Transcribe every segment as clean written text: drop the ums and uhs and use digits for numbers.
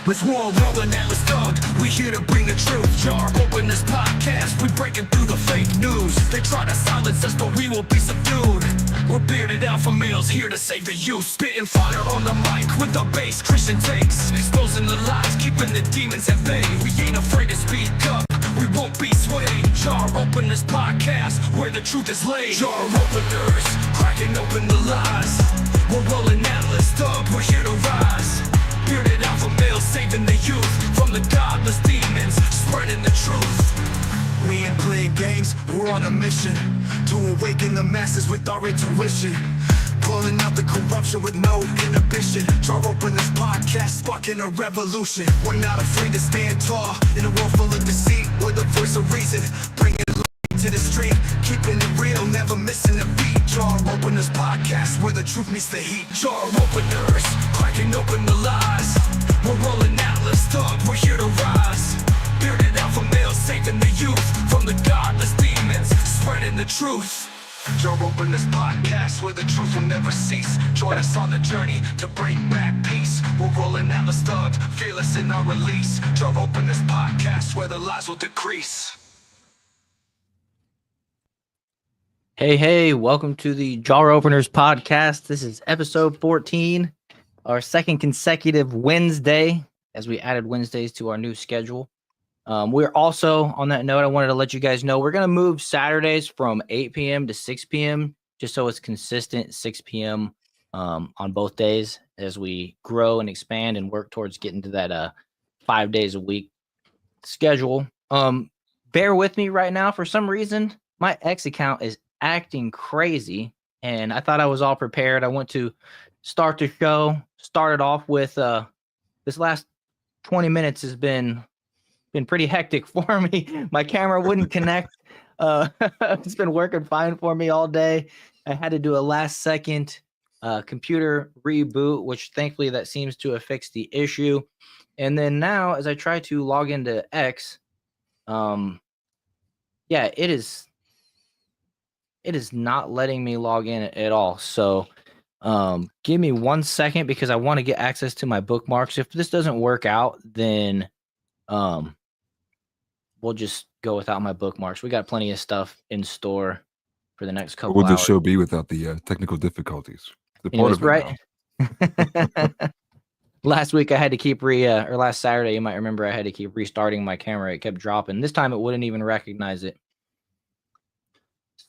With Warrol and I, we here to bring the truth. Jar open this podcast, we breaking through the fake news. They try to silence us, but we will be subdued. We're bearded alpha males here to save the youth. Spitting fire on the mic with the bass Christian takes. Exposing the lies, keeping the demons at bay. We ain't afraid to speak up, we won't be swayed. Jar open this podcast, where the truth is laid. Jar openers, cracking open the lies. We're rolling Atlas Thug, we're here to rise. Bearded alpha males saving the youth from the godless demons, spreading the truth. We ain't playing games, we're on a mission to awaken the masses with our intuition. Pulling out the corruption with no inhibition. Jar open this podcast, sparking a revolution. We're not afraid to stand tall in a world full of deceit. We're the voice of reason, bringing light to the street, keeping it real, never missing a beat. Jar open this podcast, where the truth meets the heat. Jar openers, cracking open the lies. We're rolling Atlas Thug, we're here to rise. Bearded alpha males saving the youth from the godless demons, spreading the truth. Jar open this podcast, where the truth will never cease. Join us on the journey to bring back peace. We're rolling Atlas Thug, fearless in our release. Jar open this podcast, where the lies will decrease. Hey, welcome to the Jar Openers podcast. This is episode 14, our second consecutive Wednesday, as we added Wednesdays to our new schedule. We're also, on that note, I wanted to let you guys know we're going to move Saturdays from 8 p.m. to 6 p.m., just so it's consistent, 6 p.m. On both days as we grow and expand and work towards getting to that 5 days a week schedule. Bear with me right now. For some reason, my X account is acting crazy, and I thought I was all prepared. I went to start the show, started off with this last 20 minutes has been pretty hectic for me. My camera wouldn't connect. It's been working fine for me all day. I had to do a last second computer reboot, which thankfully that seems to have fixed the issue. And then now as I try to log into X, it is not letting me log in at all. So give me 1 second because I want to get access to my bookmarks. If this doesn't work out, then we'll just go without my bookmarks. We got plenty of stuff in store for the next couple What would the hours. show be without the technical difficulties? The Anyways, part of it right? Last week I had to keep or last Saturday, you might remember I had to keep restarting my camera. It kept dropping. This time it wouldn't even recognize it.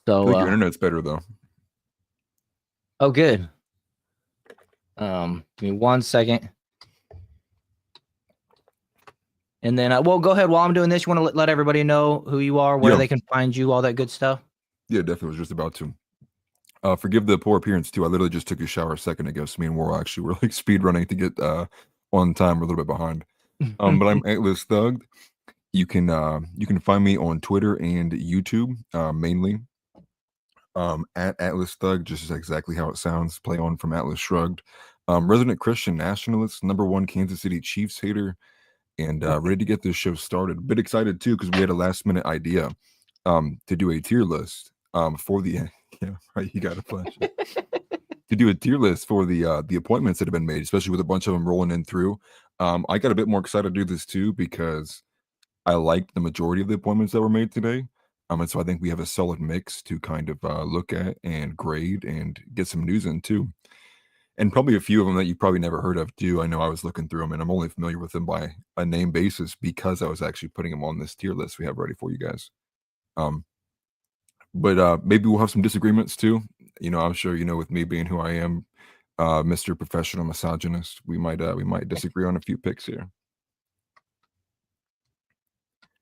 So I think your internet's better though. Oh, good. Give me 1 second. And then, well, go ahead. While I'm doing this, you want to let everybody know who you are, where they can find you, all that good stuff? Yeah, definitely was just about to. Forgive the poor appearance too. I literally just took a shower a second ago. So me and Warrol actually were like speed running to get on time. We're a little bit behind. But I'm Atlas Thug. You can find me on Twitter and YouTube, mainly. At Atlas Thug, just exactly how it sounds. Play on from Atlas Shrugged. Resident Christian nationalist, #1 Kansas City Chiefs hater, and ready to get this show started. A bit excited too because we had a last minute idea to do a tier list for the yeah, right, you got a flash to do a tier list for the appointments that have been made, especially with a bunch of them rolling in through. I got a bit more excited to do this too because I liked the majority of the appointments that were made today. And so I think we have a solid mix to kind of look at and grade and get some news in too. And probably a few of them that you've probably never heard of too. I know I was looking through them and I'm only familiar with them by a name basis because I was actually putting them on this tier list we have ready for you guys. But maybe we'll have some disagreements too. You know, I'm sure, you know, with me being who I am, Mr. Professional Misogynist, we might disagree on a few picks here.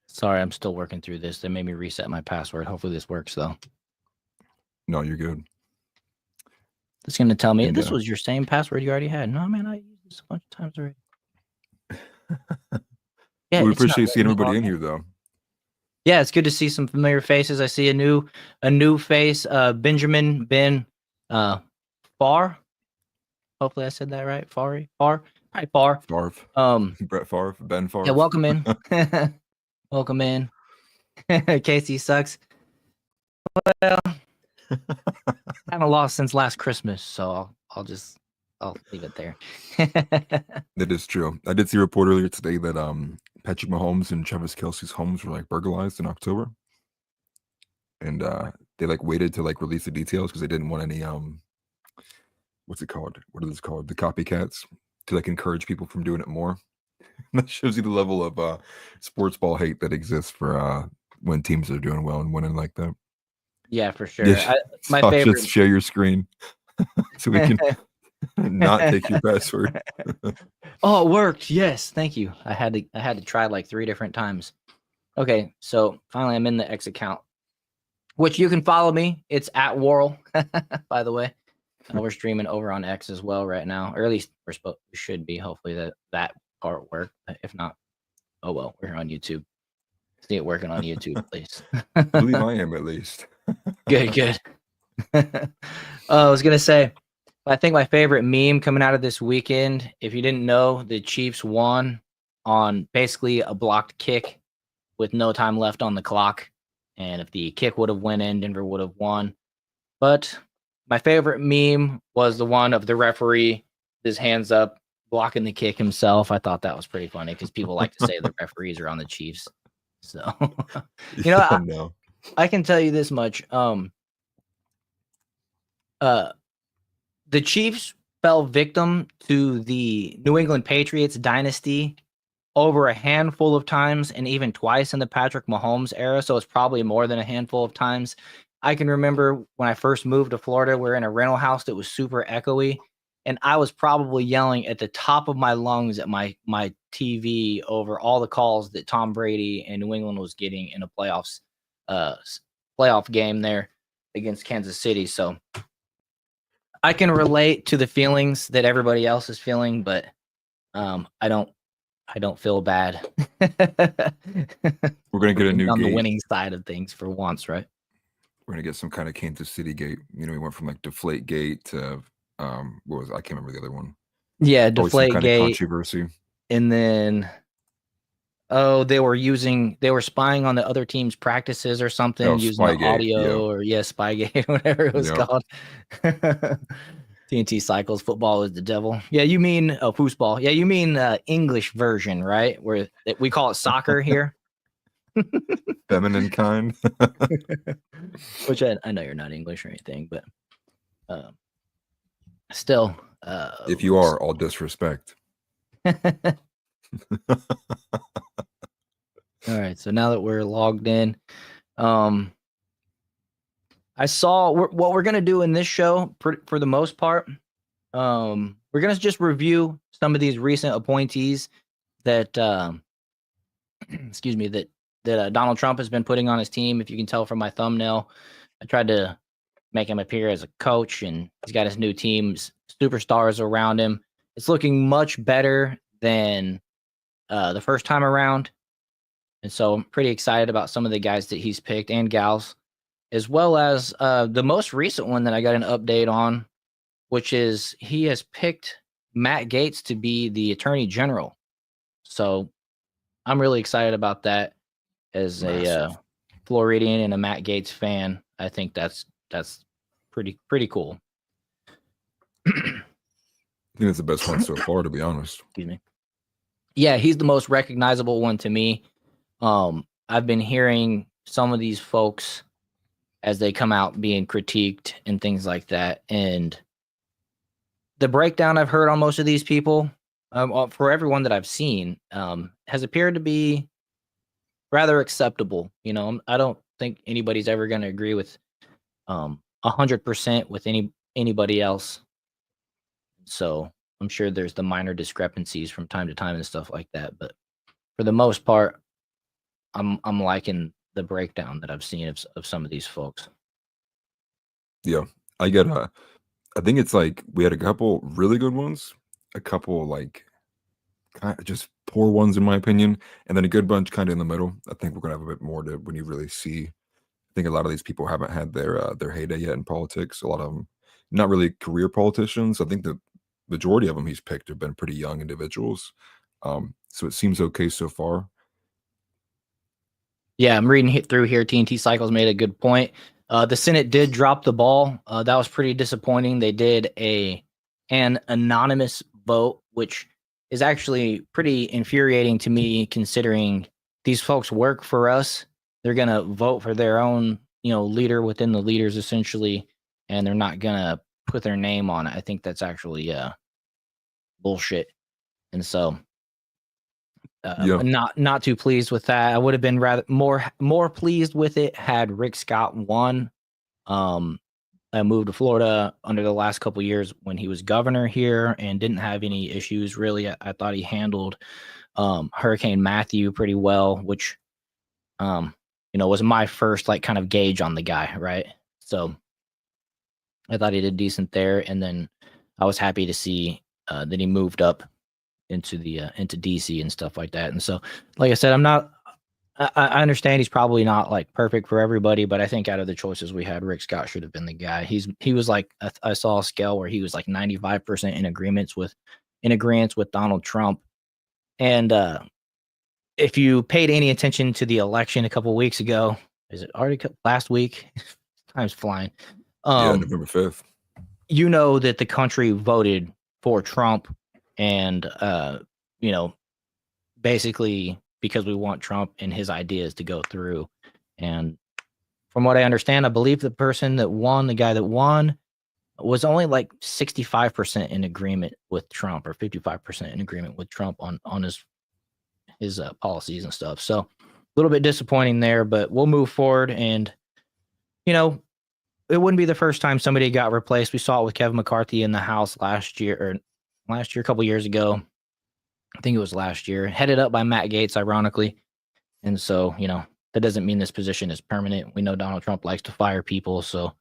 Sorry, I'm still working through this. They made me reset my password. Hopefully this works though. No, you're good. It's going to tell me this was your same password you already had. No, man, I used this a bunch of times already. Yeah, we appreciate seeing everybody in here though. Yeah, it's good to see some familiar faces. I see a new face, Benjamin Ben Farr. Hopefully I said that right. Farr. Hi, Farr. Brett Favre, Ben Favre. Yeah, welcome in. Welcome in. Casey sucks. Well, kind of lost since last Christmas, so I'll just I'll leave it there. That is true. I did see a report earlier today that Patrick Mahomes and Travis Kelce's homes were like burglarized in October, and they like waited to like release the details because they didn't want any what's it called? What is it called? The copycats to like encourage people from doing it more. That shows you the level of sports ball hate that exists for when teams are doing well and winning like that. Yeah, for sure. Yeah, My so favorite. just share your screen so we can not take your password. Oh, it worked. Yes, thank you. I had to try like 3 different times. Okay, so finally I'm in the X account, which you can follow me. It's at Warrol, by the way. We're streaming over on X as well right now, or at least we should be. Hopefully that part worked. If not, oh well, we're here on YouTube. See it working on YouTube, please. I believe I am at least. Good. I was gonna say, I think my favorite meme coming out of this weekend. If you didn't know, the Chiefs won on basically a blocked kick with no time left on the clock, and if the kick would have went in, Denver would have won. But my favorite meme was the one of the referee, his hands up, blocking the kick himself. I thought that was pretty funny because people like to say the referees are on the Chiefs. So, No. I can tell you this much. The Chiefs fell victim to the New England Patriots dynasty over a handful of times and even twice in the Patrick Mahomes era. So it's probably more than a handful of times. I can remember when I first moved to Florida, we were in a rental house that was super echoey. And I was probably yelling at the top of my lungs at my TV over all the calls that Tom Brady and New England was getting in a playoff game there against Kansas City. So I can relate to the feelings that everybody else is feeling, but I don't feel bad. We're gonna get a new on gate. the winning side of things for once, right? We're gonna get some kind of Kansas City gate. We went from like Deflate Gate to what was I can't remember the other one. Yeah, Always some Deflate kind Gate, of controversy. and then they were spying on the other team's practices or something, using the Spygate, audio or Spygate, whatever it was Yep. called. TNT Cycles, football is the devil. Yeah, you mean foosball. Yeah, you mean English version, right? Where we call it soccer here. Feminine kind. Which I know you're not English or anything, but still. If you are, all disrespect. All right, so now that we're logged in, I saw what we're gonna do in this show for the most part. We're gonna just review some of these recent appointees that, excuse me, that Donald Trump has been putting on his team. If you can tell from my thumbnail, I tried to make him appear as a coach, and he's got his new team's superstars around him. It's looking much better than the first time around. And so I'm pretty excited about some of the guys that he's picked and gals, as well as the most recent one that I got an update on, which is he has picked Matt Gaetz to be the Attorney General. So I'm really excited about that as a Floridian and a Matt Gaetz fan. I think that's pretty cool. I think it's the best one so far, to be honest. Excuse me. Yeah, he's the most recognizable one to me. I've been hearing some of these folks as they come out being critiqued and things like that. And the breakdown I've heard on most of these people, for everyone that I've seen, has appeared to be rather acceptable. I don't think anybody's ever going to agree with 100% with anybody else. So I'm sure there's the minor discrepancies from time to time and stuff like that. But for the most part, I'm liking the breakdown that I've seen of some of these folks. Yeah, I think it's like we had a couple really good ones, a couple like kind of just poor ones in my opinion, and then a good bunch kind of in the middle. I think we're gonna have a bit more to when you really see. I think a lot of these people haven't had their heyday yet in politics. A lot of them not really career politicians. I think the majority of them he's picked have been pretty young individuals. So it seems okay so far. Yeah, I'm reading through here. TNT Cycles made a good point. The Senate did drop the ball. That was pretty disappointing. They did a an anonymous vote, which is actually pretty infuriating to me, considering these folks work for us. They're going to vote for their own, leader within the leaders, essentially, and they're not going to put their name on it. I think that's actually bullshit. And so Yeah. not too pleased with that. I would have been rather more pleased with it had Rick Scott won. I moved to Florida under the last couple of years when he was governor here and didn't have any issues really. I thought he handled Hurricane Matthew pretty well, which was my first like kind of gauge on the guy, right? So I thought he did decent there, and then I was happy to see that he moved up into DC and stuff like that. And so, like I said, I understand he's probably not like perfect for everybody, but I think out of the choices we had, Rick Scott should have been the guy. He was like, I saw a scale where he was like 95% in agreement with Donald Trump. And if you paid any attention to the election a couple of weeks ago, is it already last week? Time's flying. November 5th. You know that the country voted for Trump, and basically because we want Trump and his ideas to go through. And from what I understand, I believe the guy that won, was only like 65% in agreement with Trump, or 55% in agreement with Trump on his policies and stuff. So a little bit disappointing there, but we'll move forward. And it wouldn't be the first time somebody got replaced. We saw it with Kevin McCarthy in the House last year, a couple years ago. I think it was last year, headed up by Matt Gaetz, ironically. And so, that doesn't mean this position is permanent. We know Donald Trump likes to fire people. So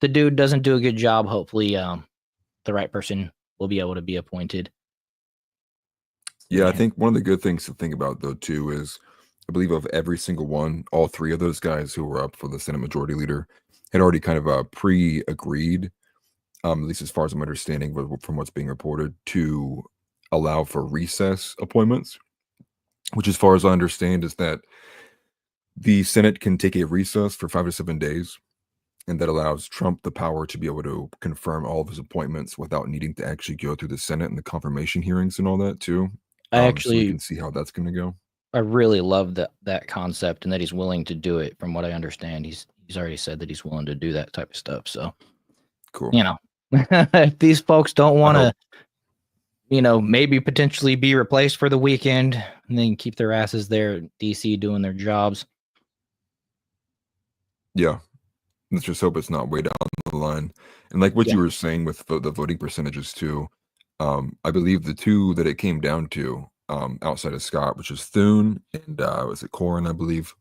the dude doesn't do a good job. Hopefully the right person will be able to be appointed. Yeah, I think one of the good things to think about, though, too, is I believe of every single one, all three of those guys who were up for the Senate Majority Leader had already kind of pre-agreed, at least as far as I'm understanding from what's being reported, to allow for recess appointments, which, as far as I understand, is that the Senate can take a recess for 5 to 7 days, and that allows Trump the power to be able to confirm all of his appointments without needing to actually go through the Senate and the confirmation hearings and all that too. So we can see how that's going to go. I really love that concept, and that he's willing to do it. From what I understand, he's already said that he's willing to do that type of stuff. So cool. If these folks don't want to, maybe potentially be replaced for the weekend and then keep their asses there in DC doing their jobs. Yeah. Let's just hope it's not way down the line. And like what you were saying with the voting percentages too, I believe the two that it came down to, outside of Scott, which is Thune and was it Corrin, I believe,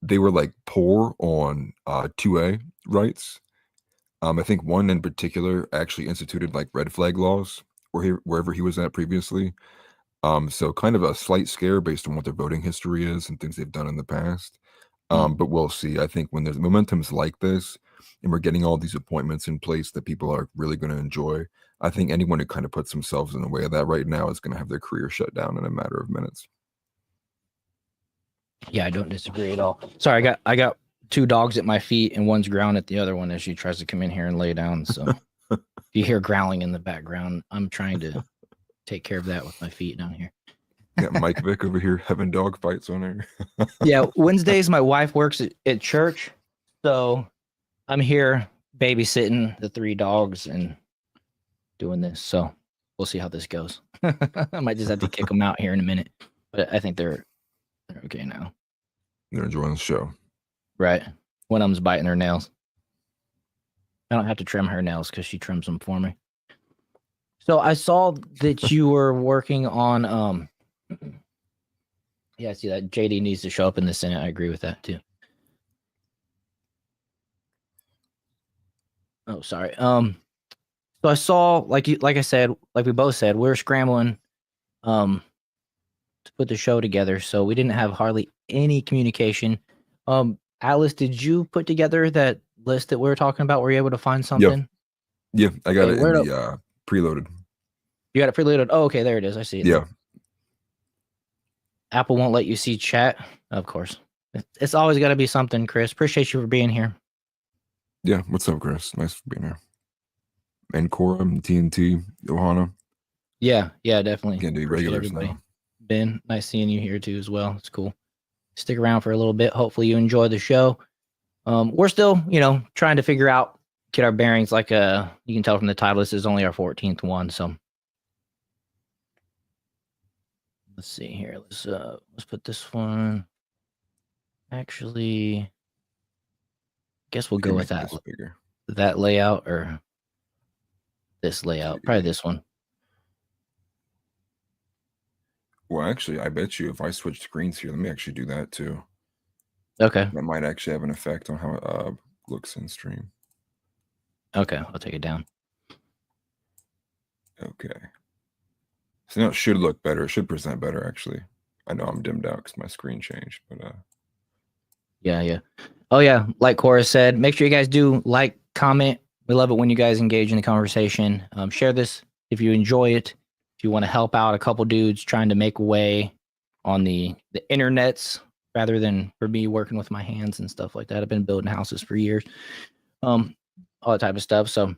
they were like poor on 2A rights. I think one in particular actually instituted like red flag laws wherever he was at previously. So kind of a slight scare based on what their voting history is and things they've done in the past. But we'll see. I think when there's momentums like this and we're getting all these appointments in place that people are really going to enjoy, I think anyone who kind of puts themselves in the way of that right now is going to have their career shut down in a matter of minutes. Yeah, I don't disagree at all. Sorry, I got two dogs at my feet and one's growling at the other one as she tries to come in here and lay down. So if you hear growling in the background, I'm trying to take care of that with my feet down here. Got Mike Vick over here having dog fights on her. Yeah, Wednesdays my wife works at church, so I'm here babysitting the three dogs and doing this. So we'll see how this goes. I might just have to kick them out here in a minute, but I think they're okay now. They're enjoying the show, right? One of them's biting her nails. I don't have to trim her nails because she trims them for me. So I saw that you were working on yeah, I see that JD needs to show up in the Senate. I agree with that too. Oh, sorry. So I saw, like I said, like we both said, we're scrambling to put the show together, so we didn't have hardly any communication. Atlas, did you put together that list that we were talking about? Were you able to find something? Yeah, I got it in the preloaded. You got it preloaded? Oh, okay, there it is. I see it. Yeah. Apple won't let you see chat. Of course. It's always got to be something, Chris. Appreciate you for being here. Yeah, what's up, Chris? Nice for being here. and Cora and TNT, Johanna. Yeah, definitely. Getting to be Appreciate regulars everybody. now. Ben, nice seeing you here too as well. It's cool. Stick around for a little bit. Hopefully you enjoy the show. We're still, trying to figure out, get our bearings. Like you can tell from the title, this is only our 14th one. So let's see here. Let's put this one. Actually, guess we'll You go can with make this bigger. that layout or this layout. Probably this one. Well, actually, I bet you if I switch screens here, let me actually do that too. Okay. That might actually have an effect on how it looks in stream. Okay, I'll take it down. Okay. So now it should look better. It should present better, actually. I know I'm dimmed out because my screen changed, but Yeah. Oh yeah, like Cora said, make sure you guys do like, comment. We love it when you guys engage in the conversation. Share this if you enjoy it. If you want to help out a couple dudes trying to make a way on the internets rather than for me working with my hands and stuff like that. I've been building houses for years. All that type of stuff. So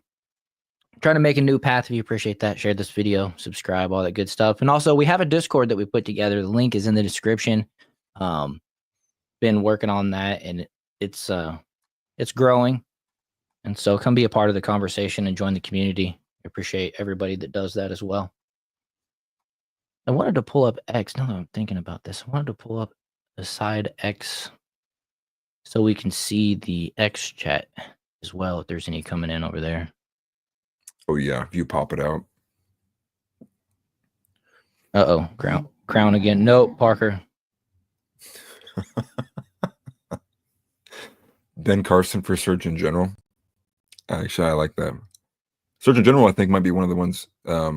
trying to make a new path. If you appreciate that, share this video, subscribe, all that good stuff. And also we have a Discord that we put together. The link is in the description. Been working on that and it's growing. And so come be a part of the conversation and join the community. I appreciate everybody that does that as well. I wanted to pull up X. Now that I'm thinking about this, I wanted to pull up the side X so we can see the X chat as well if there's any coming in over there. oh yeah, if you pop it out. Uh-oh, crown again. Nope, Parker. Ben Carson for Surgeon General. Actually, I like that. Surgeon General, I think, might be one of the ones I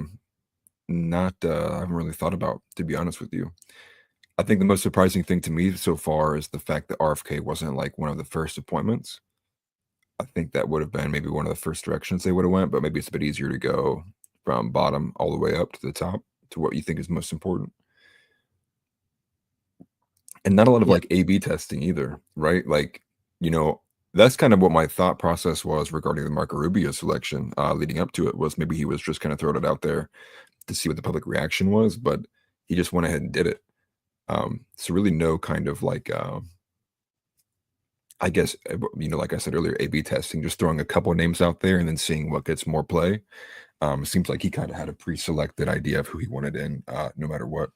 haven't really thought about, to be honest with you. I think the most surprising thing to me so far is the fact that RFK wasn't like one of the first appointments. I think that would have been maybe one of the first directions they would have went, but maybe it's a bit easier to go from bottom all the way up to the top to what you think is most important. And not a lot of like A/B testing either, right? Like, that's kind of what my thought process was regarding the Marco Rubio selection leading up to it, was maybe he was just kind of throwing it out there to see what the public reaction was, but he just went ahead and did it. So really no kind of like, I guess, like I said earlier, A/B testing, just throwing a couple of names out there and then seeing what gets more play. Seems like he kind of had a pre-selected idea of who he wanted in, no matter what.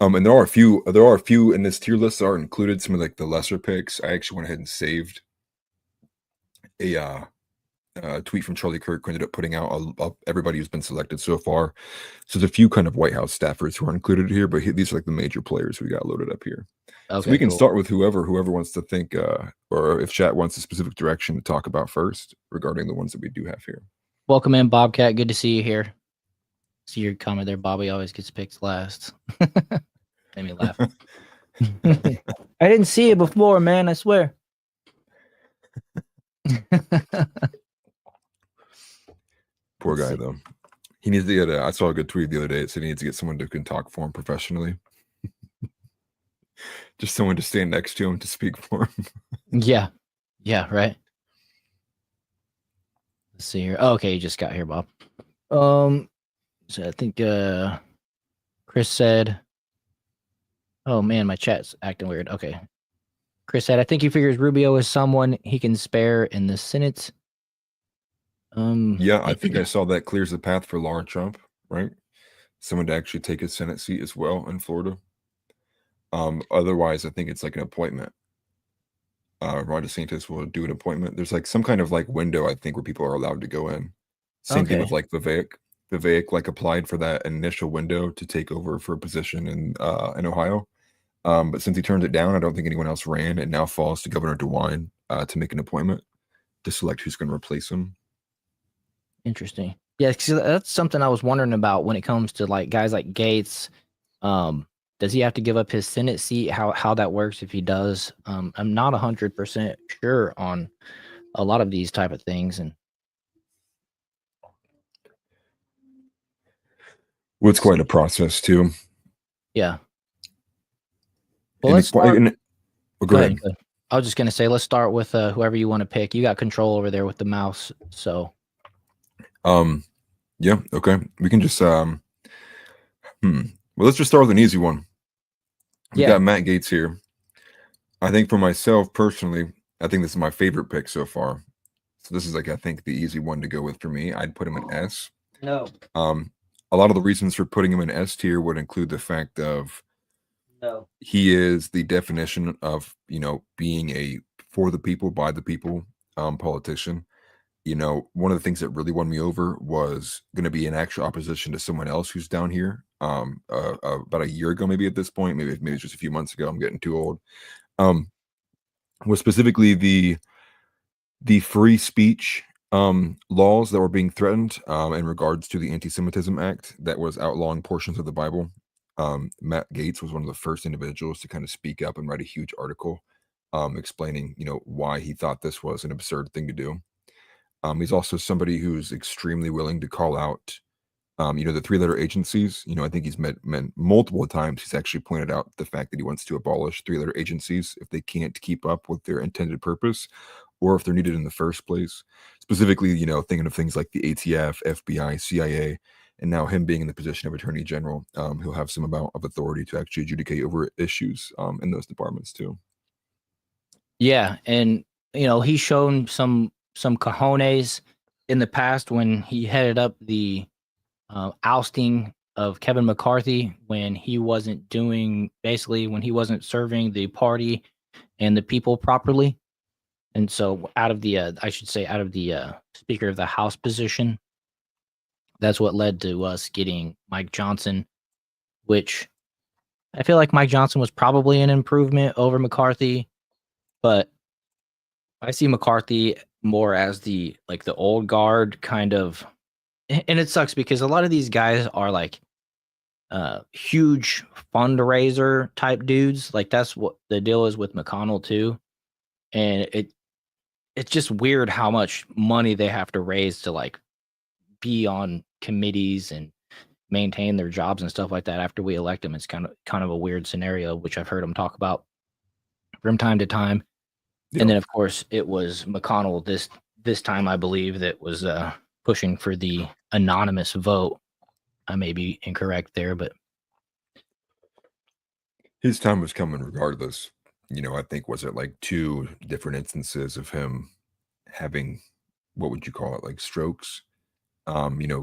And there are a few in this tier list that are included, some of like the lesser picks. I actually went ahead and saved a tweet from Charlie Kirk, who ended up putting out everybody who's been selected so far. So there's a few kind of White House staffers who are included here, but these are like the major players we got loaded up here. Okay, so we can start with whoever wants to think, or if chat wants a specific direction to talk about first regarding the ones that we do have here. Welcome in, Bobcat. Good to see you here. See your comment there. Bobby always gets picked last. Made me laugh. I didn't see it before, man. I swear. Poor guy, though. He needs to get I saw a good tweet the other day. It said he needs to get someone who can talk for him professionally. Just someone to stand next to him to speak for him. Yeah, right. Let's see here. Oh, okay, you just got here, Bob. So I think Chris said, oh man, my chat's acting weird. Okay. Chris said, I think he figures Rubio is someone he can spare in the Senate. Yeah, I think I saw that clears the path for Laura Trump, right? Someone to actually take a Senate seat as well in Florida. Otherwise, I think it's like an appointment. Ron DeSantis will do an appointment. There's like some kind of like window, I think, where people are allowed to go in. Same thing with like Vivek. Vivek like applied for that initial window to take over for a position in Ohio. But since he turned it down, I don't think anyone else ran. It now falls to Governor DeWine to make an appointment to select who's going to replace him. Interesting. Yeah, because that's something I was wondering about when it comes to like guys like Gates. Does he have to give up his Senate seat? How that works if he does? I'm not 100% sure on a lot of these type of things. And well, it's quite a process too. Yeah. Well, let's start. Go ahead. I was just gonna say, let's start with whoever you want to pick. You got control over there with the mouse, so. Yeah, okay. We can just well, let's just start with an easy one. We Yeah. got Matt Gaetz here. I think for myself personally, I think this is my favorite pick so far. So this is like I think the easy one to go with for me. I'd put him in S. No. Um, a lot of the reasons for putting him in S tier would include the fact of No. he is the definition of being a for the people by the people politician. One of the things that really won me over was going to be an actual opposition to someone else who's down here. About a year ago, maybe at this point, maybe it's just a few months ago. I'm getting too old. Um, was specifically the free speech laws that were being threatened in regards to the Anti-Semitism Act that was outlawing portions of the Bible. Matt Gaetz was one of the first individuals to kind of speak up and write a huge article explaining, why he thought this was an absurd thing to do. He's also somebody who's extremely willing to call out, the three-letter agencies. I think he's met multiple times. He's actually pointed out the fact that he wants to abolish three-letter agencies if they can't keep up with their intended purpose, or if they're needed in the first place. Specifically, thinking of things like the ATF, FBI, CIA, and now him being in the position of Attorney General, he'll have some amount of authority to actually adjudicate over issues in those departments too. Yeah, and he's shown some cojones in the past when he headed up the ousting of Kevin McCarthy when he wasn't when he wasn't serving the party and the people properly. And so out of the Speaker of the House position, that's what led to us getting Mike Johnson, which I feel like Mike Johnson was probably an improvement over McCarthy, but I see McCarthy more as the old guard kind of, and it sucks because a lot of these guys are like huge fundraiser type dudes. Like that's what the deal is with McConnell too. And it's just weird how much money they have to raise to like be on committees and maintain their jobs and stuff like that after we elect them. It's kind of a weird scenario, which I've heard them talk about from time to time. Yeah. And then of course it was McConnell this time, I believe, that was pushing for the anonymous vote. I may be incorrect there, but His time was coming regardless. I think was it like two different instances of him having, what would you call it, like strokes?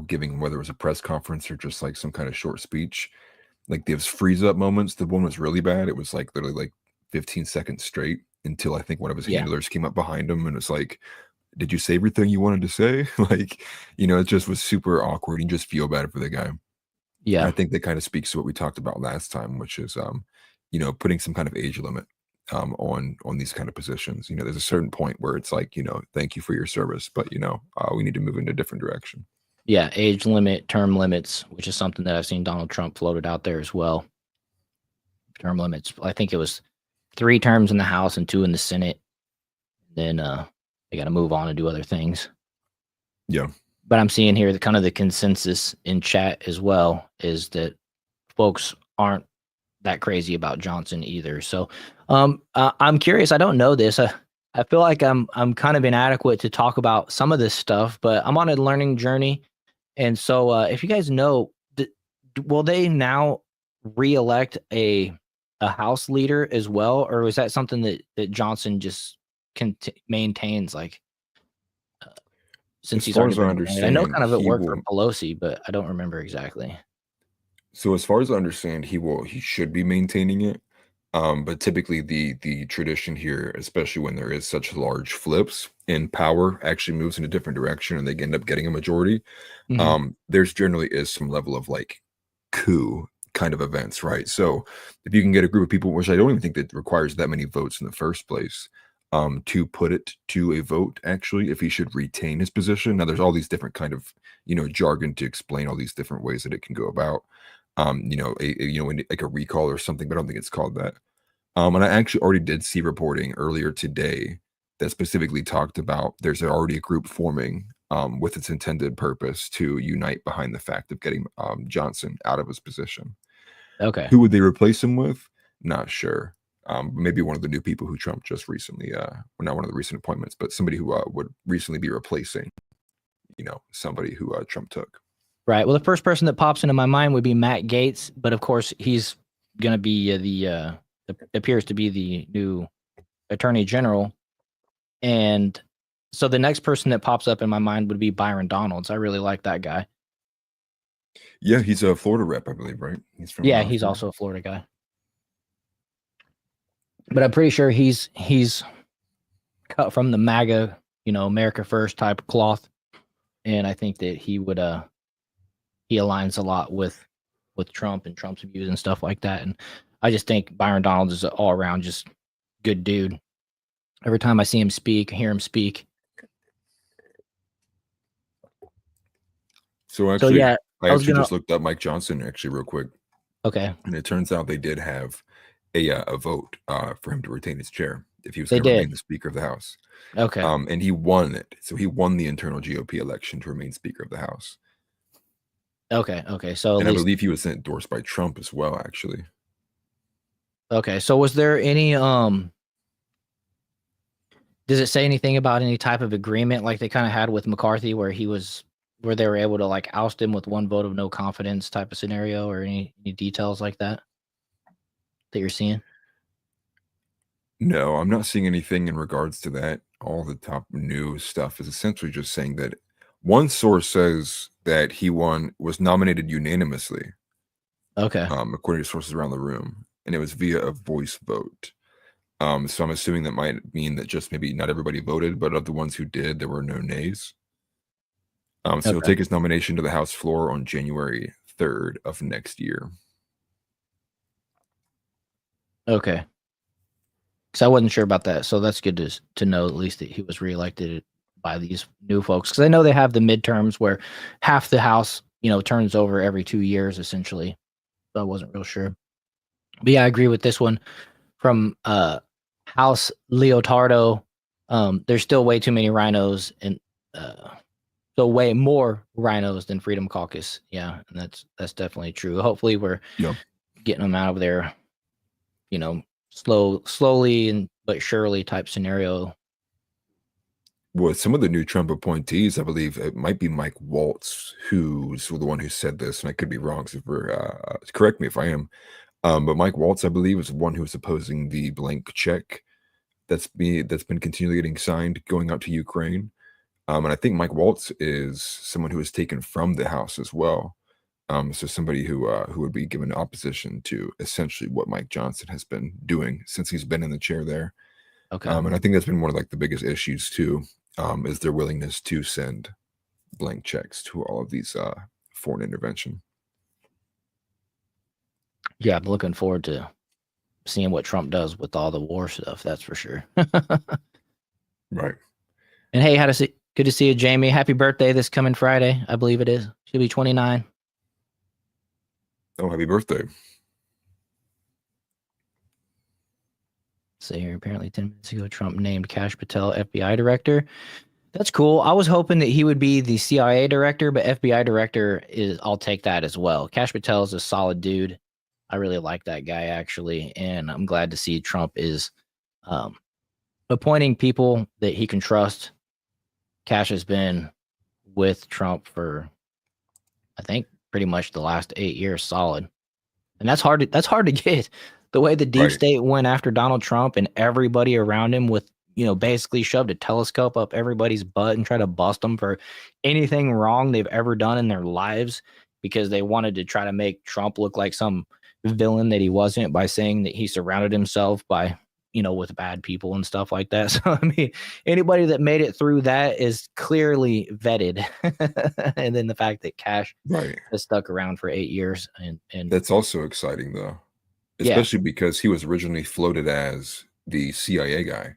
Giving, whether it was a press conference or just like some kind of short speech, like those freeze up moments. The one was really bad. It was like literally like 15 seconds straight until I think one of his yeah, handlers came up behind him and it's like, did you say everything you wanted to say? Like, it just was super awkward. You just feel bad for the guy. yeah, I think that kind of speaks to what we talked about last time, which is putting some kind of age limit on these kind of positions. There's a certain point where it's like, thank you for your service, but we need to move in a different direction. yeah. Age limit, term limits, which is something that I've seen Donald Trump floated out there as well. Term limits. I think it was 3 terms in the House and 2 in the Senate. Then they got to move on and do other things. Yeah. But I'm seeing here the kind of the consensus in chat as well is that folks aren't that crazy about Johnson either. So I'm curious. I don't know this. I feel like I'm kind of inadequate to talk about some of this stuff, but I'm on a learning journey. And so if you guys know, will they now re-elect a House leader as well, or is that something that Johnson just maintains like since As he's far already as I been appointed? I know understand, kind of it he worked for will. Pelosi, but I don't remember exactly. So as far as I understand, he should be maintaining it. But typically the tradition here, especially when there is such large flips in power, actually moves in a different direction and they end up getting a majority. Mhm. There's generally is some level of like coup kind of events, right? So if you can get a group of people, which I don't even think that requires that many votes in the first place, to put it to a vote, actually, if he should retain his position. Now there's all these different kind of, jargon to explain all these different ways that it can go about. Like a recall or something, but I don't think it's called that. And I actually already did see reporting earlier today that specifically talked about there's already a group forming with its intended purpose to unite behind the fact of getting Johnson out of his position. Okay. Who would they replace him with? Not sure. Maybe one of the new people who Trump just recently, well, not one of the recent appointments, but somebody who would recently be replacing. somebody who Trump took. Right. Well, the first person that pops into my mind would be Matt Gaetz, but of course he's going to be appears to be the new Attorney General, and so the next person that pops up in my mind would be Byron Donalds. I really like that guy. Yeah, he's a Florida rep, I believe, right? He's from Yeah, he's Florida. also a Florida guy, but I'm pretty sure he's cut from the MAGA, America First type cloth, and I think that he would he aligns a lot with Trump and Trump's views and stuff like that. And I just think Byron Donalds is an all around just good dude. Every time I see him speak, hear him speak. So actually, yeah, I was actually gonna. just looked up Mike Johnson actually real quick, Okay, and it turns out they did have a vote for him to retain his chair if he was They going to remain did. the Speaker of the House. okay, And he won it. So he won the internal GOP election to remain Speaker of the House. okay. So And at I least believe he was endorsed by Trump as well, actually. okay. So was there any does it say anything about any type of agreement like they kind of had with McCarthy where they were able to like oust him with one vote of no confidence type of scenario, or any details like that you're seeing? No, I'm not seeing anything in regards to that. All the top news stuff is essentially just saying that one source says that he was nominated unanimously, Okay. according to sources around the room, and it was via a voice vote. So I'm assuming that might mean that just maybe not everybody voted, but of the ones who did, there were no nays. So he'll Okay. take his nomination to the House floor on January 3rd of next year. Okay. Because I wasn't sure about that, so that's good to know at least that he was reelected by these new folks. Because I know they have the midterms where half the House, turns over every 2 years essentially. So I wasn't real sure. But yeah, I agree with this one from House Leotardo. There's still way too many rhinos, and so way more rhinos than Freedom Caucus. Yeah, and that's definitely true. Hopefully, we're getting them out of there. Slowly and but surely type scenario. With some of the new Trump appointees, I believe it might be Mike Waltz, who's the one who said this, and I could be wrong. So correct me if I am. But Mike Waltz, I believe, is one who is opposing the blank check that's been continually getting signed going out to Ukraine. And I think Mike Waltz is someone who is taken from the House as well. So somebody who would be given opposition to essentially what Mike Johnson has been doing since he's been in the chair there. Okay. And I think that's been one of the biggest issues too, is their willingness to send blank checks to all of these foreign intervention. Yeah, I'm looking forward to seeing what Trump does with all the war stuff. That's for sure. Right. And hey, good to see you, Jamie. Happy birthday this coming Friday. I believe it is. She'll be 29. Oh, happy birthday. See here, apparently 10 minutes ago, Trump named Kash Patel FBI director. That's cool. I was hoping that he would be the CIA director, but FBI director I'll take that as well. Kash Patel is a solid dude. I really like that guy, actually. And I'm glad to see Trump is appointing people that he can trust. Kash has been with Trump for, I think, pretty much the last 8 years solid. And that's hard to get. The way the deep state went after Donald Trump and everybody around him with, basically shoved a telescope up everybody's butt and tried to bust them for anything wrong they've ever done in their lives, because they wanted to try to make Trump look like some villain that he wasn't by saying that he surrounded himself by, with bad people and stuff like that. So, I mean, anybody that made it through that is clearly vetted. And then the fact that Kash has stuck around for 8 years. And that's also exciting, though, especially because he was originally floated as the CIA guy,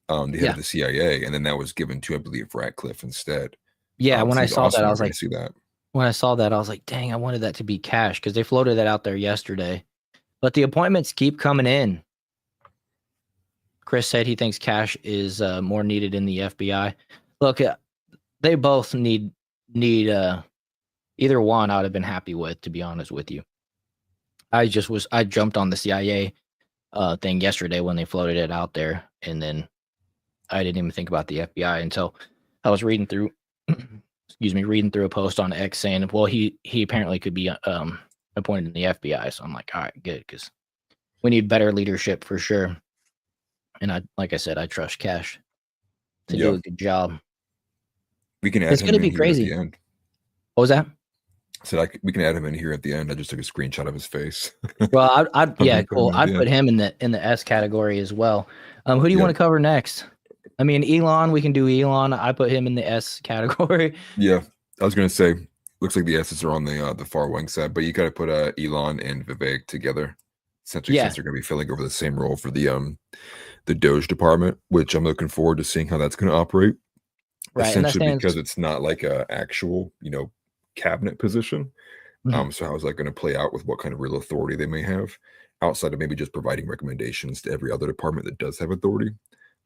the head of the CIA, and then that was given to, I believe, Ratcliffe instead. Yeah, when I saw that, I was like, see that. When I saw that, I was like, dang, I wanted that to be Kash, because they floated that out there yesterday. But the appointments keep coming in. Chris said he thinks Kash is more needed in the FBI. Look, they both need either one. I would have been happy with, to be honest with you. I jumped on the CIA thing yesterday when they floated it out there, and then I didn't even think about the FBI until I was reading through reading through a post on X saying, well, he apparently could be appointed in the FBI. So I'm like, all right, good, because we need better leadership for sure. And like I said, I trust Cash to do Yeah. a good job. We can add It's him going to in be here at crazy. the end. What was that? So we can add him in here at the end. I just took a screenshot of his face. Well, yeah, Put him cool. in at I'd the put end. him in the S category as well. Who do you Yeah. want to cover next? I mean, Elon, we can do Elon. I put him in the S category. Yeah. I was gonna say, looks like the S's are on the far wing side, but you gotta put Elon and Vivek together. Essentially, Yeah. since they're gonna be filling over the same role for the Doge department, which I'm looking forward to seeing how that's gonna operate. Right. And that Essentially because stands. it's not like a actual, cabinet position. Mhm. So how is that going to play out with what kind of real authority they may have outside of maybe just providing recommendations to every other department that does have authority?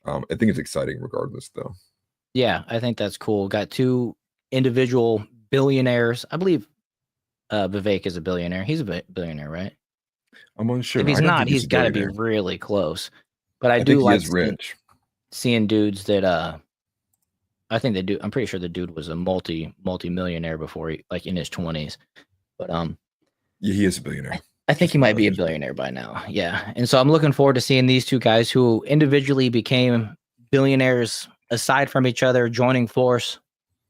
I think it's exciting regardless, though. Yeah, I think that's cool. Got two individual billionaires. I believe Vivek is a billionaire. He's a billionaire, right? I'm If unsure. he's I don't not, think he's he's a got to be billionaire. really close. But I I do think he like is rich. seeing dudes that I think they do. I'm pretty sure the dude was a multi-millionaire before he, like, in his 20s. But Yeah, he is a billionaire. I think he might be a billionaire by now. Yeah. And so I'm looking forward to seeing these two guys who individually became billionaires aside from each other, joining force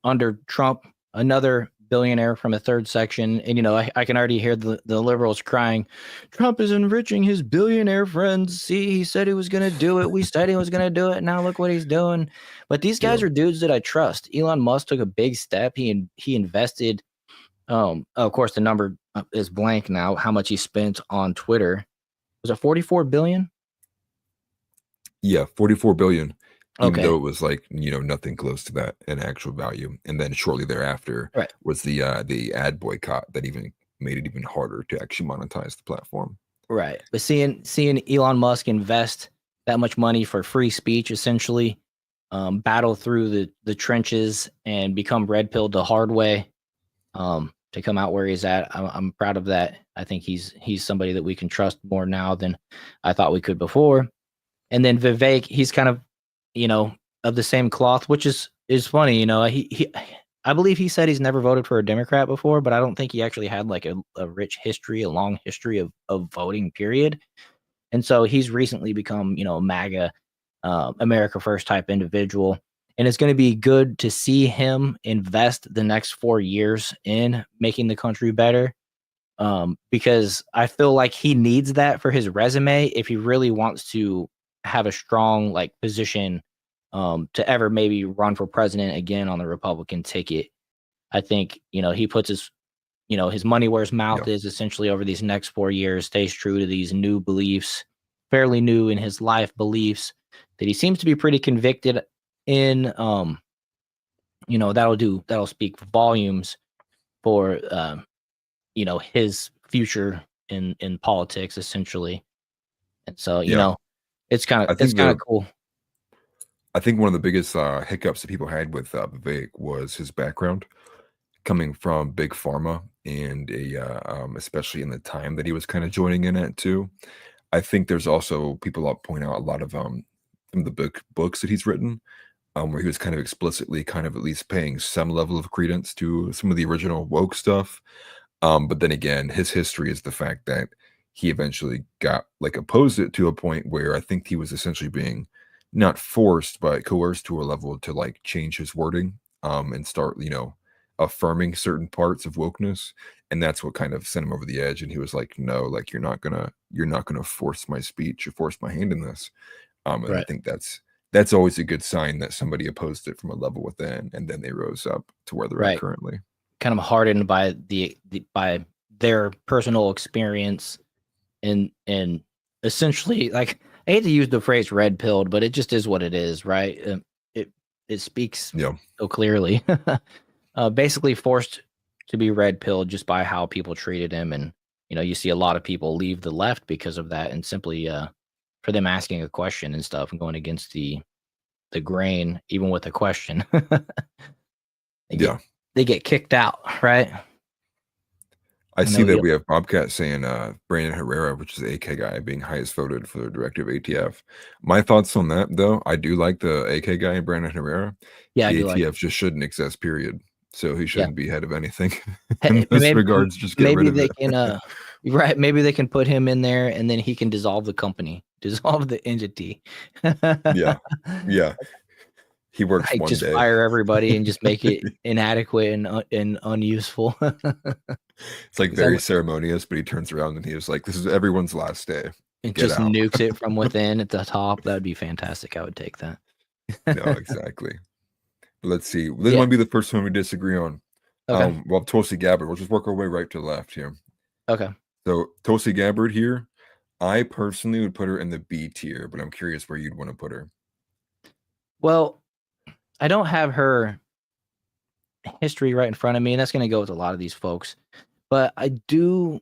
under Trump, another billionaire from a third section. And, I can already hear the liberals crying, Trump is enriching his billionaire friends. See, he said he was going to do it. We said he was going to do it. Now look what he's doing. But these guys Yeah. are dudes that I trust. Elon Musk took a big step. He invested. Of course, the number is blank now. How much he spent on Twitter? Was it 44 billion? Yeah, 44 billion. Even Okay, though it was like nothing close to that in actual value, and then shortly thereafter right. was the ad boycott that even made it even harder to actually monetize the platform. Right. But seeing Elon Musk invest that much money for free speech, essentially, battle through the trenches and become red pilled the hard way, to come out where he's at. I'm proud of that. I think he's somebody that we can trust more now than I thought we could before. And then Vivek, he's kind of, of the same cloth, which is funny. I believe he said he's never voted for a Democrat before, but I don't think he actually had like a rich history, a long history of voting, period. And so he's recently become, MAGA, America First type individual. And it's going to be good to see him invest the next 4 years in making the country better. Because I feel like he needs that for his resume if he really wants to have a strong position to ever maybe run for president again on the Republican ticket. I think he puts his money where his mouth is essentially over these next 4 years, stays true to these new beliefs, fairly new in his life beliefs that he seems to be pretty convicted in. That'll speak volumes for his future in politics essentially. And so it's kind of cool. I think one of the biggest hiccups that people had with Vivek was his background coming from big pharma and especially in the time that he was kind of joining in at too. I think there's also people that point out a lot of some of the books that he's written, where he was kind of explicitly kind of at least paying some level of credence to some of the original woke stuff. But then again, his history is the fact that he eventually got opposed it to a point where I think he was essentially being not forced but coerced to a level to change his wording and start affirming certain parts of wokeness, and that's what kind of sent him over the edge. And he was like, no, you're not gonna force my speech or force my hand in this. And I Right. think that's always a good sign that somebody opposed it from a level within and then they rose up to where they're at Right. currently. Kind of hardened by by their personal experience and essentially, I hate to use the phrase red pilled, but it just is what it is, right? It speaks Yeah. so clearly. Basically forced to be red pilled just by how people treated him. And you see a lot of people leave the left because of that, and simply for them asking a question and stuff and going against the grain, even with a question. They get kicked out, right? I see that we have Bobcat saying Brandon Herrera, which is the AK guy, being highest voted for the director of ATF. My thoughts on that, though, I do like the AK guy, Brandon Herrera. Yeah, I The do like ATF just shouldn't exist, period. so he Yeah. shouldn't be head of anything in Hey, this regards. Just get rid maybe of they it. can, right? Maybe they can put him in there, and then he can dissolve the company, dissolve the entity. Yeah, yeah. He works Like one just day. fire everybody and just make it inadequate and unuseful. It's like 'Cause that very would, ceremonious, but he turns around and he was like, "This is everyone's last day. it Get just out." nukes it from within at the top. That would be fantastic. I would take that. No, exactly. Let's see. This Yeah. might be the first one we disagree on. Okay. Well, Tulsi Gabbard. We'll just work our way right to left here. Okay. So Tulsi Gabbard here, I personally would put her in the B tier, but I'm curious where you'd want to put her. Well, I don't have her history right in front of me, and that's going to go with a lot of these folks. But I do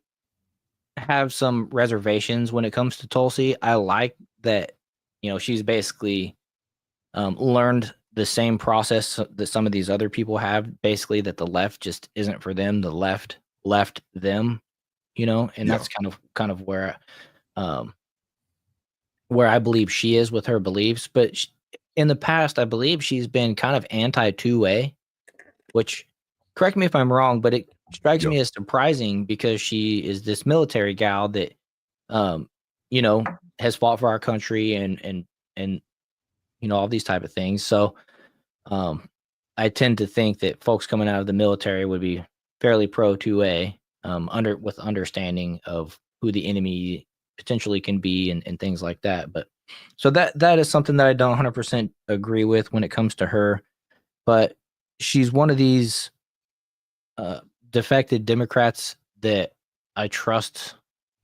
have some reservations when it comes to Tulsi. I like that, she's basically learned the same process that some of these other people have. Basically, that the left just isn't for them. The left left them, and Yeah. that's kind of um, where I believe she is with her beliefs. But in the past, I believe she's been kind of anti two-way, which, correct me if I'm wrong, but it strikes Yeah. me as surprising because she is this military gal that, um, you know, has fought for our country and all these type of things. So, um, I tend to think that folks coming out of the military would be fairly pro 2A, under with understanding of who the enemy potentially can be and things like that. But so that is something that I don't 100% agree with when it comes to her. But she's one of these uh, defected Democrats that I trust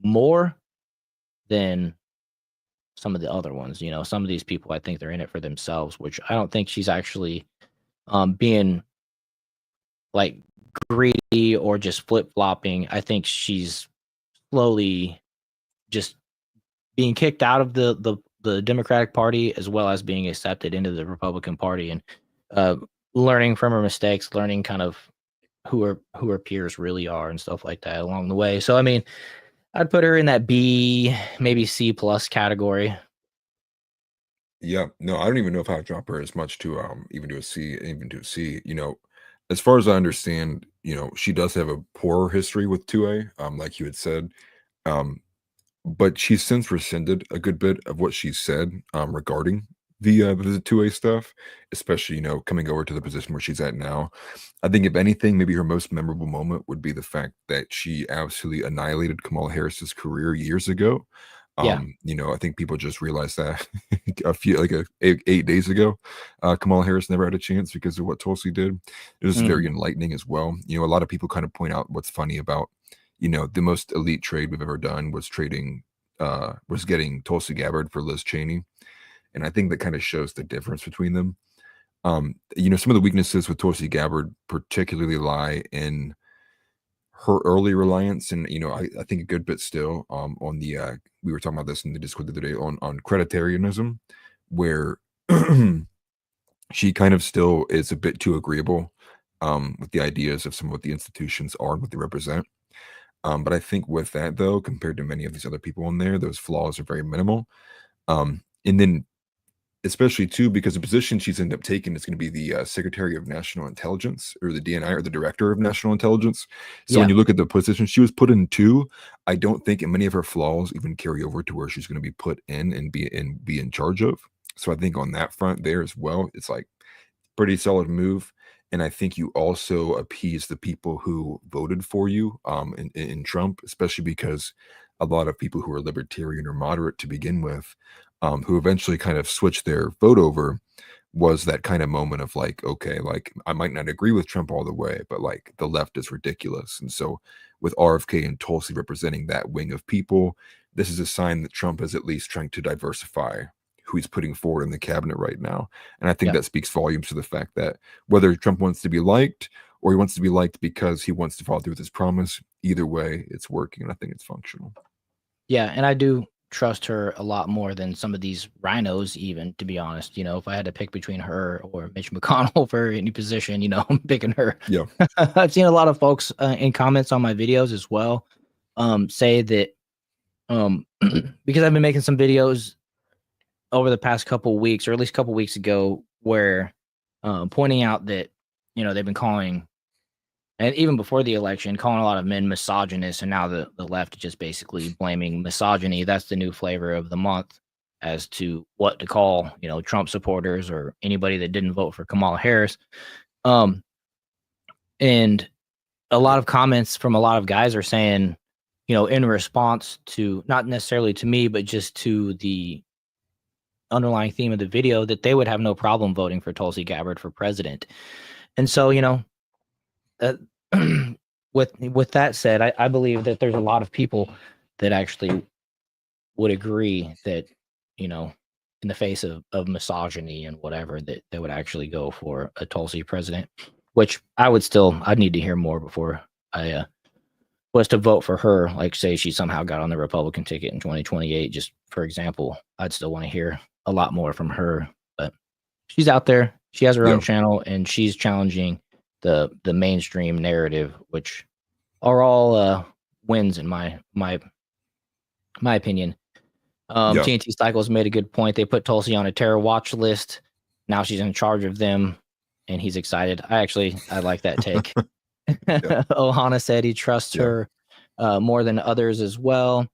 more than some of the other ones. Some of these people, I think they're in it for themselves, which I don't think she's actually being like greedy or just flip flopping. I think she's slowly just being kicked out of the Democratic Party as well as being accepted into the Republican Party and uh, learning from her mistakes, learning kind of who her peers really are and stuff like that along the way. So I mean, I'd put her in that B, maybe C plus category. Yeah. No, I don't even know if I'd drop her as much to even to a C, even to a C. As far as I understand, she does have a poor history with 2A, like you had said. Um, but she's since rescinded a good bit of what she said regarding the 2A stuff, especially coming over to the position where she's at now. I think if anything, maybe her most memorable moment would be the fact that she absolutely annihilated Kamala Harris's career years ago. Yeah. I think people just realized that a few like 8 days ago, Kamala Harris never had a chance because of what Tulsi did. It was very Mhm. enlightening as well. A lot of people kind of point out what's funny about the most elite trade we've ever done was getting Tulsi Gabbard for Liz Cheney. And I think that kind of shows the difference between them. Some of the weaknesses with Tulsi Gabbard particularly lie in her early reliance, and I think a good bit still on the we were talking about this in the Discord the other day on creditarianism, where she kind of still is a bit too agreeable with the ideas of some of what the institutions are and what they represent. But I think with that though, compared to many of these other people in there, those flaws are very minimal. And then especially too, because the position she's ended up taking is going to be the Secretary of National Intelligence or the DNI or the Director of National Intelligence. So when Yeah. you look at the position she was put into, I don't think many of her flaws even carry over to where she's going to be put in and be in charge of. So I think on that front there as well, it's like pretty solid move. And I think you also appease the people who voted for you in Trump, especially because a lot of people who are libertarian or moderate to begin with, who eventually kind of switched their vote over, was that kind of moment of like, okay, like I might not agree with Trump all the way, but like the left is ridiculous. And so with RFK and Tulsi representing that wing of people, this is a sign that Trump is at least trying to diversify who he's putting forward in the cabinet right now. And I think Yeah. that speaks volumes to the fact that whether Trump wants to be liked or he wants to be liked because he wants to follow through with his promise, either way, it's working. And I think it's functional. Yeah, and I do trust her a lot more than some of these rhinos, even, to be honest. If I had to pick between her or Mitch McConnell for any position, I'm picking her. Yeah. I've seen a lot of folks in comments on my videos as well say that because I've been making some videos over the past couple weeks, or at least a couple weeks ago, where pointing out that they've been calling And even before the election, calling a lot of men misogynist, and now the left is just basically blaming misogyny. That's the new flavor of the month as to what to call, Trump supporters or anybody that didn't vote for Kamala Harris. Um, and a lot of comments from a lot of guys are saying, in response to not necessarily to me, but just to the underlying theme of the video, that they would have no problem voting for Tulsi Gabbard for president. And so, uh, with that said, I believe that there's a lot of people that actually would agree that, in the face of misogyny and whatever, that they would actually go for a Tulsi president, which I'd need to hear more before I was to vote for her. Like, say she somehow got on the Republican ticket in 2028, just for example, I'd still want to hear a lot more from her. But she's out there. She has her own channel, and she's challenging the mainstream narrative, which are all wins in my opinion. TNT Cycles made a good point. They put Tulsi on a terror watch list. Now she's in charge of them, and he's excited. I like that take. Ohana said he trusts her more than others as well.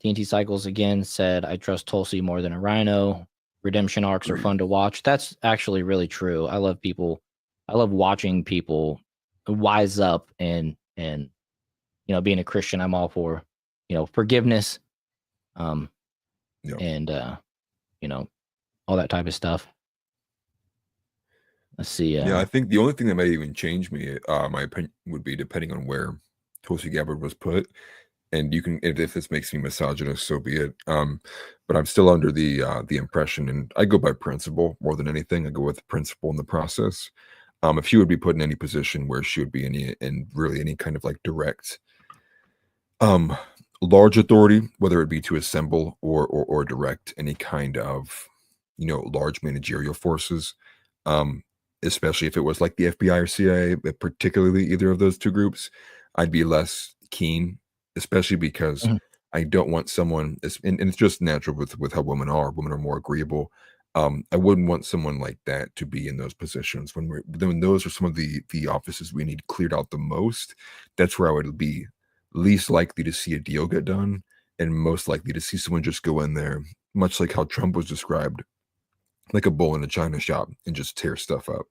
TNT Cycles again said, I trust Tulsi more than a rhino. Redemption arcs are fun to watch. That's actually really true. I love watching people wise up and being a Christian, I'm all for, forgiveness, and all that type of stuff. Let's see. I think the only thing that might even change me, my opinion would be depending on where Tulsi Gabbard was put. And you can, if this makes me misogynist, so be it. But I'm still under the impression, and I go by principle more than anything. I go with the principle in the process. If she would be put in any position where she would be in really any kind of like direct, large authority, whether it be to assemble or direct any kind of, large managerial forces, especially if it was like the FBI or CIA, but particularly either of those two groups, I'd be less keen, especially because I don't want someone, and it's just natural with how women are. Women are more agreeable. I wouldn't want someone like that to be in those positions when those are some of the offices we need cleared out the most. That's where I would be least likely to see a deal get done, and most likely to see someone just go in there, much like how Trump was described, like a bull in a china shop, and just tear stuff up.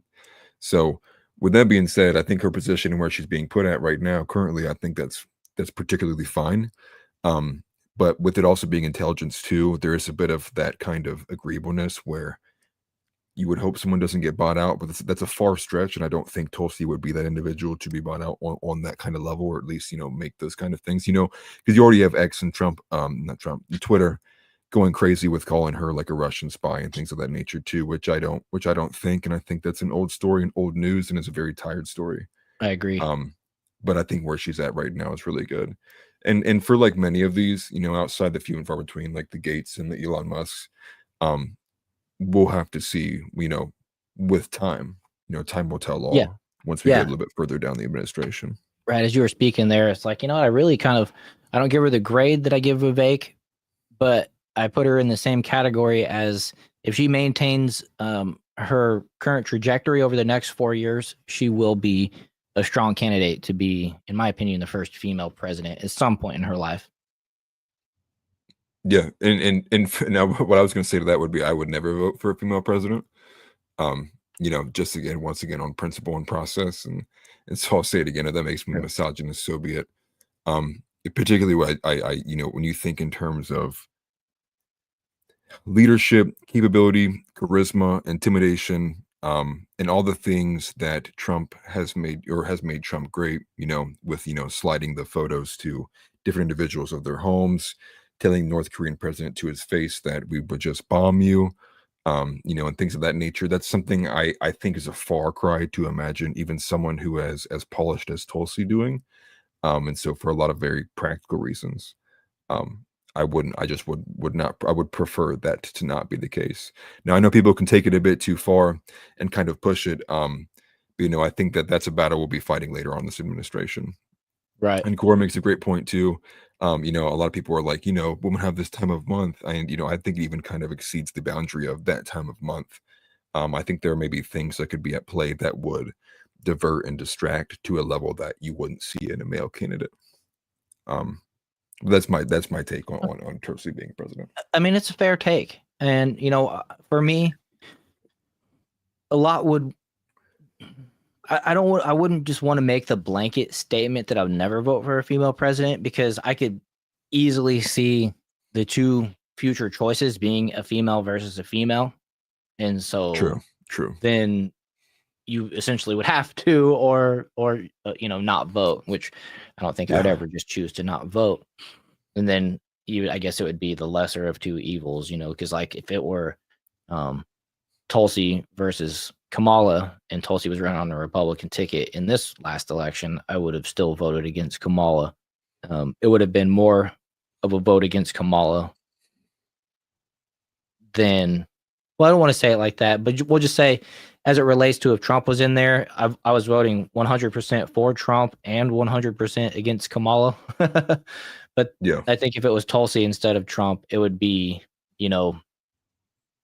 So with that being said, I think her position and where she's being put at right now, currently, I think that's particularly fine. But with it also being intelligence too, there is a bit of that kind of agreeableness where you would hope someone doesn't get bought out, but that's a far stretch, and I don't think Tulsi would be that individual to be bought out on that kind of level, or at least make those kind of things, because you already have X and Trump, not Trump, Twitter, going crazy with calling her like a Russian spy and things of that nature too, which I don't think, and I think that's an old story and old news, and it's a very tired story. I agree. But I think where she's at right now is really good. And for like many of these, outside the few and far between, like the Gates and the Elon Musks, we'll have to see, with time, time will tell all once we get a little bit further down the administration. Right. As you were speaking there, it's like, I really I don't give her the grade that I give Vivek, but I put her in the same category as if she maintains her current trajectory over the next 4 years, she will be a strong candidate to be, in my opinion, the first female president at some point in her life. Yeah, and now what I was going to say to that would be I would never vote for a female president. Just once again on principle and process, and so I'll say it again. If that makes me misogynist, so be it. Particularly, I when you think in terms of leadership, capability, charisma, intimidation, and all the things that Trump has made Trump great, with, sliding the photos to different individuals of their homes, telling North Korean president to his face that we would just bomb you, and things of that nature. That's something I think is a far cry to imagine even someone who as polished as Tulsi doing. And so for a lot of very practical reasons, I would prefer that to not be the case. Now, I know people can take it a bit too far and kind of push it. But, I think that's a battle we'll be fighting later on this administration. Right. And Core makes a great point too. A lot of people are like, women have this time of month. And, I think it even kind of exceeds the boundary of that time of month. I think there may be things that could be at play that would divert and distract to a level that you wouldn't see in a male candidate. That's my take on Tulsi being president. I mean, it's a fair take, and for me, a lot would. I wouldn't just want to make the blanket statement that I would never vote for a female president, because I could easily see the two future choices being a female versus a female. And so True. then you essentially would have to, or not vote, which I don't think I would ever just choose to not vote. And then I guess it would be the lesser of two evils, because like if it were Tulsi versus Kamala, and Tulsi was running on the Republican ticket in this last election, I would have still voted against Kamala. It would have been more of a vote against Kamala than, well, I don't want to say it like that, but we'll just say, as it relates to if Trump was in there, I was voting 100% for Trump and 100% against Kamala. But Yeah, I think if it was Tulsi instead of Trump, it would be,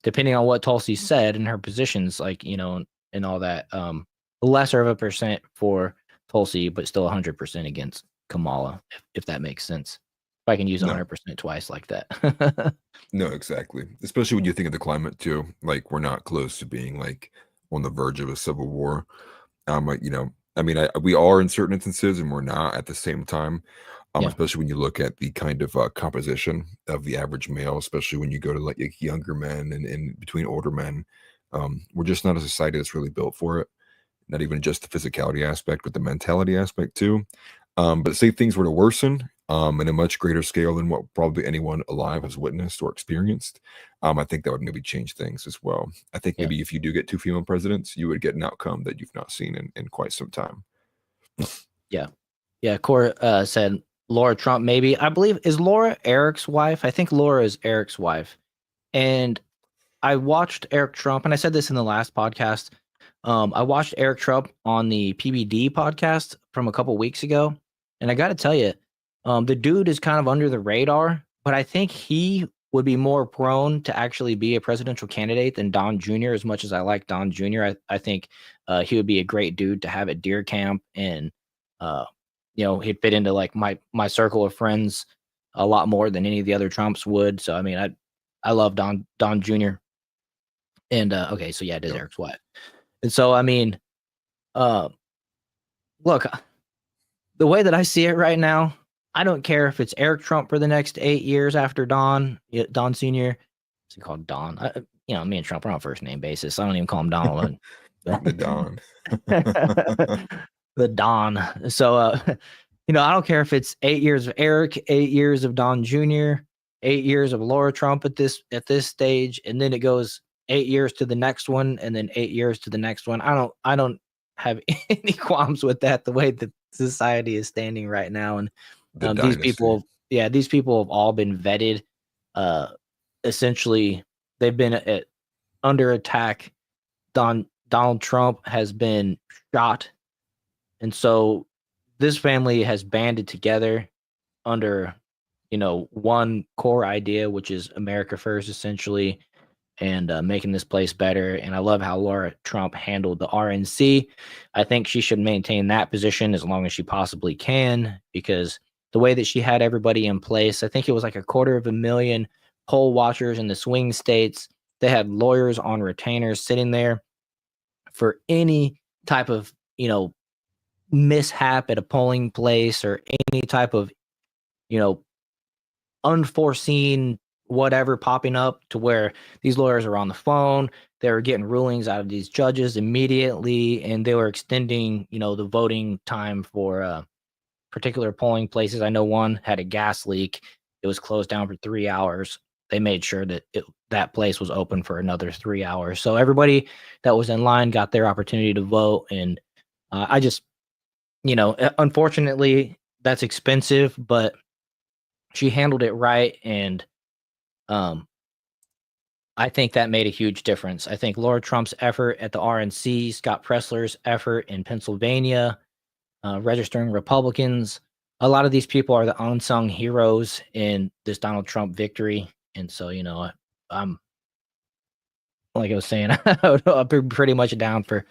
depending on what Tulsi said and her positions, like, and all that, lesser of a percent for Tulsi, but still 100% against Kamala, if that makes sense. If I can use 100% twice like that. no, exactly. Especially when you think of the climate too. Like, we're not close to being like on the verge of a civil war. Like, we are in certain instances, and we're not at the same time. Yeah. Especially when you look at the kind of composition of the average male, especially when you go to like younger men and between older men. We're just not a society that's really built for it. Not even just the physicality aspect, but the mentality aspect too. But say things were to worsen in a much greater scale than what probably anyone alive has witnessed or experienced, I think that would maybe change things as well. I think maybe if you do get two female presidents, you would get an outcome that you've not seen in quite some time. Yeah. Cora said Laura Trump, maybe. I believe, is Laura Eric's wife? I think Laura is Eric's wife. And I watched Eric Trump, and I said this in the last podcast. I watched Eric Trump on the PBD podcast from a couple weeks ago, and I got to tell you, the dude is kind of under the radar, but I think he would be more prone to actually be a presidential candidate than Don Jr. As much as I like Don Jr., I think he would be a great dude to have at deer camp, and he'd fit into like my circle of friends a lot more than any of the other Trumps would. So I mean, I love Don Jr. And okay, so yeah, it is Eric's wife. And so I mean, look, the way that I see it right now, I don't care if it's Eric Trump for the next 8 years after Don Sr. What's he called? Don. Me and Trump are on first name basis. I don't even call him Donald. The Don. The Don. So, I don't care if it's 8 years of Eric, 8 years of Don Jr., 8 years of Laura Trump at this stage, and then it goes 8 years to the next one, and then 8 years to the next one. I don't have any qualms with that. The way that society is standing right now, and these people have all been vetted. Essentially, they've been under attack. Donald Trump has been shot. And so this family has banded together under, one core idea, which is America first, essentially, and making this place better. And I love how Laura Trump handled the RNC. I think she should maintain that position as long as she possibly can, because the way that she had everybody in place, I think it was like 250,000 poll watchers in the swing states. They had lawyers on retainers sitting there for any type of, mishap at a polling place, or any type of, unforeseen whatever popping up, to where these lawyers are on the phone. They were getting rulings out of these judges immediately, and they were extending, the voting time for particular polling places. I know one had a gas leak. It was closed down for 3 hours. They made sure that that place was open for another 3 hours. So everybody that was in line got their opportunity to vote. And I just, unfortunately, that's expensive, but she handled it right. And I think that made a huge difference. I think Laura Trump's effort at the RNC, Scott Pressler's effort in Pennsylvania, registering Republicans, a lot of these people are the unsung heroes in this Donald Trump victory. And so, I'm, like I was saying, I'm pretty much down for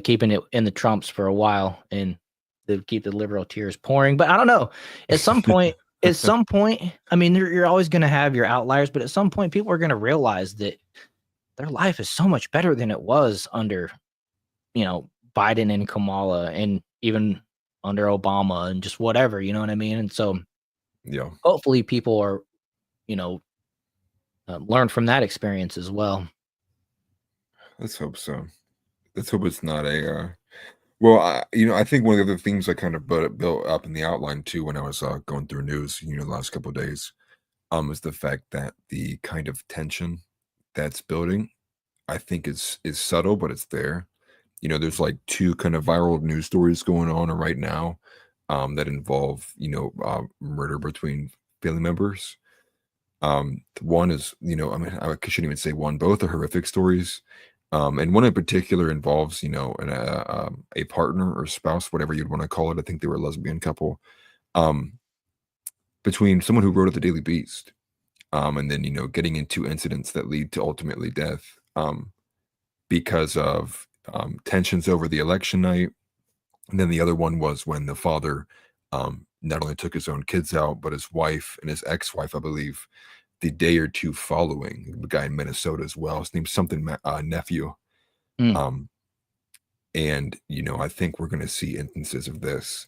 keeping it in the Trumps for a while and to keep the liberal tears pouring. But I don't know. At some point, I mean, you're always going to have your outliers, but at some point, people are going to realize that their life is so much better than it was under, Biden and Kamala, and even under Obama, and just whatever. You know what I mean? And so, Yeah, hopefully, people are, you know, learn from that experience as well. let's hope so. Let's hope it's not a. Well, I think one of the other things I kind of built up in the outline too when I was going through news, the last couple of days, is the fact that the kind of tension that's building, I think is subtle, but it's there. There's like two kind of viral news stories going on right now, that involve murder between family members. One is, I mean, I shouldn't even say one, both are horrific stories. And one in particular involves, a partner or spouse, whatever you'd want to call it. I think they were a lesbian couple, um, between someone who wrote at the Daily Beast, and then, getting into incidents that lead to ultimately death, because of tensions over the election night. And then the other one was when the father, not only took his own kids out, but his wife and his ex-wife, I believe, the day or two following. The guy in Minnesota as well. His name's something nephew. Mm, Um, and I think we're going to see instances of this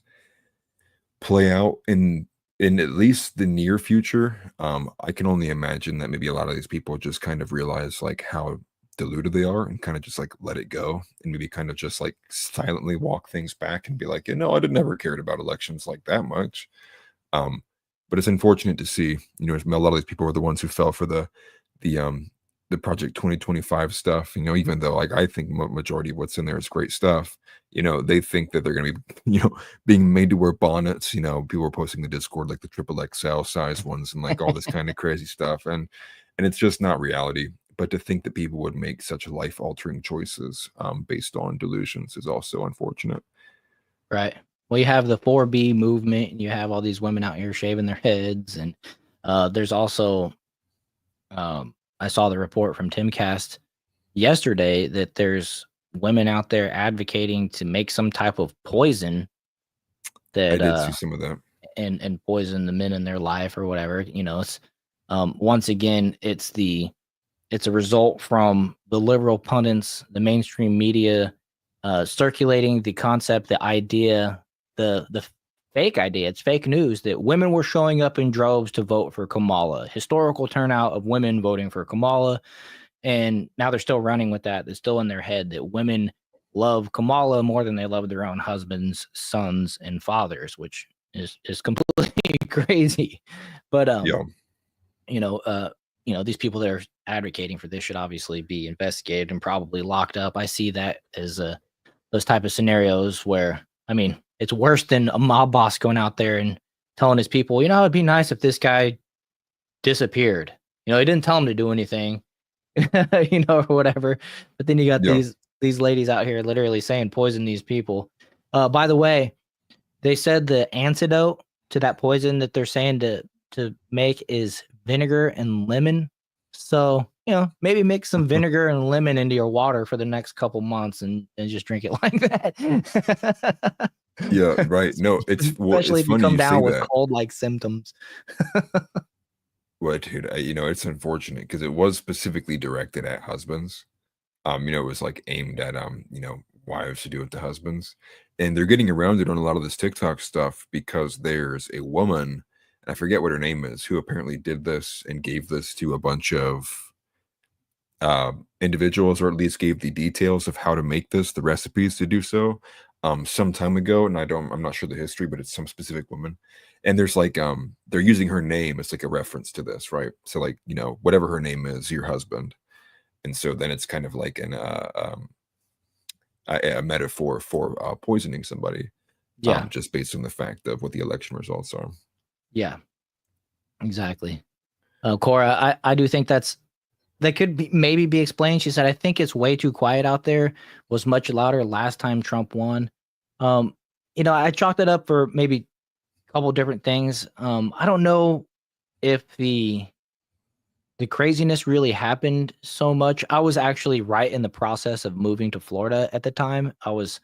play out in at least the near future. I can only imagine that maybe a lot of these people just kind of realize like how deluded they are and kind of just like let it go and maybe kind of just like silently walk things back and be like, I did never cared about elections like that much. Um, but it's unfortunate to see, a lot of these people were the ones who fell for the um the Project 2025 stuff. Even though like I think majority of what's in there is great stuff. They think that they're going to be, being made to wear bonnets. People were posting the Discord like the triple XL size ones and like all this kind of crazy stuff, and it's just not reality. But to think that people would make such life altering choices based on delusions is also unfortunate. right. Well, you have the 4B movement, and you have all these women out here shaving their heads, and there's also, I saw the report from Timcast yesterday that there's women out there advocating to make some type of poison I that did see some of that. and poison the men in their life or whatever. It's once again, it's a result from the liberal pundits, the mainstream media, circulating the concept, the idea, the fake idea. It's fake news that women were showing up in droves to vote for Kamala. Historical turnout of women voting for Kamala, and now they're still running with that. It's still in their head that women love Kamala more than they love their own husbands, sons, and fathers, which is completely crazy. But Yeah. you know, uh, these people that are advocating for this should obviously be investigated and probably locked up. I see that as those type of scenarios where, I mean, it's worse than a mob boss going out there and telling his people, it'd be nice if this guy disappeared. He didn't tell him to do anything, or whatever. But then you got Yeah. these ladies out here literally saying poison these people. By the way, they said the antidote to that poison that they're saying to make is vinegar and lemon. So, maybe mix some vinegar and lemon into your water for the next couple months and just drink it like that. Yeah, right. No, Especially it's if you funny come you say down with that. cold-like symptoms. Well, dude, it's unfortunate because it was specifically directed at husbands. It was like aimed at wives to do it to husbands. And they're getting around it on a lot of this TikTok stuff because there's a woman, and I forget what her name is, who apparently did this and gave this to a bunch of individuals, or at least gave the details of how to make this, the recipes to do so, some time ago. And I'm not sure the history, but it's some specific woman. And there's like, they're using her name as like a reference to this, right? So like, whatever her name is, your husband. And so then it's kind of like a metaphor for poisoning somebody, Yeah, just based on the fact of what the election results are. yeah, exactly. Cora, I do think that could maybe be explained. She said, "I think it's way too quiet out there. Was much louder last time Trump won." Um, I chalked it up for maybe a couple different things. I don't know if the the craziness really happened so much. I was actually right in the process of moving to Florida at the time. I was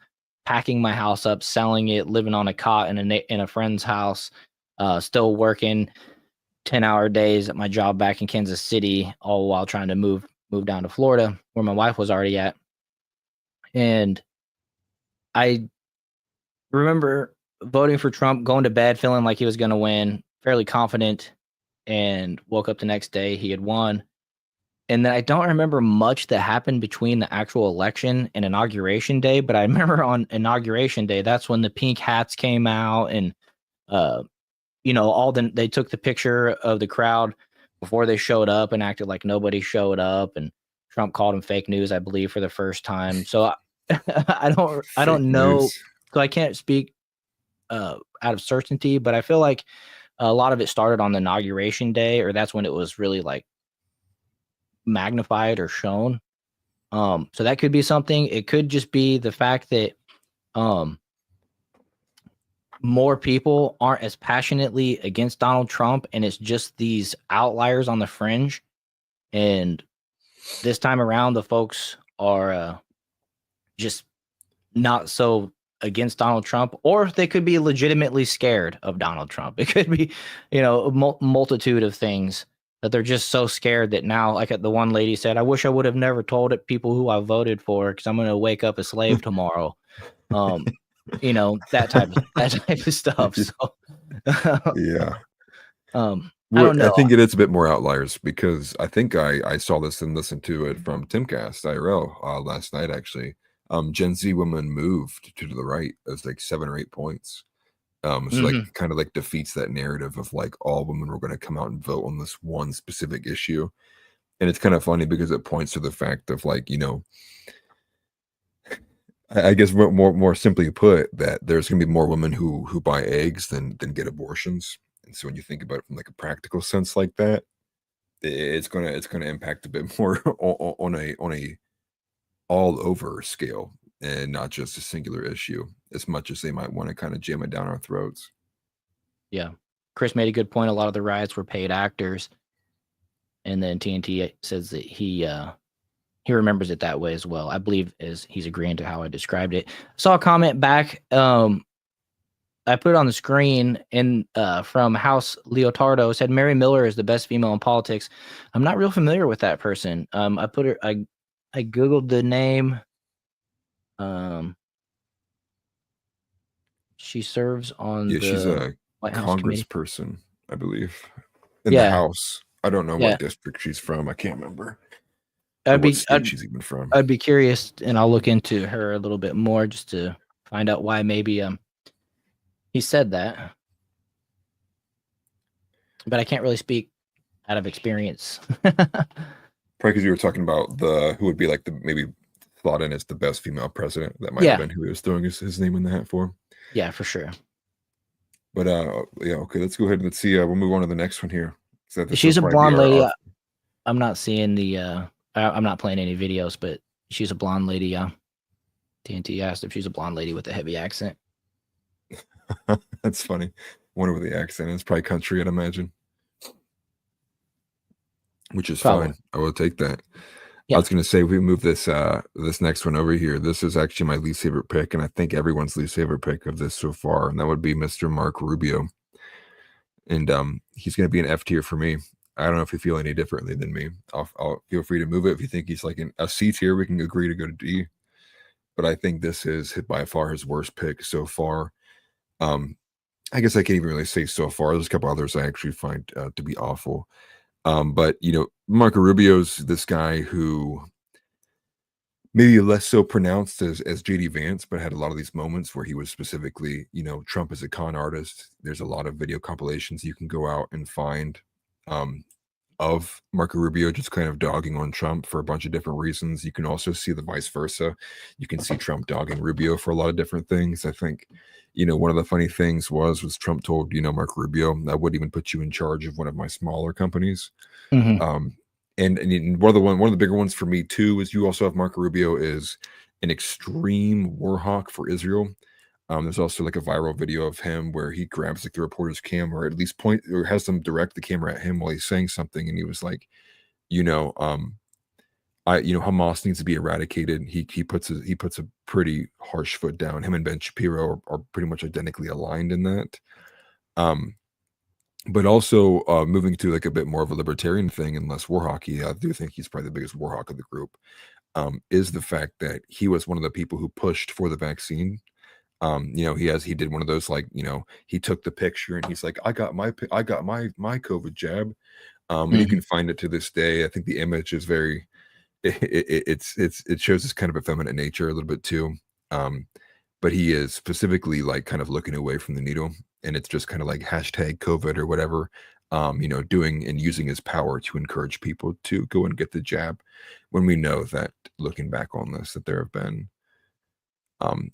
packing my house up, selling it, living on a cot in a friend's house, still working 10-hour days at my job back in Kansas City, all while trying to move down to Florida where my wife was already at. And I remember voting for Trump, going to bed feeling like he was going to win, fairly confident, and woke up the next day he had won. And then I don't remember much that happened between the actual election and inauguration day, but I remember on inauguration day, that's when the pink hats came out, and uh they took the picture of the crowd before they showed up and acted like nobody showed up, and Trump called him fake news, I believe, for the first time. So I Fake don't know, news. so I can't speak out of certainty, but I feel like a lot of it started on the inauguration day, or that's when it was really like magnified or shown. So that could be something. It could just be the fact that um more people aren't as passionately against Donald Trump, and it's just these outliers on the fringe. And this time around, the folks are just not so against Donald Trump, or they could be legitimately scared of Donald Trump. It could be, a multitude of things that they're just so scared that now, like the one lady said, I wish I would have never told it people who I voted for because I'm going to wake up a slave tomorrow. Um, that type of stuff. So, Yeah. I don't I know. think it is a bit more outliers because I think I saw this and listened to it from Timcast IRL last night actually. Gen Z women moved to the right as like 7 or 8 points. So like Mhm. kind of like defeats that narrative of like all women were going to come out and vote on this one specific issue. And it's kind of funny because it points to the fact of like, I guess more simply put, that there's going to be more women who buy eggs than get abortions. And so when you think about it from like a practical sense like that, it's gonna impact a bit more on a all over scale and not just a singular issue as much as they might want to kind of jam it down our throats. Yeah. Chris made a good point. A lot of the riots were paid actors, and then TNT says that he remembers it that way as well. I believe is he's agreeing to how I described it. Saw a comment back. I put it on the screen and from House Leotardo said Mary Miller is the best female in politics. I'm not real familiar with that person. I googled the name. She serves on Yeah, she's the a White House committee. congressperson, I believe, in the Yeah, House. I don't know yeah. what district she's from. I can't remember, or I'd what be state I'd she's even from. I'd be curious, and I'll look into her a little bit more just to find out why maybe he said that. But I can't really speak out of experience. Probably because you were talking about the who would be like the maybe thought in as the best female president. That might have Yeah, been who he was throwing his name in the hat for. yeah, for sure. But yeah, okay, let's go ahead and let's see. We'll move on to the next one here. So this will She's a probably be blonde lady. our I'm not seeing I'm not playing any videos, but she's a blonde lady. Yeah. TNT asked if she's a blonde lady with a heavy accent. That's funny. Wonder what the accent is. Probably country, I'd imagine. Which is Probably. fine. I will take that. I Yeah. was gonna say we move this next one over here. This is actually my least favorite pick, and I think everyone's least favorite pick of this so far, and that would be Mr. Mark Rubio. And he's gonna be an F tier for me. I don't know if you feel any differently than me. I'll feel free to move it if you think he's like a C tier. We can agree to go to D. But I think this is by far his worst pick so far. I guess I can't even really say so far. There's a couple others I actually find to be awful. But Marco Rubio's this guy who maybe less so pronounced as JD Vance, but had a lot of these moments where he was specifically, Trump as a con artist. There's a lot of video compilations you can go out and find um, of Marco Rubio just kind of dogging on Trump for a bunch of different reasons. You can also see the vice versa. You can see Trump dogging Rubio for a lot of different things. I think, one of the funny things was Trump told, Marco Rubio, I wouldn't even put you in charge of one of my smaller companies. Mm-hmm. And one of the bigger ones for me too is you also have Marco Rubio is an extreme war hawk for Israel. There's also like a viral video of him where he grabs like the reporter's camera, or at least point or has them direct the camera at him while he's saying something, and he was like, you know, Hamas needs to be eradicated. He puts a pretty harsh foot down. Him and Ben Shapiro are pretty much identically aligned in that. But also moving to like a bit more of a libertarian thing and less war hawky. I do think he's probably the biggest war hawk of the group. Is the fact that he was one of the people who pushed for the vaccine. He did one of those, like, he took the picture and he's like, I got my COVID jab. And you can find it to this day. I think the image is very, it shows this kind of effeminate nature a little bit too. But he is specifically like kind of looking away from the needle, and it's just kind of like hashtag COVID or whatever. Doing and using his power to encourage people to go and get the jab, when we know that, looking back on this, that there have been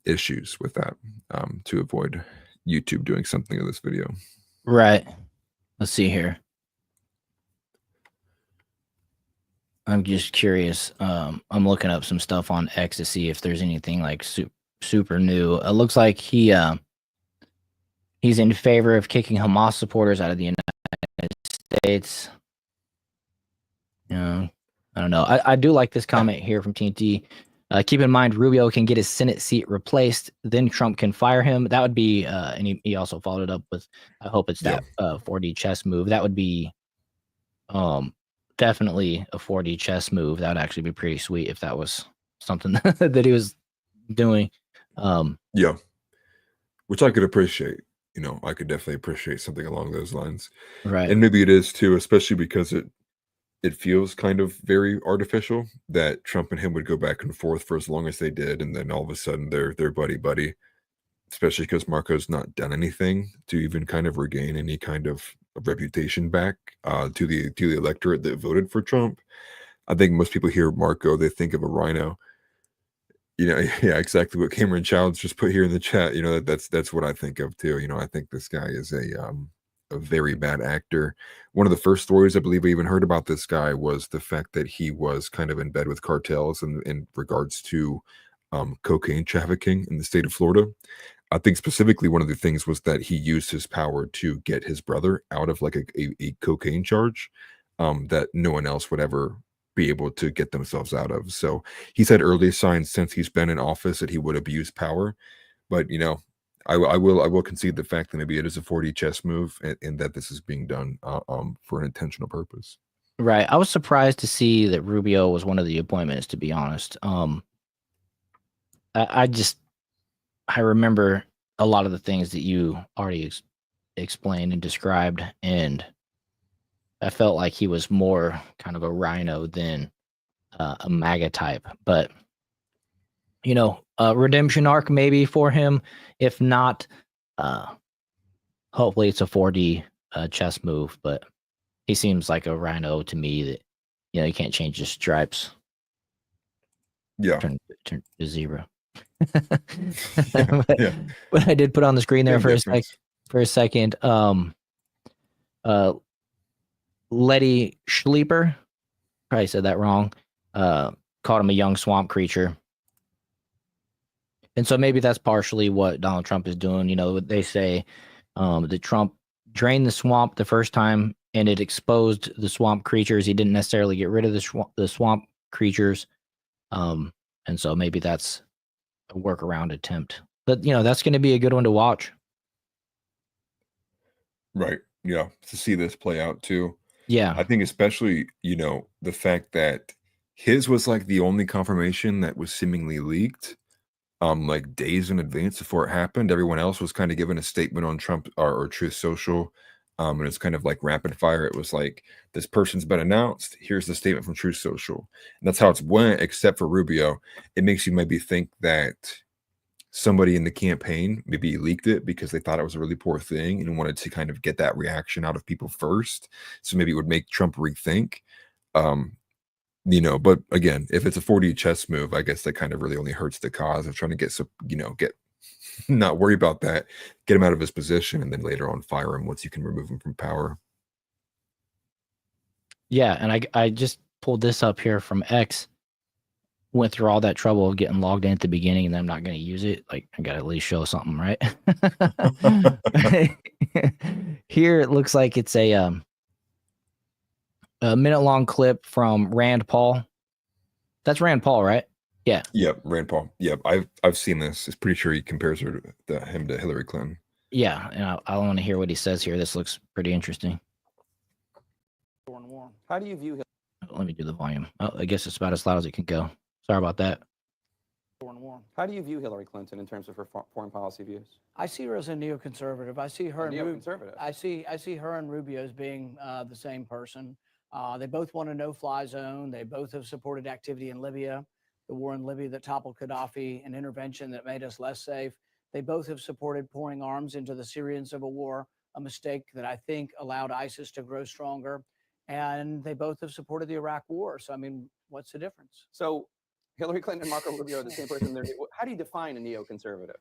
issues with that, to avoid YouTube doing something of this video. Right. Let's see here. I'm just curious. I'm looking up some stuff on X to see if there's anything like super new. It looks like he's in favor of kicking Hamas supporters out of the United States. I don't know. I do like this comment here from TNT. Keep in mind, Rubio can get his Senate seat replaced, then Trump can fire him. That would be, and he also followed it up with, I hope it's that 4D chess move. That would be definitely a 4D chess move. That would actually be pretty sweet if that was something that he was doing. Which I could appreciate. I could definitely appreciate something along those lines. Right. And maybe it is too, especially because it feels kind of very artificial that Trump and him would go back and forth for as long as they did, and then all of a sudden they're buddy, especially because Marco's not done anything to even kind of regain any kind of reputation back to the electorate that voted for Trump. I think most people hear Marco, they think of a rhino. Yeah, exactly what Cameron Childs just put here in the chat. That's what I think of too. I think this guy is a very bad actor. One of the first stories I believe we even heard about this guy was the fact that he was kind of in bed with cartels in regards to cocaine trafficking in the state of Florida. I think specifically one of the things was that he used his power to get his brother out of like a cocaine charge that no one else would ever be able to get themselves out of. So he's had early signs since he's been in office that he would abuse power. But I will concede the fact that maybe it is a 4D chess move, and that this is being done for an intentional purpose. Right. I was surprised to see that Rubio was one of the appointments, to be honest. I remember a lot of the things that you already explained and described, and I felt like he was more kind of a rhino than a MAGA type. But, a redemption arc maybe for him. If not, hopefully it's a 4D chess move. But he seems like a rhino to me that, you can't change his stripes. Yeah. Turn to zebra. But I did put on the screen there for a second. Letty Schleeper, probably said that wrong, called him a young swamp creature. And so maybe that's partially what Donald Trump is doing. They say that Trump drained the swamp the first time and it exposed the swamp creatures. He didn't necessarily get rid of the swamp creatures. And so maybe that's a workaround attempt. But, that's going to be a good one to watch. Right. Yeah. To see this play out too. Yeah. I think especially, the fact that his was like the only confirmation that was seemingly leaked, like days in advance before it happened. Everyone else was kind of given a statement on Trump or Truth Social. And it's kind of like rapid fire. It was like, this person's been announced. Here's the statement from Truth Social. And that's how it's went, except for Rubio. It makes you maybe think that somebody in the campaign maybe leaked it because they thought it was a really poor thing and wanted to kind of get that reaction out of people first. So maybe it would make Trump rethink. But again, if it's a 4D chess move, I guess that kind of really only hurts the cause of trying to get not worry about that, get him out of his position, and then later on fire him once you can remove him from power. Yeah, and I just pulled this up here from X. Went through all that trouble of getting logged in at the beginning, and then I'm not going to use it. Like, I got to at least show something, right? Here it looks like it's a A minute-long clip from Rand Paul. That's Rand Paul, right? Yeah. Yep, Rand Paul. Yep, I've seen this. It's pretty sure he compares him to Hillary Clinton. Yeah, and I want to hear what he says here. This looks pretty interesting. How do you view Let me do the volume. Oh, I guess it's about as loud as it can go. Sorry about that. How do you view Hillary Clinton in terms of her foreign policy views? I see her as a neoconservative. I see her Neoconservative. I see her and Rubio as being the same person. They both want a no-fly zone. They both have supported activity in Libya, the war in Libya that toppled Gaddafi, an intervention that made us less safe. They both have supported pouring arms into the Syrian civil war, a mistake that I think allowed ISIS to grow stronger. And they both have supported the Iraq war. So, I mean, what's the difference? So Hillary Clinton and Marco Rubio are the same person. How do you define a neoconservative?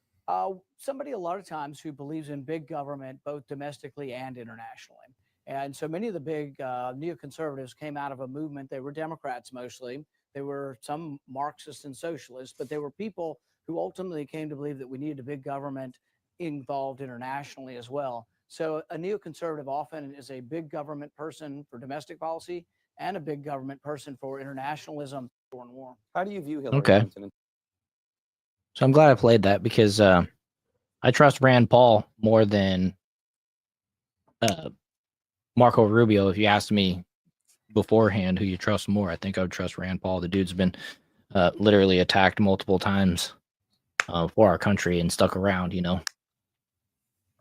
Somebody a lot of times who believes in big government, both domestically and internationally. And so many of the big neoconservatives came out of a movement. They were Democrats mostly. They were some Marxists and socialists, but they were people who ultimately came to believe that we needed a big government involved internationally as well. So a neoconservative often is a big government person for domestic policy and a big government person for internationalism, foreign war. How do you view Hillary Okay. Clinton? So I'm glad I played that because I trust Rand Paul more than Marco Rubio. If you asked me beforehand who you trust more, I think I would trust Rand Paul. The dude's been literally attacked multiple times for our country and stuck around, you know.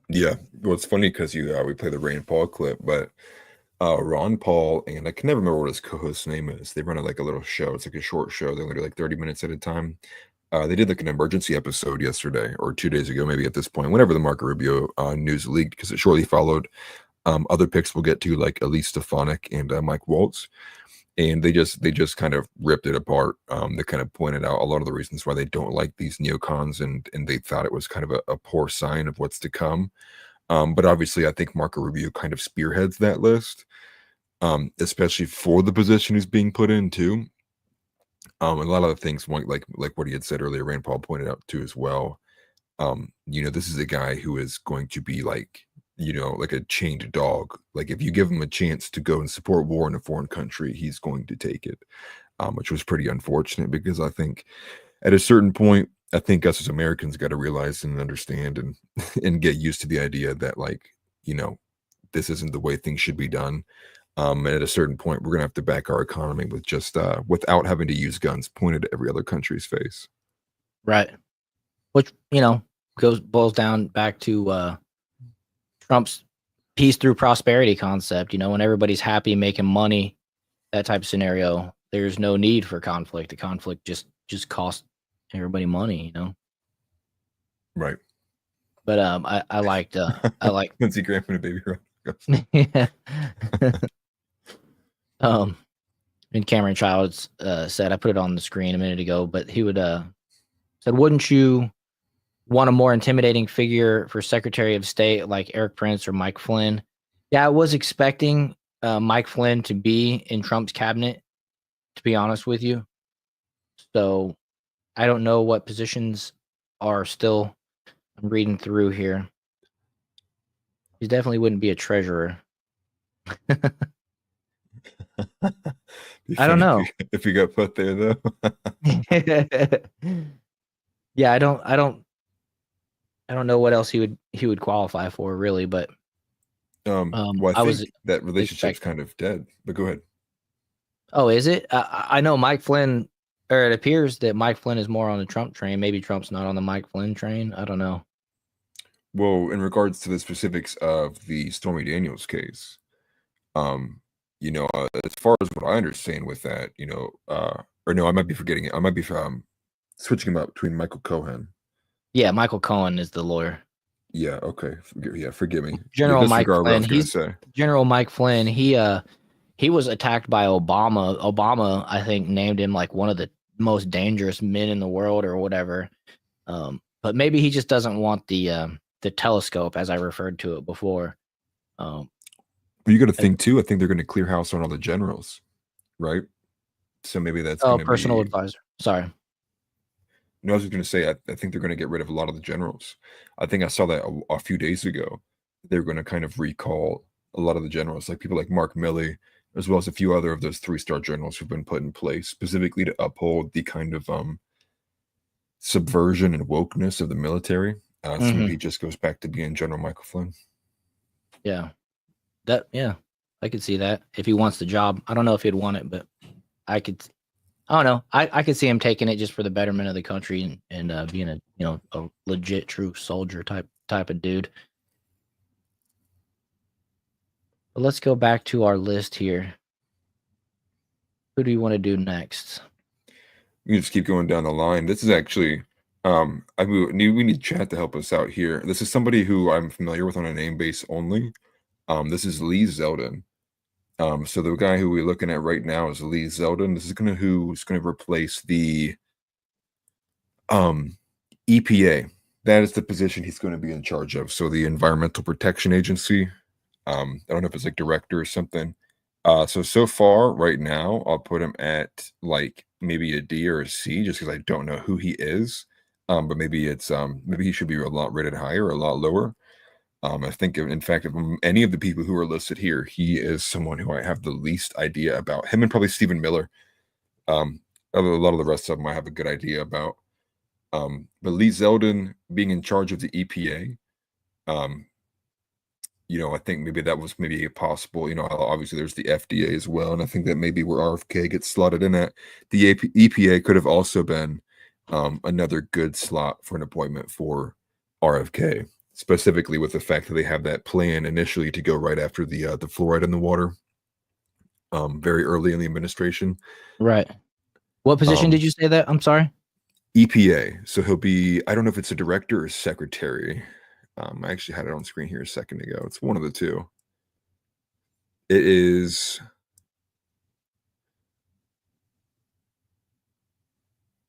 Yeah, well, it's funny because we play the Rand Paul clip, but Ron Paul and I can never remember what his co-host's name is. They run like a little show. It's like a short show. They only do like 30 minutes at a time. They did like an emergency episode yesterday or 2 days ago, maybe at this point, whenever the Marco Rubio news leaked, because it shortly followed other picks we'll get to, like Elise Stefanik and Mike Waltz. And they just kind of ripped it apart. They kind of pointed out a lot of the reasons why they don't like these neocons, and they thought it was kind of a poor sign of what's to come. But obviously, I think Marco Rubio kind of spearheads that list, especially for the position he's being put into. And a lot of the things, like what he had said earlier, Rand Paul pointed out too as well. This is a guy who is going to be like a chained dog. Like if you give him a chance to go and support war in a foreign country, he's going to take it, which was pretty unfortunate because I think at a certain point, I think us as Americans got to realize and understand and get used to the idea that this isn't the way things should be done. And at a certain point, we're going to have to back our economy with just without having to use guns pointed at every other country's face. Right. Which, boils down back to Trump's peace through prosperity concept. When everybody's happy making money, that type of scenario, there's no need for conflict. The conflict just costs everybody money, Right. But I liked Lindsey Graham and a baby yeah. And Cameron Childs said, I put it on the screen a minute ago, but he would said, wouldn't you want a more intimidating figure for Secretary of State like Eric Prince or Mike Flynn? Yeah, I was expecting Mike Flynn to be in Trump's cabinet, to be honest with you. So I don't know what positions are still. I'm reading through here. He definitely wouldn't be a treasurer. I don't know if you got put there though. Yeah, I don't know what else he would qualify for really, but well, I think that relationship's kind of dead. But go ahead. Oh, is it? I know Mike Flynn, or it appears that Mike Flynn is more on the Trump train. Maybe Trump's not on the Mike Flynn train. I don't know. Well, in regards to the specifics of the Stormy Daniels case, as far as what I understand with that, or no, I might be forgetting it. I might be switching them up between Michael Cohen. Yeah, Michael Cohen is the lawyer. Yeah. Okay. Yeah. Forgive me. General Mike Flynn. General Mike Flynn. He was attacked by Obama. Obama, I think, named him like one of the most dangerous men in the world or whatever. But maybe he just doesn't want the telescope, as I referred to it before. But you got to think too. I think they're going to clear house on all the generals, right? So maybe that's personal advisor. Sorry. No, I was just going to say I think they're going to get rid of a lot of the generals. I think I saw that a few days ago. They're going to kind of recall a lot of the generals, like people like Mark Milley, as well as a few other of those 3-star generals who've been put in place specifically to uphold the kind of subversion and wokeness of the military. So Mhm. maybe he just goes back to being General Michael Flynn. Yeah. I could see that if he wants the job. I don't know if he'd want it, but I don't know. I could see him taking it just for the betterment of the country and being a legit true soldier type of dude. But let's go back to our list here. Who do you want to do next? We just keep going down the line. This is actually, we need chat to help us out here. This is somebody who I'm familiar with on a name base only. This is Lee Zeldin. So the guy who we're looking at right now is Lee Zeldin. This is who's gonna replace the EPA. That is the position he's going to be in charge of. So the Environmental Protection Agency. I don't know if it's like director or something. So far, right now, I'll put him at like maybe a D or a C, just because I don't know who he is. But maybe it's maybe he should be a lot rated higher, or a lot lower. I think, in fact, of any of the people who are listed here, he is someone who I have the least idea about. Him and probably Stephen Miller. A lot of the rest of them I have a good idea about. But Lee Zeldin being in charge of the EPA, I think maybe that was maybe a possible, obviously there's the FDA as well. And I think that maybe where RFK gets slotted in at, the EPA could have also been another good slot for an appointment for RFK, specifically with the fact that they have that plan initially to go right after the fluoride in the water very early in the administration. Right. What position did you say that? I'm sorry. EPA. So he'll be, I don't know if it's a director or secretary. I actually had it on screen here a second ago. It's one of the two. It is.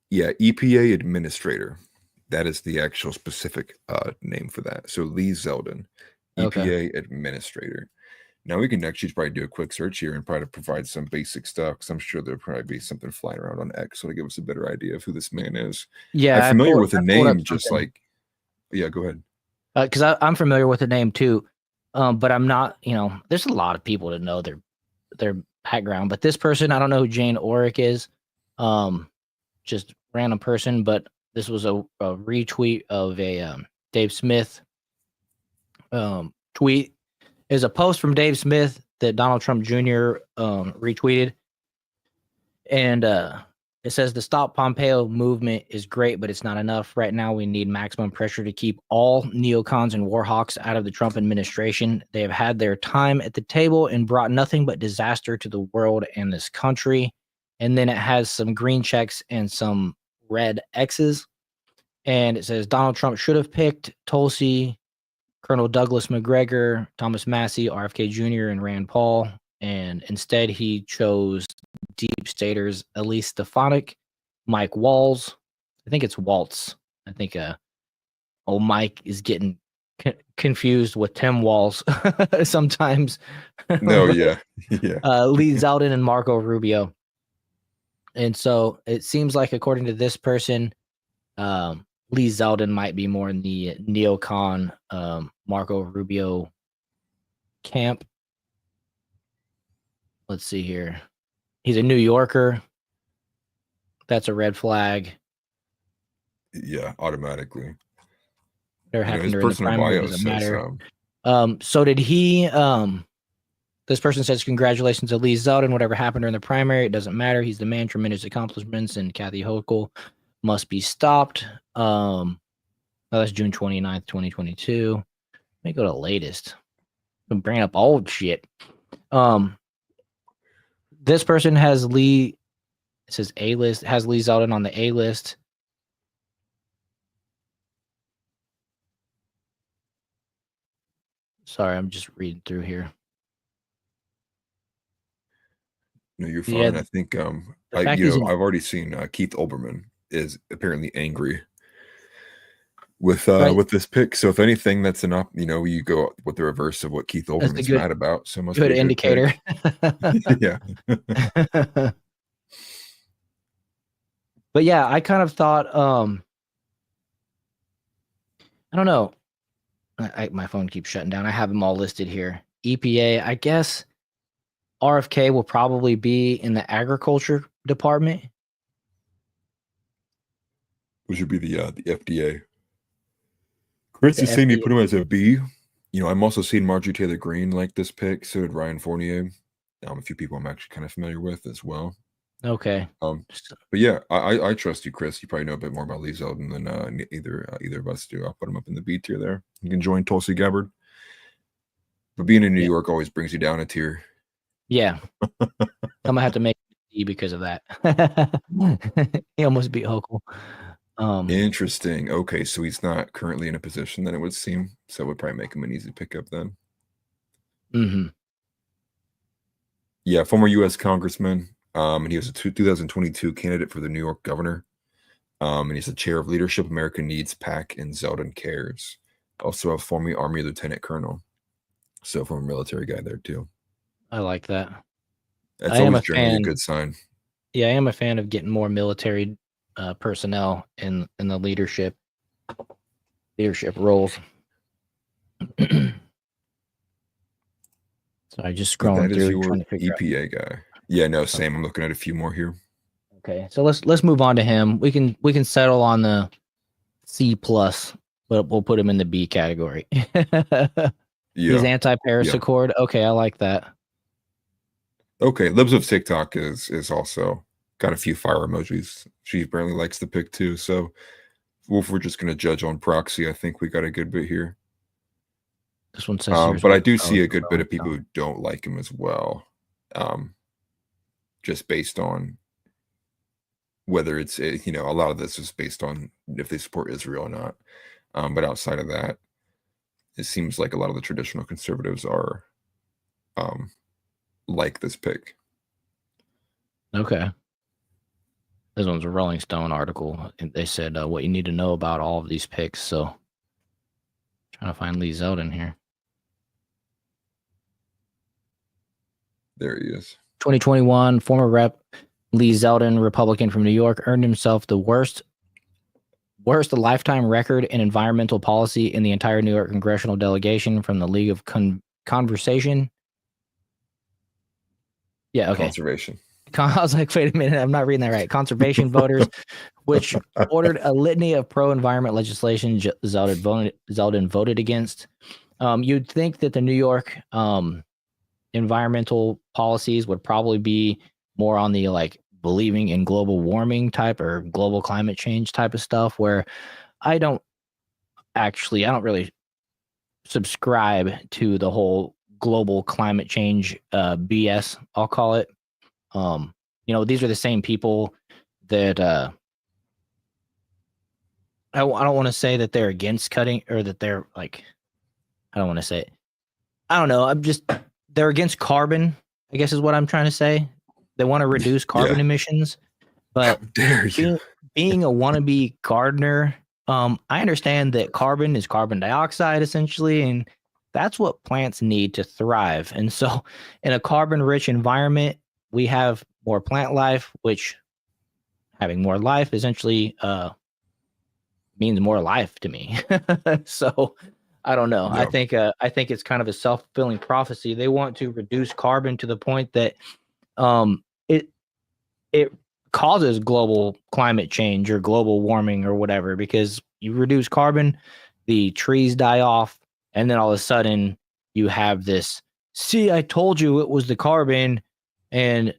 Yeah, EPA administrator. That is the actual specific name for that. So Lee Zeldin, EPA administrator. Now we can actually probably do a quick search here and probably provide some basic stuff, because I'm sure there'll probably be something flying around on X to give us a better idea of who this man is. Yeah, I'm familiar with the name, just like, yeah, go ahead. Because I'm familiar with the name too, but I'm not. There's a lot of people that know their background, but this person, I don't know who Jane Orrick is. Just random person, but this was a retweet of a Dave Smith tweet. Is a post from Dave Smith that Donald Trump Jr. Retweeted, and it says the Stop Pompeo movement is great, but it's not enough. Right now, we need maximum pressure to keep all neocons and warhawks out of the Trump administration. They have had their time at the table and brought nothing but disaster to the world and this country. And then it has some green checks and some red X's. And it says Donald Trump should have picked Tulsi, Colonel Douglas McGregor, Thomas Massey, RFK Jr., and Rand Paul. And instead, he chose deep staters Elise Stefanik, Mike Walls. I think it's Waltz. I think Mike is getting confused with Tim Walz sometimes. No, yeah. Lee Zeldin and Marco Rubio. And so it seems like, according to this person, Lee Zeldin might be more in the neocon Marco Rubio camp. Let's see here. He's a New Yorker. That's a red flag. Yeah, automatically. His personal bio doesn't matter. So did he? This person says, congratulations to Lee Zeldin. Whatever happened during the primary, it doesn't matter. He's the man, tremendous accomplishments, and Kathy Hochul must be stopped. That's June 29th, 2022. Let me go to latest. I'm bringing up old shit. This person has Lee, it says A list, has Lee Zeldin on the A list. Sorry, I'm just reading through here. No, you're fine. Yeah, I think I've already seen Keith Olbermann is apparently angry with this pick. So if anything, that's enough. You go with the reverse of what Keith Olbermann's mad about. So must good be a indicator. Yeah. But yeah, I kind of thought, I don't know. My phone keeps shutting down. I have them all listed here. EPA, I guess RFK will probably be in the agriculture department. Which would be the FDA. Chris The is saying he FDA. put him as a B. I'm also seeing Marjorie Taylor Greene like this pick. So did Ryan Fournier. A few people I'm actually kind of familiar with as well. Okay. But yeah, I trust you, Chris. You probably know a bit more about Lee Zeldin than either of us do. I'll put him up in the B tier there. You can join Tulsi Gabbard. But being in New York always brings you down a tier. Yeah. I'm gonna have to make D because of that. He almost beat Hochul. Interesting. Okay, so he's not currently in a position then, it would seem. So it would probably make him an easy pickup then. Mm-hmm. Yeah, former U.S. congressman. And he was a 2022 candidate for the New York governor. And he's the chair of Leadership America Needs PAC and Zeldin Cares. Also a former Army lieutenant colonel. So from a military guy there too. I like that. That's always generally a good sign. Yeah, I am a fan of getting more military personnel in the leadership roles. So I just scrolling That is through your trying to figure EPA guy. Yeah, no, same. I'm looking at a few more here. Okay, so let's move on to him. We can settle on the C plus, but we'll put him in the B category. He's anti-Paris Accord. Okay, I like that. Okay, Libs of TikTok is also got a few fire emojis. She apparently likes the pick too. So if we're just gonna judge on proxy, I think we got a good bit here. This one says, but I do see a good bit of people who don't like him as well. Just based on whether it's a lot of this is based on if they support Israel or not. But outside of that, it seems like a lot of the traditional conservatives are like this pick. Okay. This one's a Rolling Stone article. And they said what you need to know about all of these picks. So trying to find Lee Zeldin here. There he is. 2021, former rep Lee Zeldin, Republican from New York, earned himself the worst lifetime record in environmental policy in the entire New York congressional delegation from the League of Conversation. Yeah, okay. Conservation. I was like, wait a minute, I'm not reading that right. Conservation voters, which ordered a litany of pro-environment legislation Zeldin voted against. You'd think that the New York environmental policies would probably be more on the like believing in global warming type or global climate change type of stuff, where I don't really subscribe to the whole global climate change BS, I'll call it. These are the same people that I don't want to say that they're against cutting or that they're like, I don't want to say it. I don't know. They're against carbon, I guess is what I'm trying to say. They want to reduce carbon emissions, but how dare you? Being a wannabe gardener, I understand that carbon is carbon dioxide essentially, and that's what plants need to thrive. And so in a carbon-rich environment, we have more plant life, which having more life essentially means more life to me. So I don't know. Yeah. I think it's kind of a self-fulfilling prophecy. They want to reduce carbon to the point that it causes global climate change or global warming or whatever, because you reduce carbon, the trees die off, and then all of a sudden you have this, see, I told you it was the carbon, and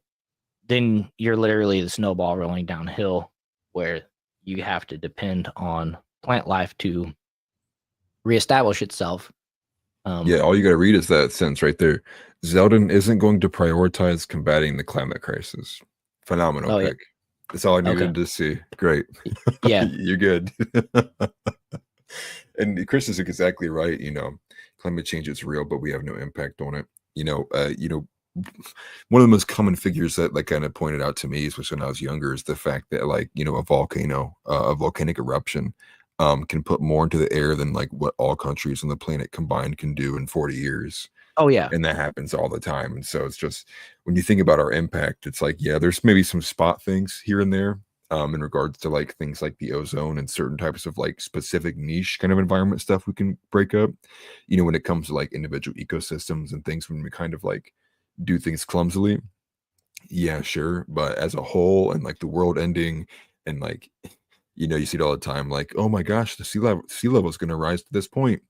then you're literally the snowball rolling downhill where you have to depend on plant life to reestablish itself. All you got to read is that sentence right there. Zeldin isn't going to prioritize combating the climate crisis. Phenomenal pick. Yeah. That's all I needed to see. Great. Yeah. You're good. And Chris is exactly right. Climate change is real, but we have no impact on it. One of the most common figures that like kind of pointed out to me, especially when I was younger, is the fact that a volcano, a volcanic eruption can put more into the air than like what all countries on the planet combined can do in 40 years. Oh yeah. And that happens all the time. And so it's just, when you think about our impact, it's like, yeah, there's maybe some spot things here and there in regards to like things like the ozone and certain types of like specific niche kind of environment stuff we can break up, when it comes to like individual ecosystems and things, when we kind of like do things clumsily. Yeah, sure. But as a whole, and like the world ending, and like, you see it all the time, like, oh my gosh, the sea level is going to rise to this point.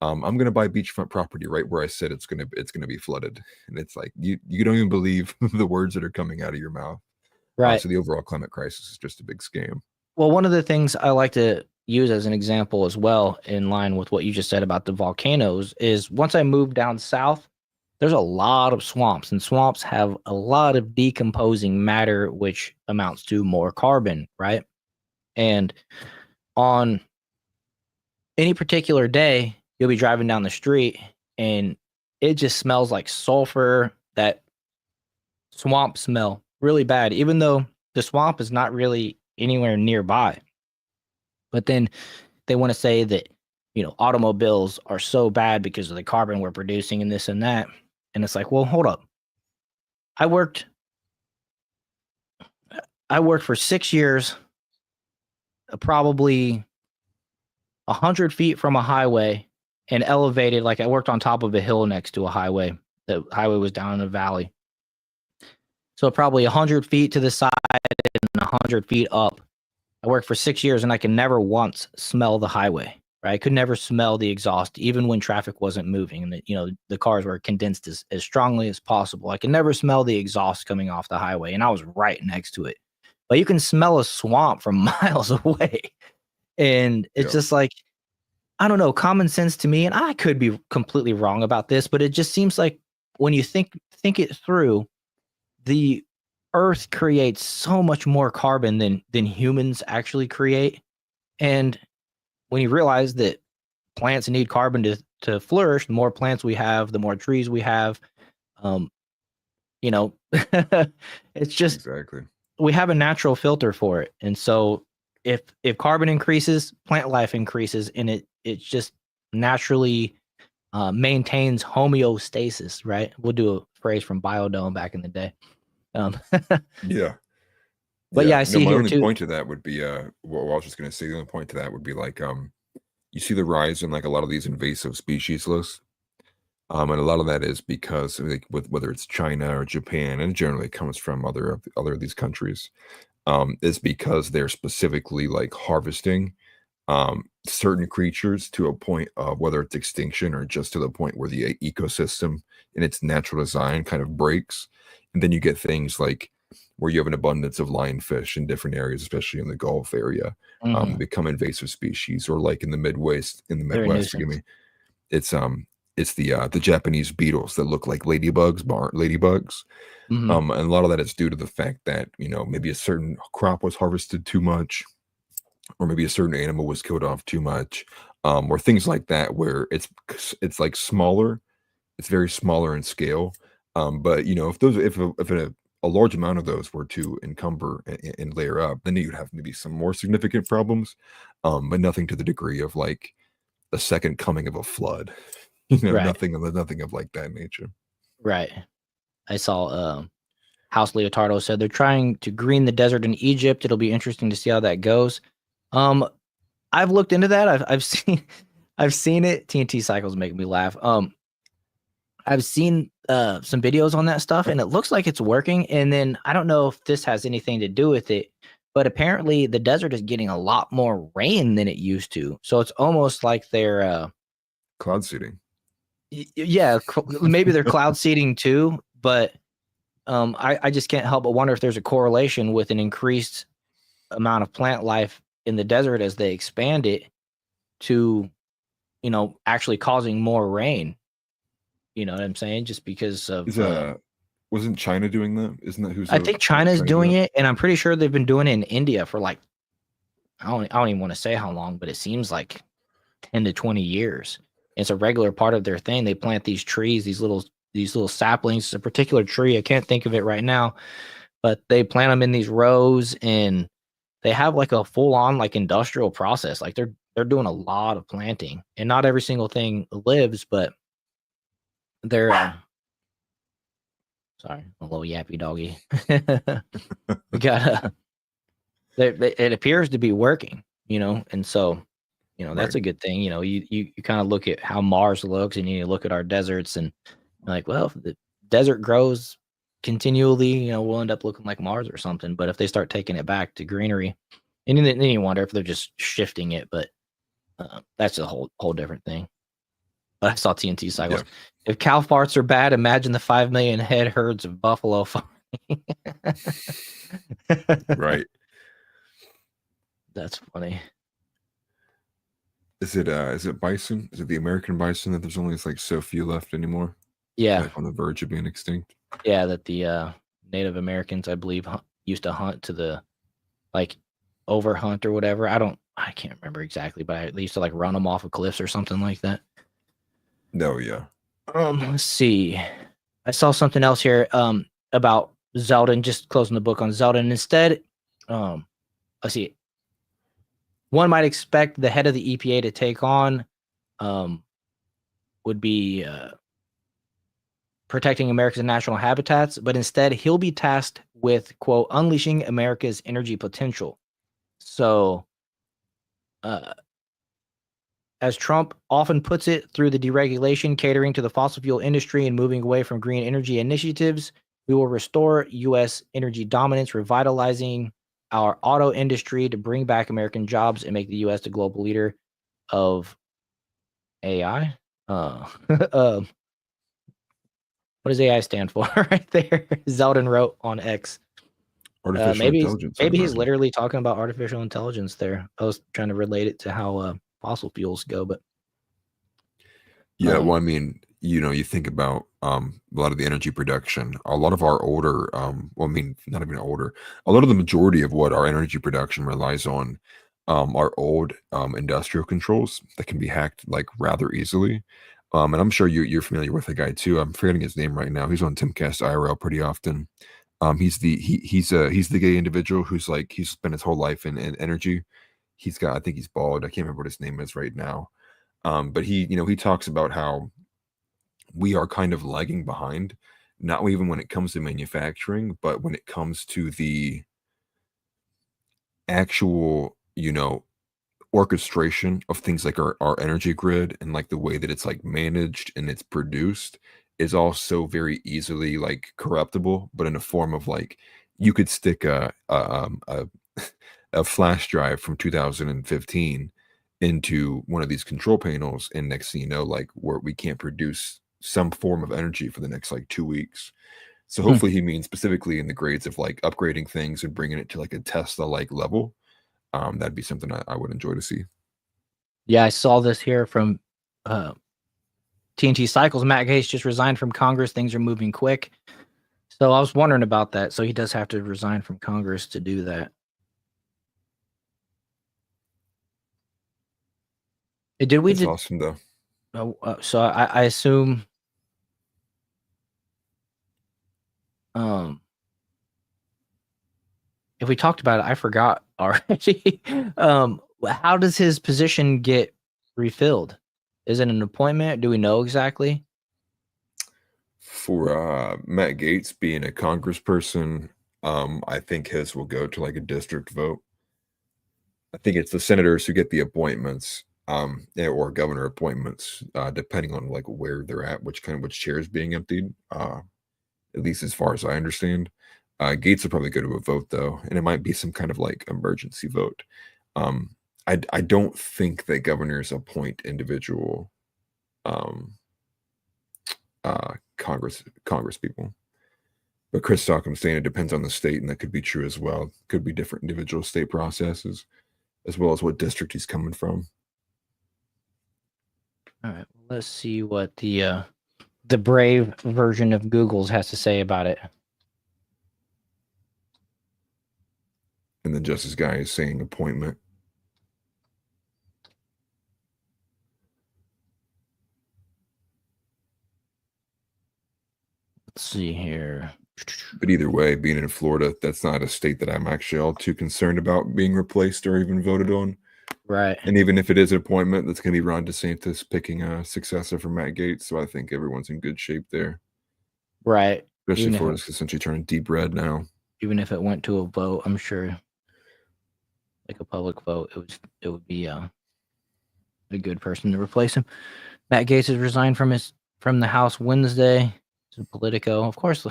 I'm going to buy beachfront property right where I said it's going to be flooded, and it's like you don't even believe the words that are coming out of your mouth. Right. So the overall climate crisis is just a big scam. Well, one of the things I like to use as an example as well, in line with what you just said about the volcanoes, is once I moved down south, there's a lot of swamps, and swamps have a lot of decomposing matter, which amounts to more carbon, right? And on any particular day, you'll be driving down the street and it just smells like sulfur, that swamp smell, really bad, even though the swamp is not really anywhere nearby. But then they want to say that, automobiles are so bad because of the carbon we're producing and this and that. And it's like, well, hold up. I worked for 6 years, probably 100 feet from a highway, and elevated. Like, I worked on top of a hill next to a highway. The highway was down in a valley. So probably 100 feet to the side and 100 feet up. I worked for 6 years and I can never once smell the highway, right? I could never smell the exhaust, even when traffic wasn't moving and the cars were condensed as strongly as possible. I can never smell the exhaust coming off the highway, and I was right next to it. But you can smell a swamp from miles away. And it's just like, I don't know, common sense to me, and I could be completely wrong about this, but it just seems like when you think it through, the earth creates so much more carbon than humans actually create. And when you realize that plants need carbon to flourish, the more plants we have, the more trees we have, it's just Exactly. we have a natural filter for it. And so if carbon increases, plant life increases, and it just naturally maintains homeostasis, right? We'll do a phrase from Biodome back in the day. Yeah. But yeah, I see my here only too. point to that would be what I was just going to say. The only point to that would be like you see the rise in like a lot of these invasive species lists. And a lot of that is because like with whether it's China or Japan, and generally comes from other of these countries, is because they're specifically like harvesting certain creatures to a point of whether it's extinction or just to the point where the ecosystem in its natural design kind of breaks. And then you get things like where you have an abundance of lionfish in different areas, especially in the Gulf area, become invasive species, or like in the They're a Midwest, forgive nuisance. me, it's the Japanese beetles that look like ladybugs, ladybugs. And a lot of that is due to the fact that maybe a certain crop was harvested too much, or maybe a certain animal was killed off too much, or things like that, where it's like smaller, it's very smaller in scale. But if a large amount of those were to encumber and layer up, then you'd have maybe some more significant problems, but nothing to the degree of like the second coming of a flood. Right. Nothing of like that nature. Right. I saw House Leotardo said they're trying to green the desert in Egypt. It'll be interesting to see how that goes. I've looked into that. I've seen it. TNT cycles make me laugh. I've seen some videos on that stuff, and it looks like it's working. And then I don't know if this has anything to do with it, but apparently the desert is getting a lot more rain than it used to. So it's almost like they're Cloud seeding. yeah, maybe they're cloud seeding too. But I just can't help but wonder if there's a correlation with an increased amount of plant life in the desert as they expand it to, actually causing more rain. You know what I'm saying? Just because of Wasn't China doing that? Isn't that who's? I think China's doing it, and I'm pretty sure they've been doing it in India for like I don't even want to say how long, but it seems like 10 to 20 years. It's a regular part of their thing. They plant these trees, these little saplings. It's a particular tree. I can't think of it right now, but they plant them in these rows, and they have like a full on like industrial process. Like they're doing a lot of planting, and not every single thing lives, but they're sorry, a little yappy doggy. We got it appears to be working, and so that's Right. a good thing. You kind of look at how Mars looks, and you look at our deserts, and like, well, desert grows continually, we'll end up looking like Mars or something. But if they start taking it back to greenery, and then you wonder if they're just shifting it. But that's a whole different thing. But I saw TNT cycles. Yeah. If cow farts are bad, imagine the 5 million head herds of buffalo farming. Right. That's funny. Is it bison? Is it the American bison that there's only like so few left anymore? Yeah. Like on the verge of being extinct? Yeah, that the Native Americans, I believe, used to hunt to the over hunt or whatever. I can't remember exactly, but they used to run them off of cliffs or something like that. No, yeah. Let's see. I saw something else here about Zeldin, just closing the book on Zeldin. Instead, let's see. One might expect the head of the EPA to take on would be protecting America's natural habitats, but instead he'll be tasked with, quote, unleashing America's energy potential. So, as Trump often puts it, through the deregulation, catering to the fossil fuel industry and moving away from green energy initiatives, we will restore U.S. energy dominance, revitalizing our auto industry to bring back American jobs and make the U.S. the global leader of AI. What does AI stand for right there? Zeldin wrote on X. Artificial intelligence. Maybe he's literally talking about artificial intelligence there. I was trying to relate it to how fossil fuels go, but yeah. Well, I mean, you think about a lot of the energy production. A lot of our older, well, I mean, not even older. A lot of the majority of what our energy production relies on are old industrial controls that can be hacked like rather easily. And I'm sure you're familiar with the guy too. I'm forgetting his name right now. He's on Timcast IRL pretty often. He's the gay individual who's like he's spent his whole life in energy. I think he's bald. I can't remember what his name is right now. But he talks about how we are kind of lagging behind, not even when it comes to manufacturing, but when it comes to the actual, orchestration of things like our energy grid and like the way that it's like managed and it's produced is also very easily like corruptible, but in a form of like you could stick a flash drive from 2015 into one of these control panels, and next thing you know, like where we can't produce some form of energy for the next like 2 weeks. So hopefully he means specifically in the grades of like upgrading things and bringing it to like a Tesla like level. That'd be something I would enjoy to see. Yeah, I saw this here from TNT Cycles. Matt Gaetz just resigned from Congress. Things are moving quick. So I was wondering about that. So he does have to resign from Congress to do that. It's awesome though. So I assume if we talked about it, I forgot already. How does his position get refilled? Is it an appointment? Do we know exactly? For Matt Gaetz being a congressperson, I think his will go to like a district vote. I think it's the senators who get the appointments, or governor appointments, depending on like where they're at, which chair is being emptied. At least as far as I understand. Gates will probably go to a vote though, and it might be some kind of like emergency vote. I don't think that governors appoint individual Congress people. But Chris Stockham's saying it depends on the state, and that could be true as well. Could be different individual state processes, as well as what district he's coming from. All right, let's see what the brave version of Google's has to say about it. And then Justice Guy is saying appointment. Let's see here. But either way, being in Florida, that's not a state that I'm actually all too concerned about being replaced or even voted on. Right. And even if it is an appointment, that's going to be Ron DeSantis picking a successor for Matt Gaetz. So I think everyone's in good shape there. Right. Especially Florida's essentially turning deep red now. Even if it went to a vote, I'm sure, like a public vote, it would be a good person to replace him. Matt Gaetz has resigned from the House Wednesday. to Politico. Of course,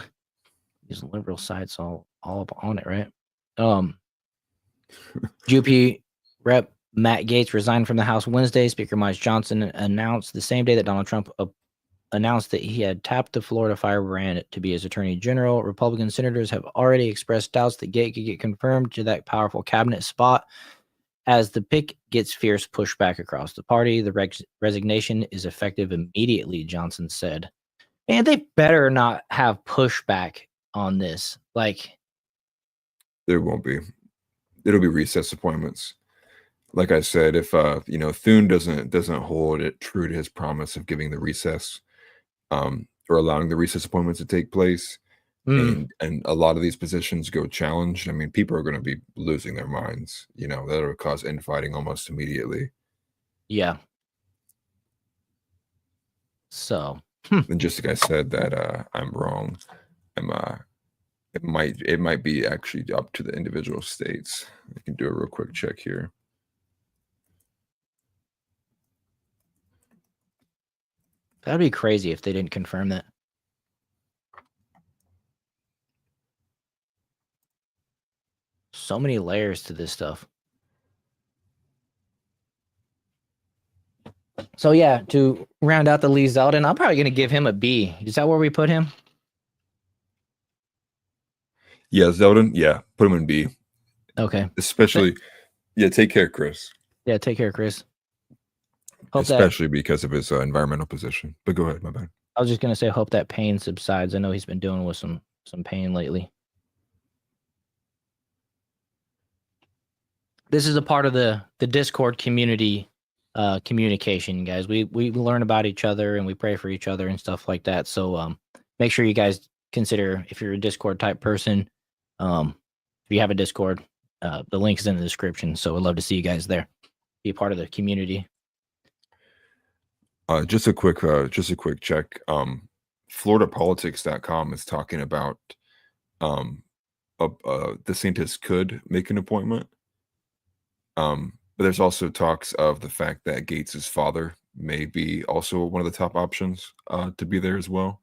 these liberal sites all up on it, right? GOP Rep Matt Gaetz resigned from the House Wednesday. Speaker Mike Johnson announced the same day that Donald Trump announced that he had tapped the Florida firebrand to be his attorney general. Republican senators have already expressed doubts that Gaetz could get confirmed to that powerful cabinet spot. As the pick gets fierce pushback across the party, the resignation is effective immediately, Johnson said. And they better not have pushback on this. Like, There won't be. It'll be recess appointments. Like I said, if Thune doesn't hold it true to his promise of giving the recess, or allowing the recess appointments to take place, and a lot of these positions go challenged, I mean, people are going to be losing their minds. That'll cause infighting almost immediately. yeah. So, And just like I said, that I'm wrong. It might be actually up to the individual states. I can do a real quick check here. that'd be crazy if they didn't confirm that. So many layers to this stuff. So yeah, to round out the Lee Zeldin, I'm probably going to give him a B. Is that where we put him? Yeah, Zeldin. Yeah, put him in B. Okay. Especially, yeah. Take care, Chris. Yeah, take care, Chris. Especially because of his environmental position. But go ahead, my bad. I was just going to say, hope that pain subsides. I know he's been dealing with some pain lately. This is a part of the Discord community communication, guys. We learn about each other and we pray for each other and stuff like that. So make sure you guys consider, if you're a Discord type person, if you have a Discord, the link is in the description. So I'd love to see you guys there. Be a part of the community. Just a quick check. FloridaPolitics.com is talking about DeSantis could make an appointment. But there's also talks of the fact that Gates's father may be also one of the top options to be there as well.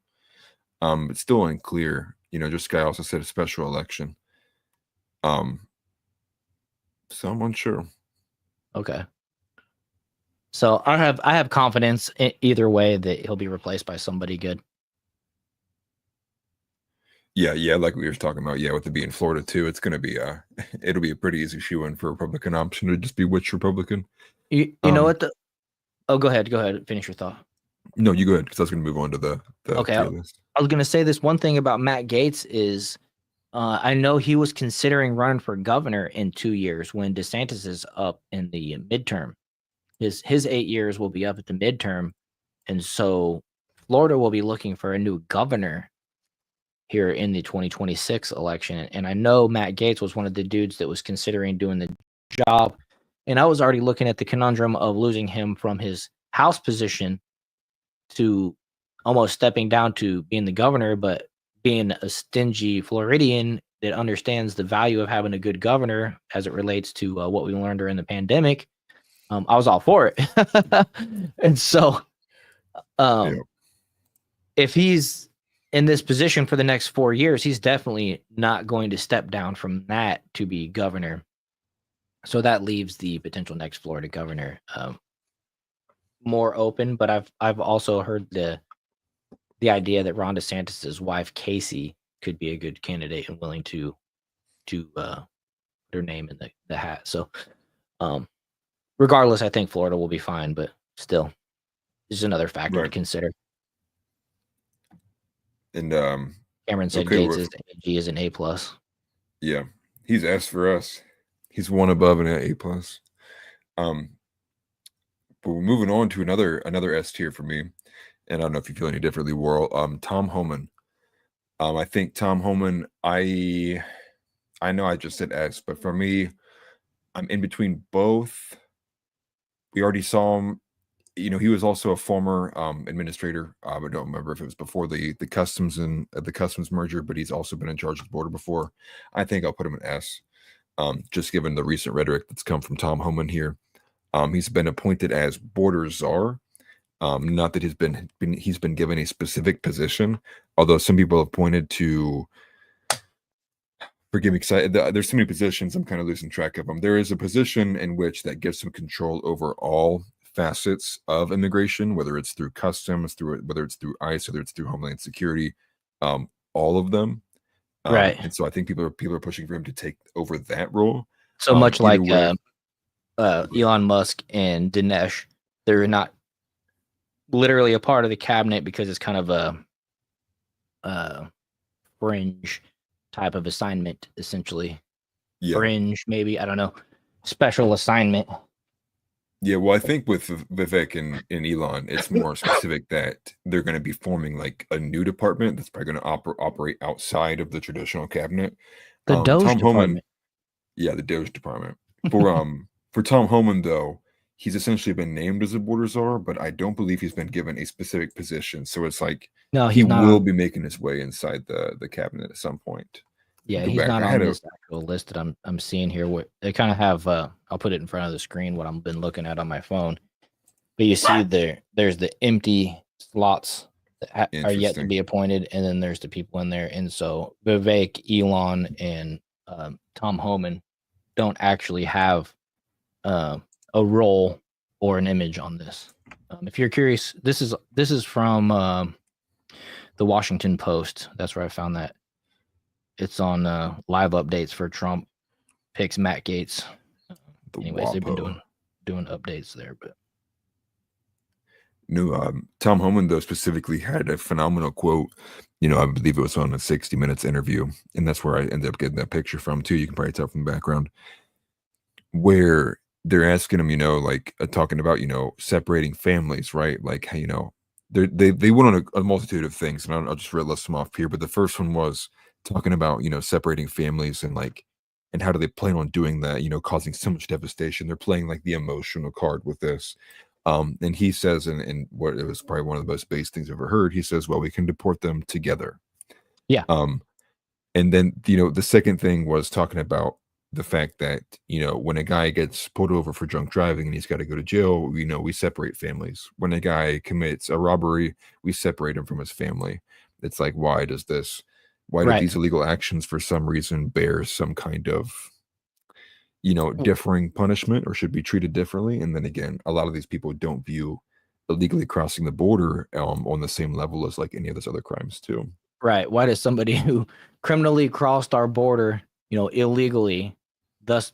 It's still unclear. Just guy also said a special election. So I'm unsure. Okay. So I have confidence either way that he'll be replaced by somebody good. Yeah, like we were talking about. Yeah, with it being Florida too, it's gonna be it'll be a pretty easy shoe-in for a Republican option to just be which Republican. You know what? Go ahead. Finish your thought. No, you go ahead, because I was gonna move on to the okay. tier list. I was gonna say this one thing about Matt Gaetz is I know he was considering running for governor in 2 years when DeSantis is up in the midterm. His 8 years will be up at the midterm, and so Florida will be looking for a new governor here in the 2026 election. And I know Matt Gaetz was one of the dudes that was considering doing the job. And I was already looking at the conundrum of losing him from his House position to almost stepping down to being the governor, but being a stingy Floridian that understands the value of having a good governor as it relates to what we learned during the pandemic. I was all for it. And so if he's in this position for the next 4 years, he's definitely not going to step down from that to be governor. So that leaves the potential next Florida governor more open. But I've also heard the idea that Ron DeSantis' wife Casey could be a good candidate and willing to put her name in the hat. So regardless, I think Florida will be fine, but still, this is another factor to consider. And Cameron said Gates' AG is an A+. Yeah, he's S for us. He's one above and an A+. But we're moving on to another S tier for me. And I don't know if you feel any differently, Warrol. Tom Homan. I think Tom Homan, I know I just said S, but for me, I'm in between both. We already saw him. He was also a former administrator. I don't remember if it was before the customs and the customs merger, but he's also been in charge of the border before. I think I'll put him in S, just given the recent rhetoric that's come from Tom Homan here. He's been appointed as border czar, Not that he's been given a specific position, although some people have pointed to. Forgive me, because there's so many positions, I'm kind of losing track of them. There is a position in which that gives some control over all facets of immigration, whether it's through customs, whether it's through ICE, whether it's through Homeland Security, all of them. Right. And so I think people are pushing for him to take over that role. So much Either like way, Elon Musk and Dinesh, they're not literally a part of the cabinet because it's kind of a fringe type of assignment, essentially. yeah, Fringe, maybe, I don't know, special assignment. yeah. Well, I think with Vivek and Elon, it's more specific that they're going to be forming like a new department that's probably going to operate outside of the traditional cabinet. The Doge Tom Homan, department. yeah, the Doge department. For Tom Homan though, he's essentially been named as a border czar, but I don't believe he's been given a specific position. So it's like No, he he's not will on. be making his way inside the cabinet at some point. Yeah, Go he's back. not I on had a this actual list that I'm seeing here. Where they kind of have. I'll put it in front of the screen. What I've been looking at on my phone. But you see there's the empty slots that are yet to interesting. be appointed, and then there's the people in there. And so Vivek, Elon, and Tom Homan don't actually have a role or an image on this. If you're curious, this is from the Washington Post. That's where I found that. It's on live updates for Trump picks Matt Gaetz. The Anyways, they've been WAPO. doing updates there, but No, Tom Homan though specifically had a phenomenal quote. I believe it was on a 60 Minutes interview, and that's where I ended up getting that picture from too. You can probably tell from the background, where they're asking him, like talking about, separating families, right? Like how, they went on a multitude of things, and I'll just list them off here. But the first one was talking about, separating families and like, and how do they plan on doing that? Causing so much devastation. They're playing like the emotional card with this. And he says, and what it was probably one of the most base things I've ever heard. He says, "Well, we can deport them together." yeah, And then, the second thing was talking about the fact that, when a guy gets pulled over for drunk driving and he's got to go to jail, we separate families. When a guy commits a robbery, we separate him from his family. It's like, why do right. these illegal actions for some reason bear some kind of, differing punishment or should be treated differently? And then again, a lot of these people don't view illegally crossing the border on the same level as like any of those other crimes too. Right. Why does somebody who criminally crossed our border, illegally, thus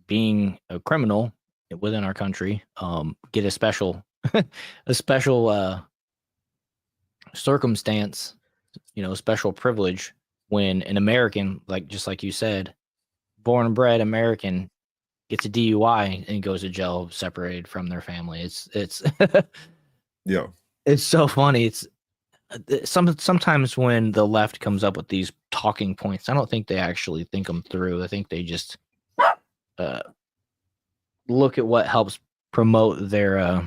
being a criminal within our country, get a special circumstance, special privilege when an American, just like you said, born and bred American gets a DUI and goes to jail separated from their family. It's Yeah. it's so funny. It's sometimes when the left comes up with these talking points, I don't think they actually think them through. I think they just look at what helps promote their.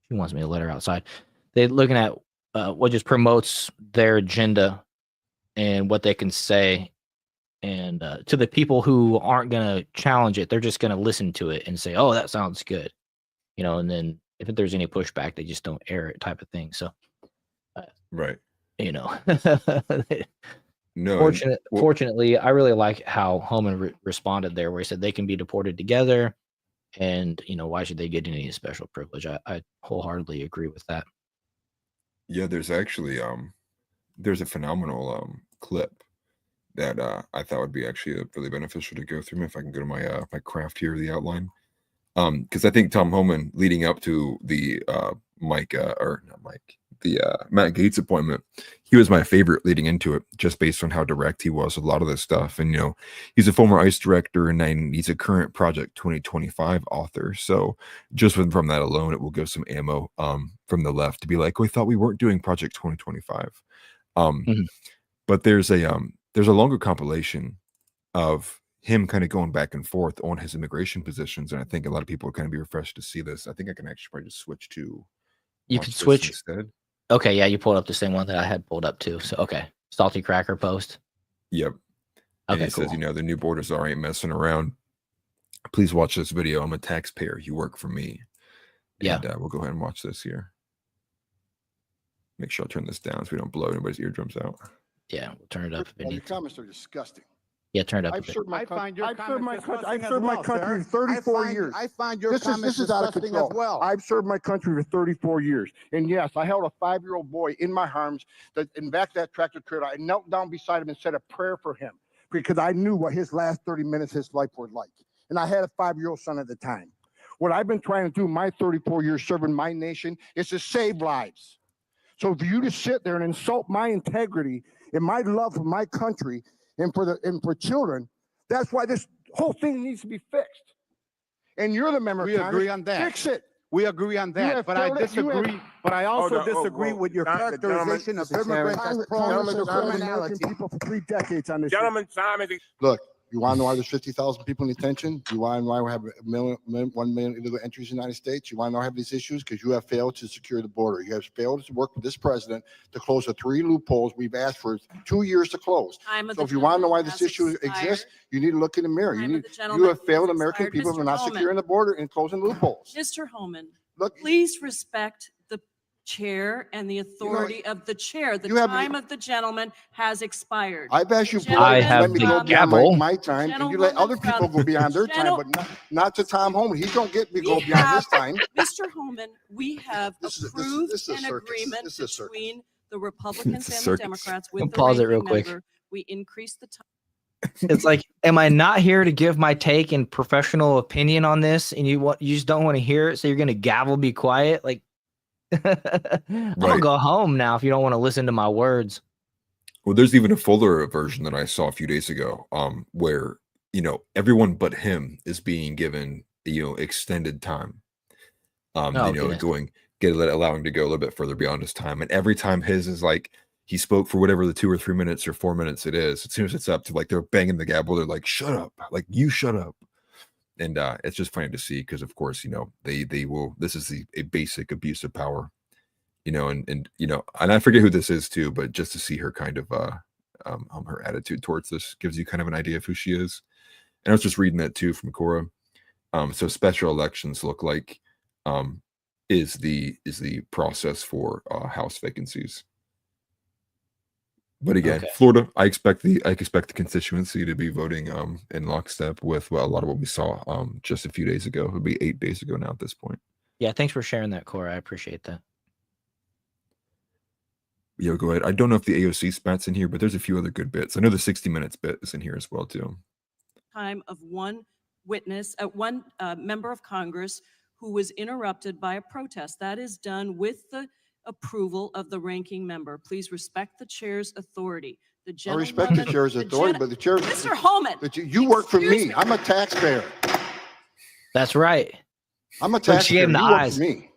She wants me to let her outside. They're looking at what just promotes their agenda and what they can say. And to the people who aren't going to challenge it, they're just going to listen to it and say, "Oh, that sounds good," And then if there's any pushback, they just don't air it, type of thing. So. Right. No. Well, Fortunately, I really like how Homan responded there, where he said they can be deported together, and why should they get any special privilege? I wholeheartedly agree with that. yeah, there's actually there's a phenomenal clip that I thought would be actually really beneficial to go through if I can go to my my craft here, the outline. Because I think Tom Homan leading up to the Matt Gaetz appointment, he was my favorite leading into it, just based on how direct he was with a lot of this stuff. And he's a former ICE director, and then he's a current Project 2025 author. So just from that alone, it will give some ammo from the left to be like, we thought we weren't doing Project 2025. But there's a longer compilation of him kind of going back and forth on his immigration positions, and I think a lot of people would kind of be refreshed to see this. I think I can actually probably just switch to. You watch could this switch. instead. Okay, yeah, you pulled up the same one that I had pulled up too. So okay, Salty Cracker post. Yep. And Okay, he cool. says, the new borders ain't messing around. Please watch this video. I'm a taxpayer. You work for me. Yeah. And we'll go ahead and watch this here. Make sure I turn this down so we don't blow anybody's eardrums out. Yeah, we'll turn it up if it Well, your needs to. comments are disgusting. Yeah, turn it up a I've bit. served my I country. find your I've served my comments country. I've disgusting as served my well, country sir. for 34 years. I find your This comments is out of disgusting control. as well. I've served my country for 34 years, and yes, I held a 5-year-old boy in my arms. That in back that tractor trailer, I knelt down beside him and said a prayer for him because I knew what his last 30 minutes of his life was like, and I had a 5-year-old son at the time. What I've been trying to do my 34 years serving my nation is to save lives. So for you to sit there and insult my integrity and my love for my country and for children, that's why this whole thing needs to be fixed. And you're the member. We of Congress. agree on that. Fix it. We agree on You that, have but I failed it. You have- disagree. But I also Hold on. disagree with your the gentleman- characterization of Mr. Chairman, immigrants as Congress prone to has failed American criminality. people for 3 decades on this. Gentlemen, time is Look, you want to know why there's 50,000 people in detention? You want to know why we have 1 million illegal entries in the United States? You want to know why we have these issues? Because you have failed to secure the border. You have failed to work with this president to close the 3 loopholes we've asked for 2 years to close. So if you want to know why this issue exists, you need to look in the mirror. You have failed American people for not securing the border and closing loopholes. Mr. Holman, Look, please respect the chair and the authority of the chair. The you have- time of the gentleman has expired. I've asked you I to have let me the go beyond gavel. my time, and you let other people go beyond their time, but not to Tom Holman. He don't get me go We beyond his have- time. Mr. Holman, we have This is a approved circus. an agreement This is a circus. between the Republicans It's a and the circus. Democrats with the Pause it real ranking quick. member. We increased the time. It's like, am I not here to give my take and professional opinion on this, and you just don't want to hear it, so you're gonna gavel, be quiet? Like, I'm gonna Right. go home now if you don't want to listen to my words. Well, there's even a fuller version that I saw a few days ago, where everyone but him is being given extended time. Oh, goodness. Allowing him to go a little bit further beyond his time, and every time his is like he spoke for whatever the 2 or 3 minutes or 4 minutes it is. As soon as it's up to like they're banging the gavel, they're like, "Shut up!" Like you shut up. And it's just funny to see because, of course, they will. This is a basic abuse of power, and I forget who this is too, but just to see her kind of her attitude towards this gives you kind of an idea of who she is. And I was just reading that too from Cora. So special elections look like is the process for House vacancies. But again, Okay. Florida, I expect the constituency to be voting in lockstep with a lot of what we saw just a few days ago. It would be 8 days ago now at this point. Yeah, thanks for sharing that, Cora. I appreciate that. Yeah, go ahead. I don't know if the AOC spat's in here, but there's a few other good bits. I know the 60 Minutes bit is in here as well too. Time of one witness, one member of Congress who was interrupted by a protest. That is done with the approval of the ranking member. Please respect the chair's authority. The I respect the chair's authority, but the chair. Mr. Holman. You work for excuse me. I'm a taxpayer. That's right. I'm a Look, she taxpayer. gave him the You work eyes. for me.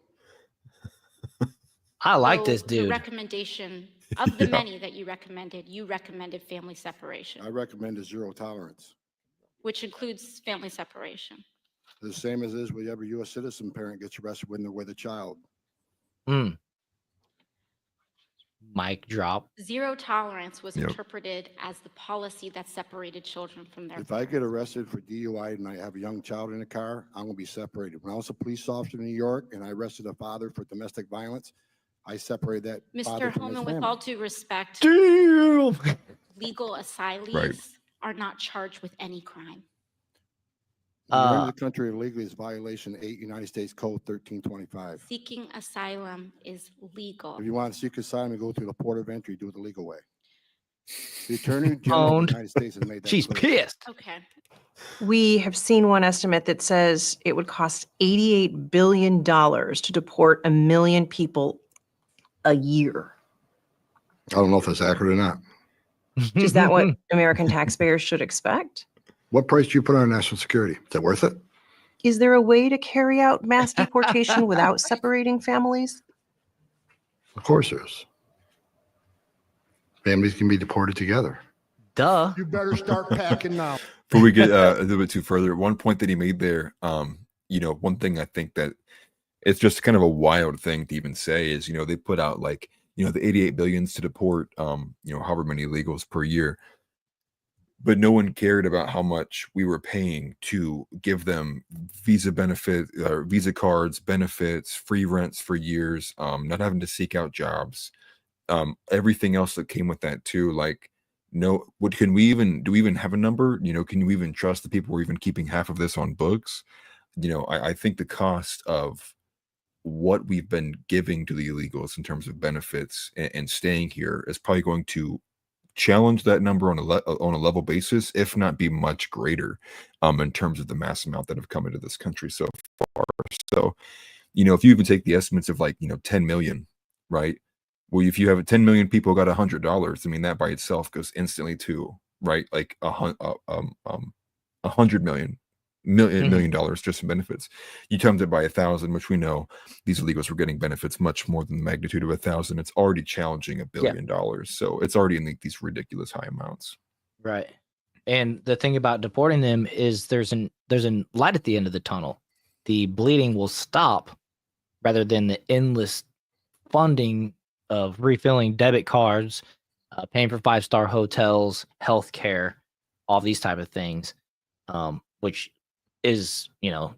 I like So this The dude. recommendation of the Yeah. many that you recommended family I separation, recommend a 0 tolerance. which includes family separation. The same as is with every U.S. citizen parent gets arrested when they're with a child. Mic drop. 0 tolerance was Yep. interpreted as the policy that separated children from their If I get parents. arrested for DUI and I have a young child in the car, I'm gonna be separated. When I was a police officer in New York and I arrested a father for domestic violence, I separated that father Mr. from his Holman, with family. all due respect, Damn. legal asylees are not charged with any crime. When you Uh, enter the country illegally is violation 8 United States Code 1325. Seeking asylum is legal. If you want to seek asylum and go through the port of entry, do it the legal way. The Attorney General of Owned. the United States has made that She's clear. pissed. Okay. We have seen one estimate that says it would cost $88 billion to deport 1 million people a year. I don't know if that's accurate or not. Is that what American taxpayers should expect? What price do you put on national security? Is that worth it? Is there a way to carry out mass deportation without separating families? Of course there is. Families can be deported together. Duh. You better start packing now. Before we get a little bit too further, one point that he made there, one thing I think that it's just kind of a wild thing to even say is, they put out like, the 88 billions to deport, however many illegals per year. But no one cared about how much we were paying to give them visa benefit, visa cards, benefits, free rents for years, not having to seek out jobs, everything else that came with that too. Like, no, do we even have a number? Can you even trust the people who are even keeping half of this on books? I think the cost of what we've been giving to the illegals in terms of benefits and staying here is probably going to challenge that number on a level basis, if not be much greater, in terms of the mass amount that have come into this country so far. So, if you even take the estimates of 10 million, right? Well, if you have 10 million people got $100, I mean, that by itself goes instantly to, right, like $100 million dollars just in benefits. You times it by 1,000, which we know these illegals were getting benefits much more than the magnitude of 1,000. It's already challenging $1 billion. So it's already in these ridiculous high amounts. Right. And the thing about deporting them is there's an light at the end of the tunnel. The bleeding will stop rather than the endless funding of refilling debit cards, paying for 5-star hotels, healthcare, all these type of things, which is, will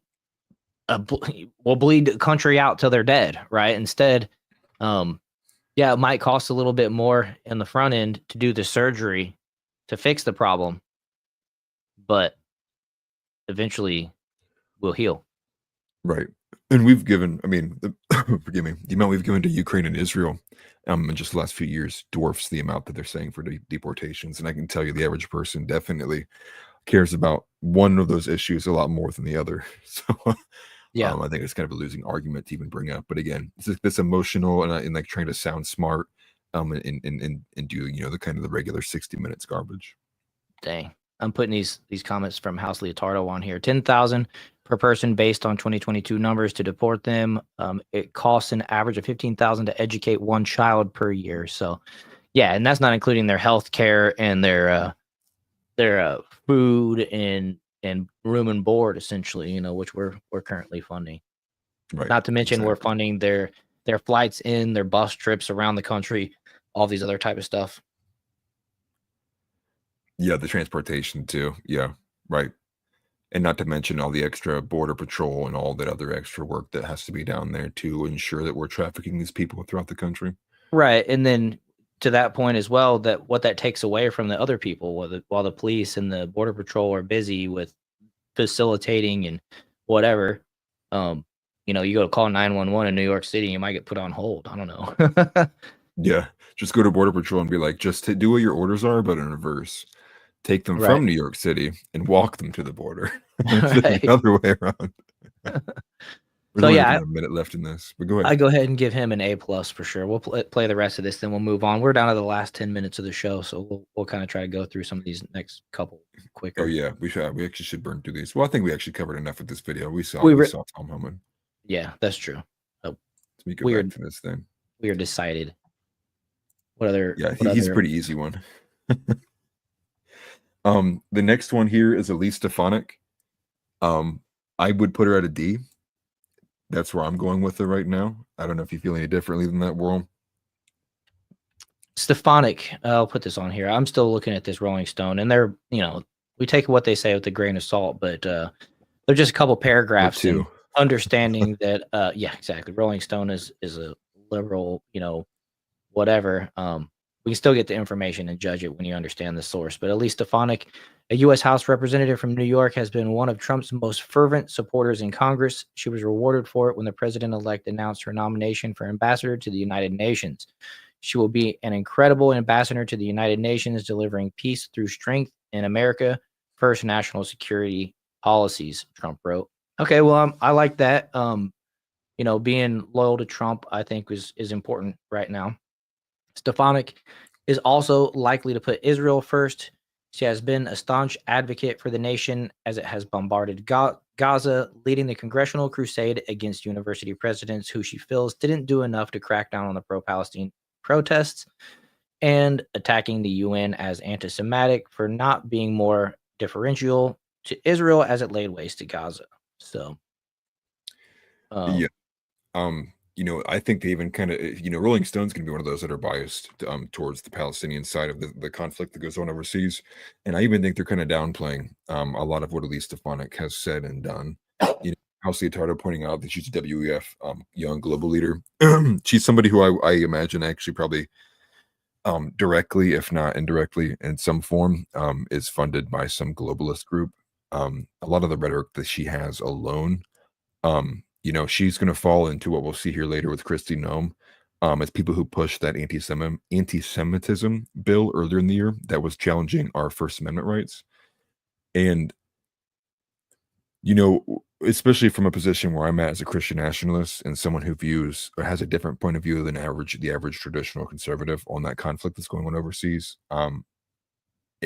bleed the country out till they're dead, right? Instead, it might cost a little bit more in the front end to do the surgery to fix the problem, but eventually we'll heal. Right. And we've given, forgive me, the amount we've given to Ukraine and Israel in just the last few years dwarfs the amount that they're saying for deportations. And I can tell you the average person definitely cares about one of those issues a lot more than the other. So I think it's kind of a losing argument to even bring up. But again, it's like this emotional and like trying to sound smart and do, the kind of the regular 60 minutes garbage. Dang. I'm putting these comments from House Leotardo on here. 10,000 per person based on 2022 numbers to deport them. It costs an average of 15,000 to educate one child per year. So, yeah, and that's not including their health care and their food and room and board, essentially. Which we're currently funding. Right. Not to mention we're funding their flights in, their bus trips around the country, all these other type of stuff. Yeah, the transportation too. Yeah, right. And not to mention all the extra border patrol and all that other extra work that has to be down there to ensure that we're trafficking these people throughout the country. Right. And then to that point as well, that what that takes away from the other people, while the police and the border patrol are busy with facilitating and whatever, you go to call 911 in New York City, you might get put on hold. I don't know. Yeah. Just go to border patrol and be like, just to do what your orders are, but in reverse. Take them Right. from New York City and walk them to the border. Right. The other way around. So There's only a minute left in this, but go ahead. I go ahead and give him an A+ for sure. We'll play the rest of this, then we'll move on. We're down to the last 10 minutes of the show, so we'll kind of try to go through some of these next couple quicker. Oh yeah, we actually should burn through these. Well, I think we actually covered enough of this video. We saw Tom Homan. Yeah, that's true. Let me go back to this thing. We are decided. What other? Yeah, he's a pretty easy one. The next one here is Elise Stefanik. I would put her at a D. That's where I'm going with her right now. I don't know if you feel any differently than that, Warrol. Stefanik, I'll put this on here. I'm still looking at this Rolling Stone, and they're, we take what they say with a grain of salt, but they're just a couple paragraphs and understanding that, yeah, exactly. Rolling Stone is a liberal, whatever. We can still get the information and judge it when you understand the source. But Elise Stefanik, a U.S. House representative from New York, has been one of Trump's most fervent supporters in Congress. She was rewarded for it when the president-elect announced her nomination for ambassador to the United Nations. She will be an incredible ambassador to the United Nations, delivering peace through strength in America, first national security policies, Trump wrote. Okay, well, I like that. Being loyal to Trump, I think is important right now. Stefanik is also likely to put Israel first. She has been a staunch advocate for the nation as it has bombarded Gaza, leading the congressional crusade against university presidents who she feels didn't do enough to crack down on the pro-Palestine protests, and attacking the UN as anti-Semitic for not being more differential to Israel as it laid waste to Gaza. So, yeah. I think they even kind of, Rolling Stone's going to be one of those that are biased towards the Palestinian side of the conflict that goes on overseas. And I even think they're kind of downplaying a lot of what Elise Stefanik has said and done. House Leotardo pointing out that she's a WEF young global leader. She's somebody who I imagine actually probably directly, if not indirectly, in some form, is funded by some globalist group. A lot of the rhetoric that she has alone, she's going to fall into what we'll see here later with Kristi Noem, as people who pushed that anti-Semitism bill earlier in the year that was challenging our First Amendment rights. And, especially from a position where I'm at as a Christian nationalist and someone who views or has a different point of view than the average traditional conservative on that conflict that's going on overseas.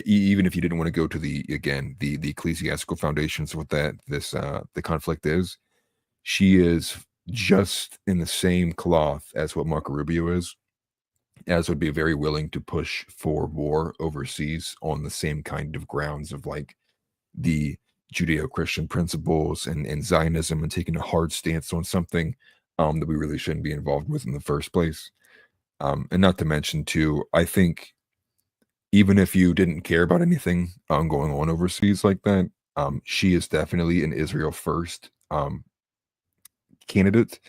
Even if you didn't want to go to the ecclesiastical foundations of what the conflict is, she is just in the same cloth as what Marco Rubio is, as would be very willing to push for war overseas on the same kind of grounds of like the Judeo-Christian principles and Zionism, and taking a hard stance on something that we really shouldn't be involved with in the first place. And not to mention too, I think even if you didn't care about anything going on overseas like that, she is definitely an Israel first candidate,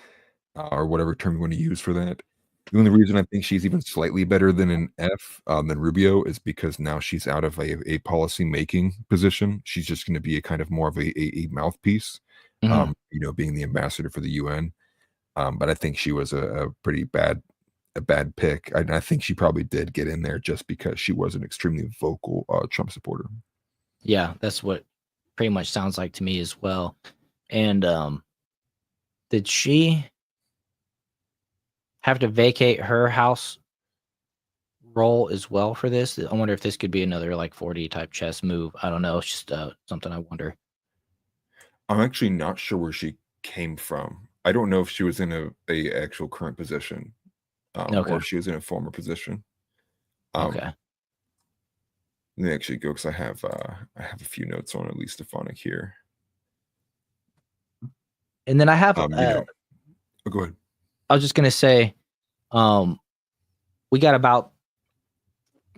or whatever term you want to use for that. The only reason I think she's even slightly better than an F than Rubio is because now she's out of a policy making position. She's just going to be a kind of more of a mouthpiece, being the ambassador for the UN. But I think she was a pretty bad pick. I think she probably did get in there just because she was an extremely vocal Trump supporter. Yeah, that's what pretty much sounds like to me as well. And did she have to vacate her House role as well for this? I wonder if this could be another like 4D type chess move. I don't know. It's just something I wonder. I'm actually not sure where she came from. I don't know if she was in a actual current position, or if she was in a former position. Okay. Let me actually go, because I have a few notes on Elise Stefanik here. And then I have go ahead. I was just gonna say, we got about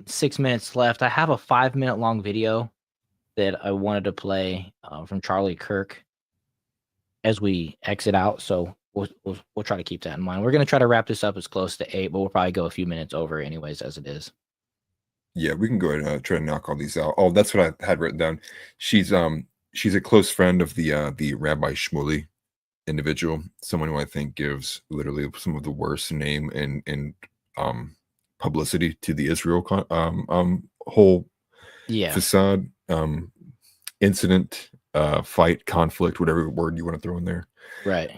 6 minutes left. I have a 5-minute long video that I wanted to play from Charlie Kirk as we exit out. So we'll try to keep that in mind. We're gonna try to wrap this up as close to 8, but we'll probably go a few minutes over anyways as it is. Yeah, we can go ahead and try to knock all these out. Oh, that's what I had written down. She's a close friend of the Rabbi Shmuley individual, someone who I think gives literally some of the worst name and publicity to the Israel whole facade, incident, fight, conflict, whatever word you want to throw in there. Right.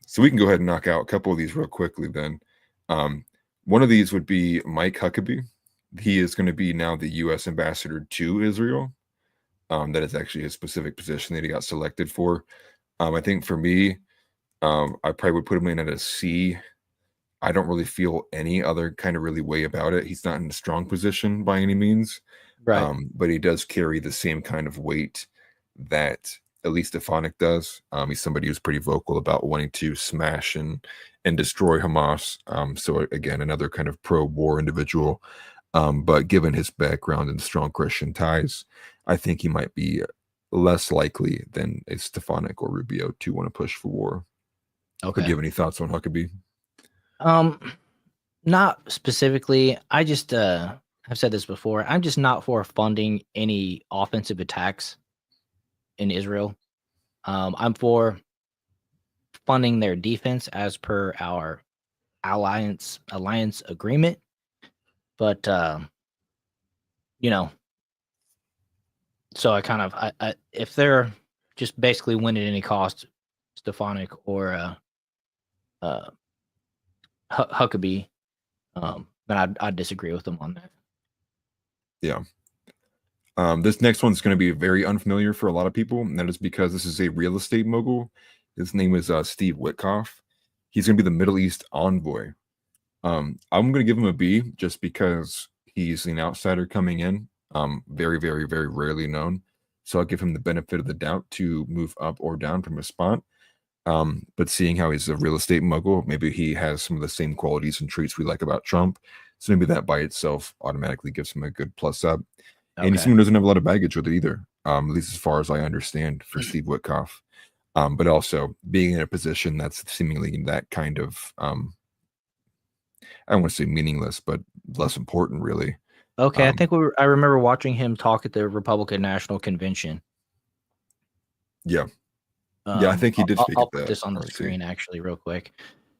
So we can go ahead and knock out a couple of these real quickly then. One of these would be Mike Huckabee. He is going to be now the U.S. ambassador to Israel. That is actually his specific position that he got selected for. I think for me, I probably would put him in at a C. I don't really feel any other kind of really way about it. He's not in a strong position by any means. Right. But he does carry the same kind of weight that Elise Stefanik does. He's somebody who's pretty vocal about wanting to smash and destroy Hamas. So again, another kind of pro-war individual. But given his background and strong Christian ties, I think he might be less likely than a Stefanik or Rubio to want to push for war. Okay. Do you have any thoughts on Huckabee? Not specifically. I just I've said this before. I'm just not for funding any offensive attacks in Israel. I'm for funding their defense as per our alliance agreement. But so I kind of I if they're just basically win at any cost, Stefanik or Huckabee, then I'd disagree with them on that. Yeah. This next one's going to be very unfamiliar for a lot of people, and that is because this is a real estate mogul. His name is Steve Witkoff. He's going to be the Middle East envoy. I'm going to give him a B just because he's an outsider coming in, very, very, very rarely known. So I'll give him the benefit of the doubt to move up or down from his spot. But seeing how he's a real estate mogul, maybe he has some of the same qualities and traits we like about Trump. So maybe that by itself automatically gives him a good plus up. And he's someone who doesn't have a lot of baggage with it either, at least as far as I understand for Steve Witkoff. But also being in a position that's seemingly that kind of, I don't want to say meaningless, but less important, really. Okay, I think I remember watching him talk at the Republican National Convention. Yeah. Yeah, I think he did speak I'll at put that this on the RNC. screen actually real quick.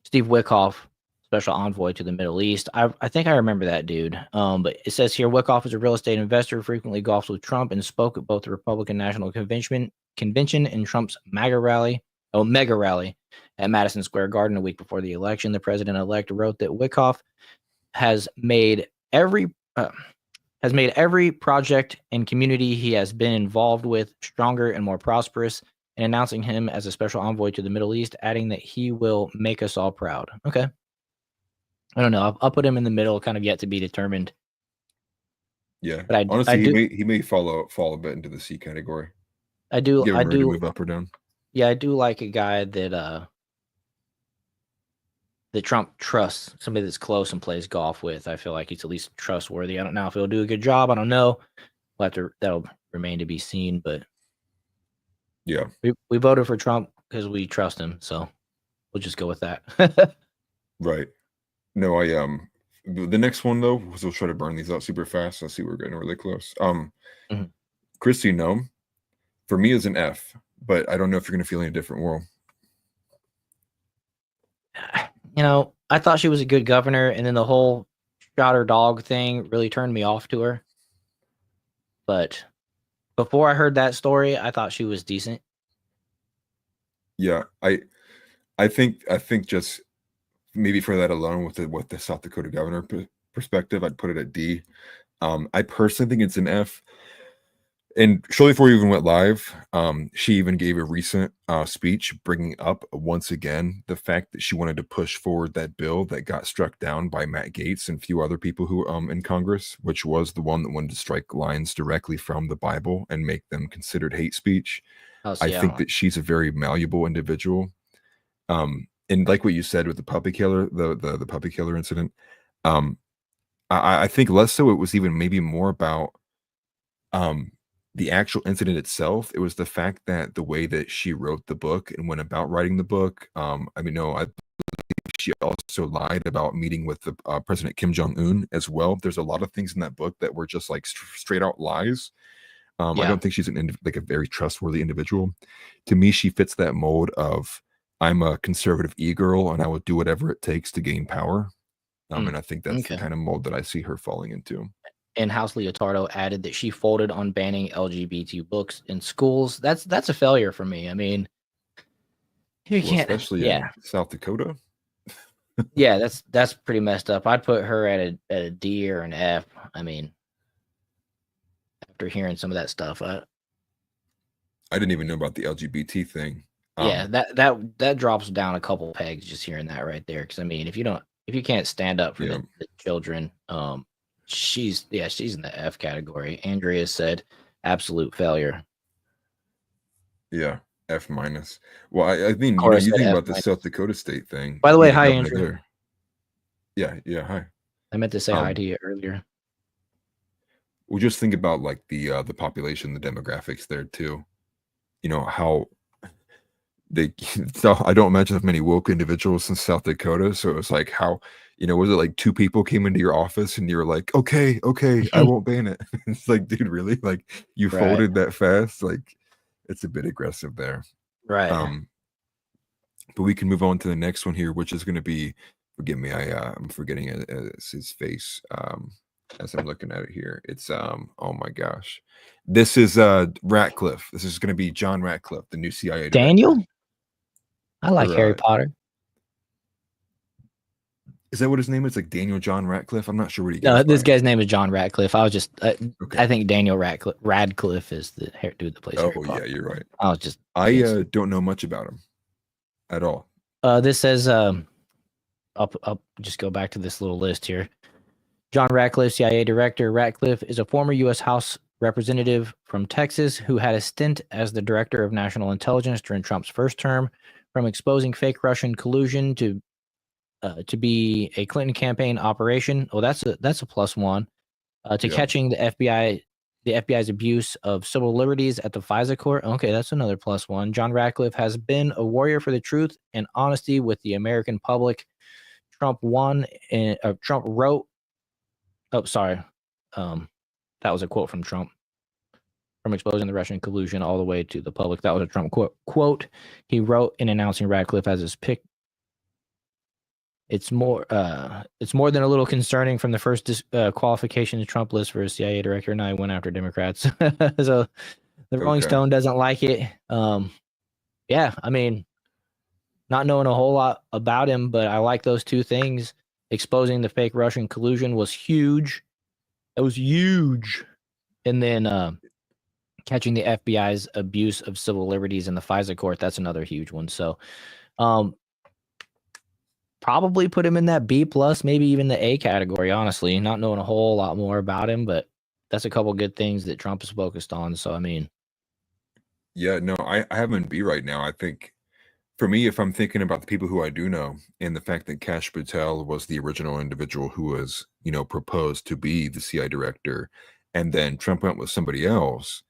Steve Wickoff, special envoy to the Middle East. I think I remember that dude. But it says here Wickoff is a real estate investor, frequently golfs with Trump, and spoke at both the Republican National Convention and Trump's mega rally at Madison Square Garden a week before the election. The president-elect wrote that Wickoff has made every project and community he has been involved with stronger and more prosperous, and announcing him as a special envoy to the Middle East, adding that he will make us all proud. Okay. I don't know. I'll put him in the middle, kind of yet to be determined. Yeah. But honestly, he may fall a bit into the C category. I do Give him room to move up or down. Yeah, I do like a guy that Trump trusts, somebody that's close and plays golf with. I feel like he's at least trustworthy. I don't know if he'll do a good job. I don't know. That'll remain to be seen. But yeah, we voted for Trump because we trust him. So we'll just go with that. Right. No, the next one though, was we'll try to burn these out super fast. I see we're getting really close. Christy Nome, for me is an F, but I don't know if you're gonna feel any different, Warrol. You know, I thought she was a good governor, and then the whole shot her dog thing really turned me off to her. But before I heard that story, I thought she was decent. Yeah, I think just maybe for that alone, with the South Dakota governor perspective, I'd put it at D. I personally think it's an F. And shortly before we even went live, she even gave a recent speech bringing up once again the fact that she wanted to push forward that bill that got struck down by Matt Gaetz and a few other people who in Congress, which was the one that wanted to strike lines directly from the Bible and make them considered hate speech. I think that she's a very malleable individual. And like what you said with the puppy killer, the puppy killer incident, I think less so it was even maybe more about the actual incident itself. It was the fact that the way that she wrote the book and went about writing the book. I believe she also lied about meeting with the President Kim Jong-un as well. There's a lot of things in that book that were just like straight out lies. I don't think she's a very trustworthy individual. To me, she fits that mold of I'm a conservative e-girl and I will do whatever it takes to gain power. And I think that's the kind of mold that I see her falling into. And House Leotardo added that she folded on banning LGBT books in schools. That's a failure for me. I mean, you can't, especially in South Dakota. Yeah, that's pretty messed up. I'd put her at a D or an F. I mean, after hearing some of that stuff, I didn't even know about the LGBT thing. Yeah, that drops down a couple pegs just hearing that right there. Because I mean, if you can't stand up for the children, she's in the F category. Andrea said absolute failure. Yeah, F minus. Well, I mean, you think about the South Dakota state thing. By the way, hi, Andrea. Yeah, hi. I meant to say hi to you earlier. Well, just think about like the population, the demographics there too. You know how I don't imagine that many woke individuals in South Dakota. So it's like how, was it like 2 people came into your office and you were like, okay, I won't ban it. It's like, dude, really? Like you folded that fast? Like it's a bit aggressive there. Right. But we can move on to the next one here, which is going to be, forgive me, I'm forgetting his face as I'm looking at it here. It's oh my gosh. This is Ratcliffe. This is going to be John Ratcliffe, the new CIA director. Daniel? I like Harry Potter. Is that what his name is? Like Daniel John Ratcliffe? I'm not sure what he No, this guy's name is John Ratcliffe. I was just I think Daniel Radcliffe is the dude that plays Harry Potter. Yeah, you're right. I don't know much about him at all. This says I'll just go back to this little list here. John Ratcliffe, CIA director. Ratcliffe is a former U.S. House representative from Texas who had a stint as the director of national intelligence during Trump's first term. From exposing fake Russian collusion to be a Clinton campaign operation. Oh, that's a +1. To catching the FBI's abuse of civil liberties at the FISA court. Okay, that's another +1. John Ratcliffe has been a warrior for the truth and honesty with the American public. Trump wrote Oh, sorry. That was a quote from Trump. From exposing the Russian collusion all the way to the public. That was a Trump quote. He wrote in announcing Radcliffe as his pick. It's more than a little concerning. From the first qualification Trump list for a CIA director, and I went after Democrats. So the Rolling Okay. Stone doesn't like it. Yeah, I mean, not knowing a whole lot about him, but I like those two things. Exposing the fake Russian collusion was huge. It was huge. And then catching the FBI's abuse of civil liberties in the FISA court, that's another huge one. So probably put him in that B plus, maybe even the A category, honestly, not knowing a whole lot more about him, but that's a couple good things that Trump is focused on. So, I mean, Yeah, no, I have him in B right now. I think for me, if I'm thinking about the people who I do know and the fact that Kash Patel was the original individual who was, proposed to be the CIA director, and then Trump went with somebody else,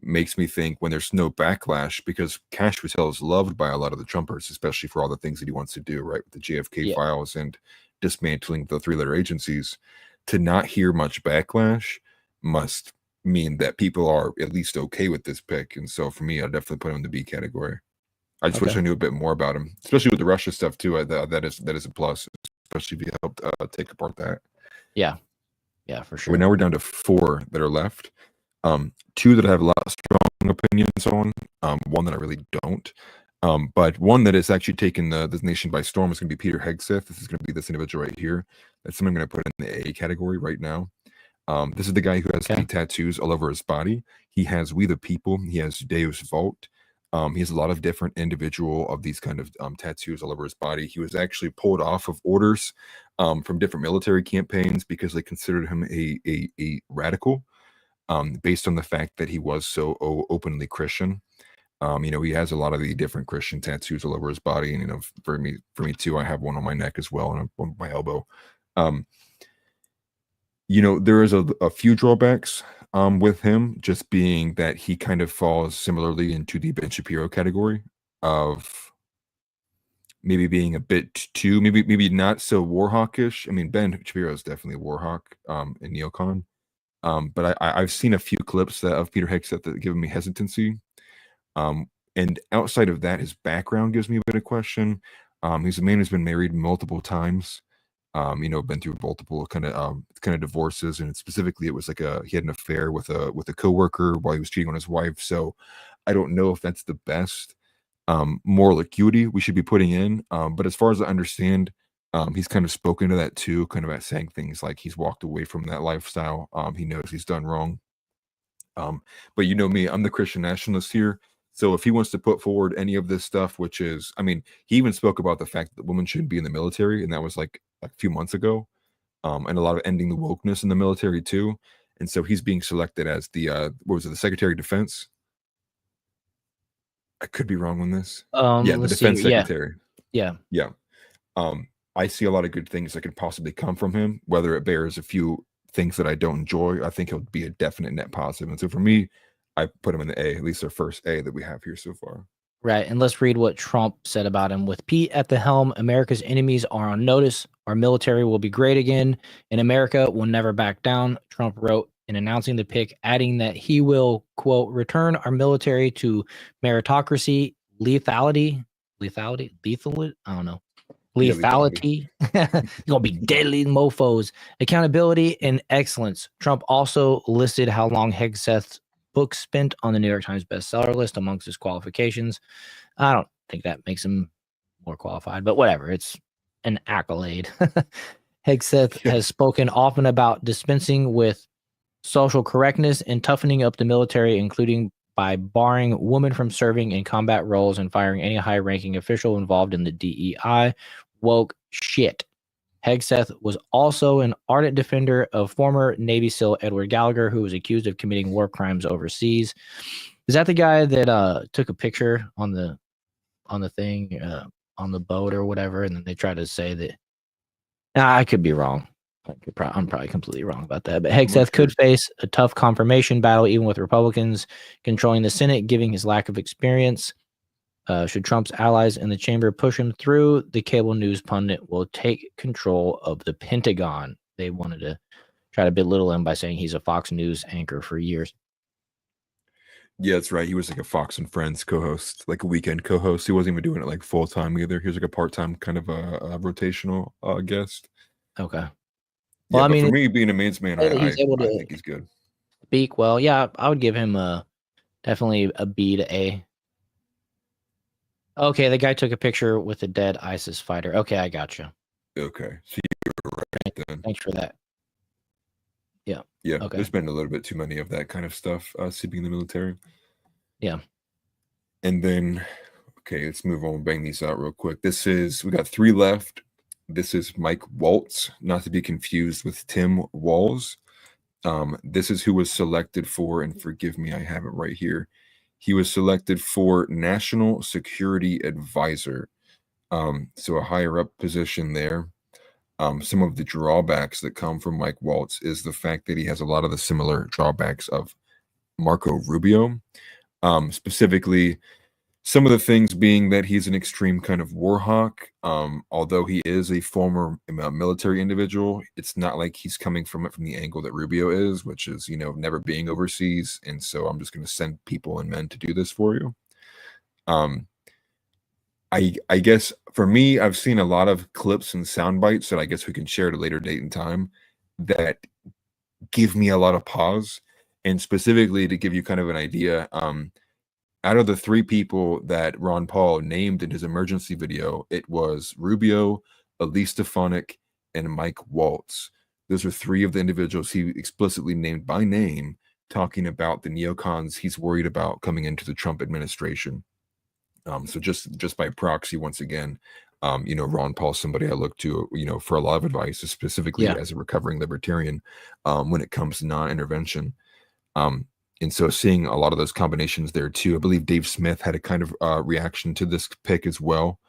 makes me think when there's no backlash, because Kash Patel is loved by a lot of the Trumpers, especially for all the things that he wants to do, right? With the JFK Yeah. files and dismantling the three-letter agencies, to not hear much backlash must mean that people are at least okay with this pick. And so for me, I'd definitely put him in the B category. I just wish Okay. I knew a bit more about him, especially with the Russia stuff too. That is a plus, especially if you helped take apart that. Yeah, for sure. Well, now we're down to 4 that are left. 2 that I have a lot of strong opinions on. One that I really don't. But one that is actually taken this nation by storm is going to be Peter Hegseth. This is going to be this individual right here. That's someone I'm going to put in the A category right now. This is the guy who has the tattoos all over his body. He has We the People. He has Deus Vult. He has a lot of different individual of these kind of tattoos all over his body. He was actually pulled off of orders from different military campaigns because they considered him a radical, based on the fact that he was so openly Christian. He has a lot of the different Christian tattoos all over his body, and for me too, I have one on my neck as well and on my elbow. There is a few drawbacks with him, just being that he kind of falls similarly into the Ben Shapiro category of maybe being a bit too, maybe not so war hawkish. I mean, Ben Shapiro is definitely a war hawk in neocon. But I've seen a few clips of Peter Hegseth that have given me hesitancy. And outside of that, his background gives me a bit of question. He's a man who's been married multiple times. Been through multiple kind of divorces, and specifically, it was like he had an affair with a coworker while he was cheating on his wife. So, I don't know if that's the best moral acuity we should be putting in. But as far as I understand, he's kind of spoken to that too, kind of at saying things like he's walked away from that lifestyle. He knows he's done wrong. But you know me, I'm the Christian nationalist here. So if he wants to put forward any of this stuff, which is, I mean, he even spoke about the fact that women shouldn't be in the military, and that was like a few months ago, and a lot of ending the wokeness in the military too. And so he's being selected as the the Secretary of Defense. I could be wrong on this. Yeah, the Defense Secretary. Yeah. I see a lot of good things that could possibly come from him, whether it bears a few things that I don't enjoy. I think he'll be a definite net positive. And so for me, I put him in the A, at least our first A that we have here so far. Right. And let's read what Trump said about him. With Pete at the helm, America's enemies are on notice. Our military will be great again, and America will never back down, Trump wrote in announcing the pick, adding that he will, quote, return our military to meritocracy, lethality, I don't know. Lethality. It's gonna be deadly mofos, accountability, and excellence. Trump also listed how long Hegseth's book spent on the New York Times bestseller list amongst his qualifications. I don't think that makes him more qualified, but whatever. It's an accolade. Hegseth has spoken often about dispensing with social correctness and toughening up the military, including by barring women from serving in combat roles and firing any high-ranking official involved in the DEI. Woke shit. Hegseth was also an ardent defender of former Navy SEAL Edward Gallagher, who was accused of committing war crimes overseas. Is that the guy that took a picture on the thing on the boat or whatever, and then they tried to say that? I could be wrong. I'm probably completely wrong about that. But Hegseth could face a tough confirmation battle, even with Republicans controlling the Senate, given his lack of experience. Should Trump's allies in the chamber push him through, the cable news pundit will take control of the Pentagon. They wanted to try to belittle him by saying he's a Fox News anchor for years. Yeah, that's right. He was like a Fox and Friends co-host, like a weekend co-host. He wasn't even doing it like full time either. He was like a part-time kind of a rotational guest. Okay. Yeah, Well, I but for mean, me, being a Maine's man, say that he's able I to think he's good. speak well. Yeah, I would give him definitely a B to A. Okay, the guy took a picture with a dead ISIS fighter. Okay, I gotcha. Okay, so you were right then. Thanks for that. Yeah. Yeah, Okay. there's been a little bit too many of that kind of stuff seeping in the military. Yeah. And then, okay, let's move on. Bang these out real quick. We got 3 left. This is Mike Waltz, not to be confused with Tim Walz. This is who was selected for, and forgive me, I have it right here. He was selected for National Security Advisor. So a higher up position there. Some of the drawbacks that come from Mike Waltz is the fact that he has a lot of the similar drawbacks of Marco Rubio. Specifically, some of the things being that he's an extreme kind of war hawk. Although he is a former military individual, it's not like he's coming from it from the angle that Rubio is, which is, never being overseas. And so I'm just going to send people and men to do this for you. I guess for me, I've seen a lot of clips and sound bites that I guess we can share at a later date and time that give me a lot of pause. And specifically to give you kind of an idea, out of the 3 people that Ron Paul named in his emergency video, it was Rubio, Elise Stefanik, and Mike Waltz. Those are 3 of the individuals he explicitly named by name, talking about the neocons he's worried about coming into the Trump administration. So just by proxy, once again, Ron Paul, somebody I look to, for a lot of advice, specifically as a recovering libertarian, when it comes to non-intervention. And so seeing a lot of those combinations there too. I believe Dave Smith had a kind of reaction to this pick as well.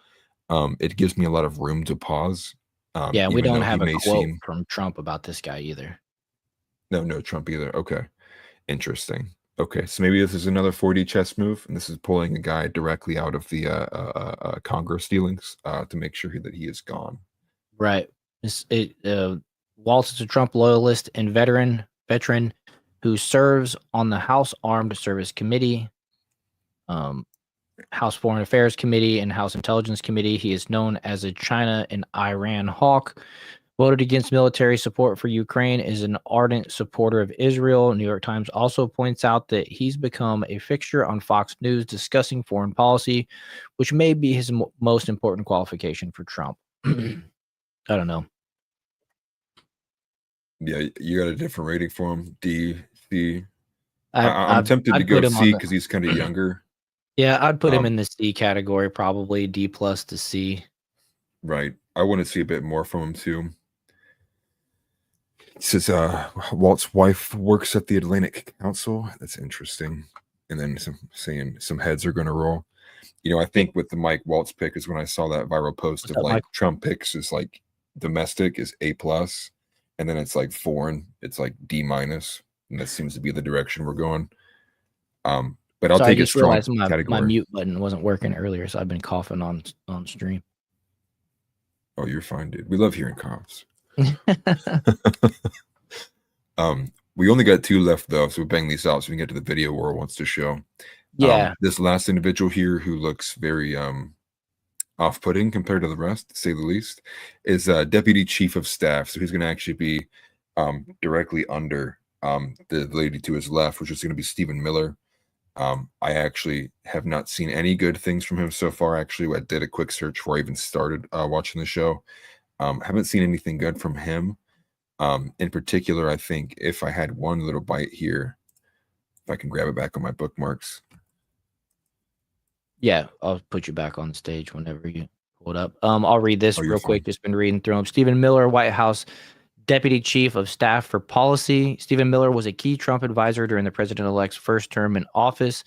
It gives me a lot of room to pause. Yeah, we even don't though he have a may quote seem from Trump about this guy either. no Trump either. Okay, interesting. Okay, so maybe this is another 4D chess move, and this is pulling a guy directly out of the Congress dealings to make sure that he is gone. Right. Waltz is a Trump loyalist and veteran who serves on the House Armed Service Committee, House Foreign Affairs Committee, and House Intelligence Committee. He is known as a China and Iran hawk. Voted against military support for Ukraine, is an ardent supporter of Israel. New York Times also points out that he's become a fixture on Fox News discussing foreign policy, which may be his most important qualification for Trump. I don't know. Yeah, you got a different rating for him. D, C. I'm I'm tempted to go C because he's kind of younger. Yeah, I'd put him in the C category, probably D plus to C. Right. I want to see a bit more from him too. It says Walt's wife works at the Atlantic Council. That's interesting. And then saying some heads are going to roll. I think with the Mike Waltz pick is when I saw that viral post of like Mike? Trump picks is like domestic is A plus, and then it's like foreign, it's like D minus, and that seems to be the direction we're going. But I'll take a strong category. My mute button wasn't working earlier, so I've been coughing on stream. Oh, you're fine, dude. We love hearing coughs. We only got 2 left though, so we bang these out so we can get to the video Warrol wants to show. Yeah. This last individual here who looks very off-putting compared to the rest, to say the least, is Deputy Chief of Staff. So he's going to actually be directly under the lady to his left, which is going to be Stephen Miller. I actually have not seen any good things from him so far. Actually, I did a quick search before I even started watching the show. Haven't seen anything good from him. In particular, I think if I had one little bite here, if I can grab it back on my bookmarks. Yeah, I'll put you back on stage whenever you pull it up. I'll read this real quick. Just been reading through them. Stephen Miller, White House Deputy Chief of Staff for Policy. Stephen Miller was a key Trump advisor during the president-elect's first term in office,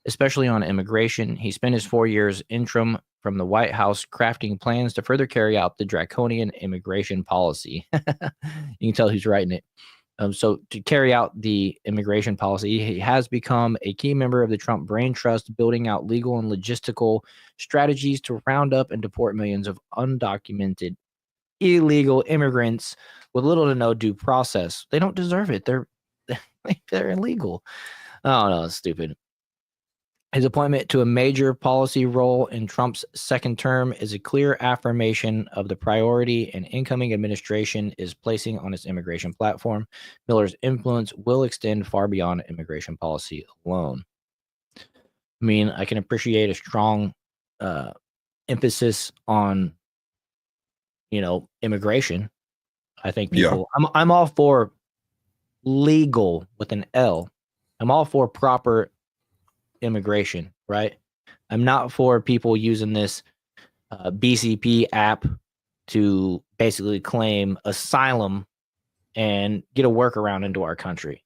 especially on immigration. He spent his 4 years interim from the White House crafting plans to further carry out the draconian immigration policy. You can tell who's writing it. So to carry out the immigration policy, he has become a key member of the Trump Brain Trust, building out legal and logistical strategies to round up and deport millions of undocumented illegal immigrants with little to no due process. They don't deserve it. They're illegal. I don't know. It's stupid. His appointment to a major policy role in Trump's second term is a clear affirmation of the priority an incoming administration is placing on its immigration platform. Miller's influence will extend far beyond immigration policy alone. I mean, I can appreciate a strong emphasis on, immigration. I think people. I'm all for legal with an L. I'm all for proper immigration, right? I'm not for people using this BCP app to basically claim asylum and get a workaround into our country.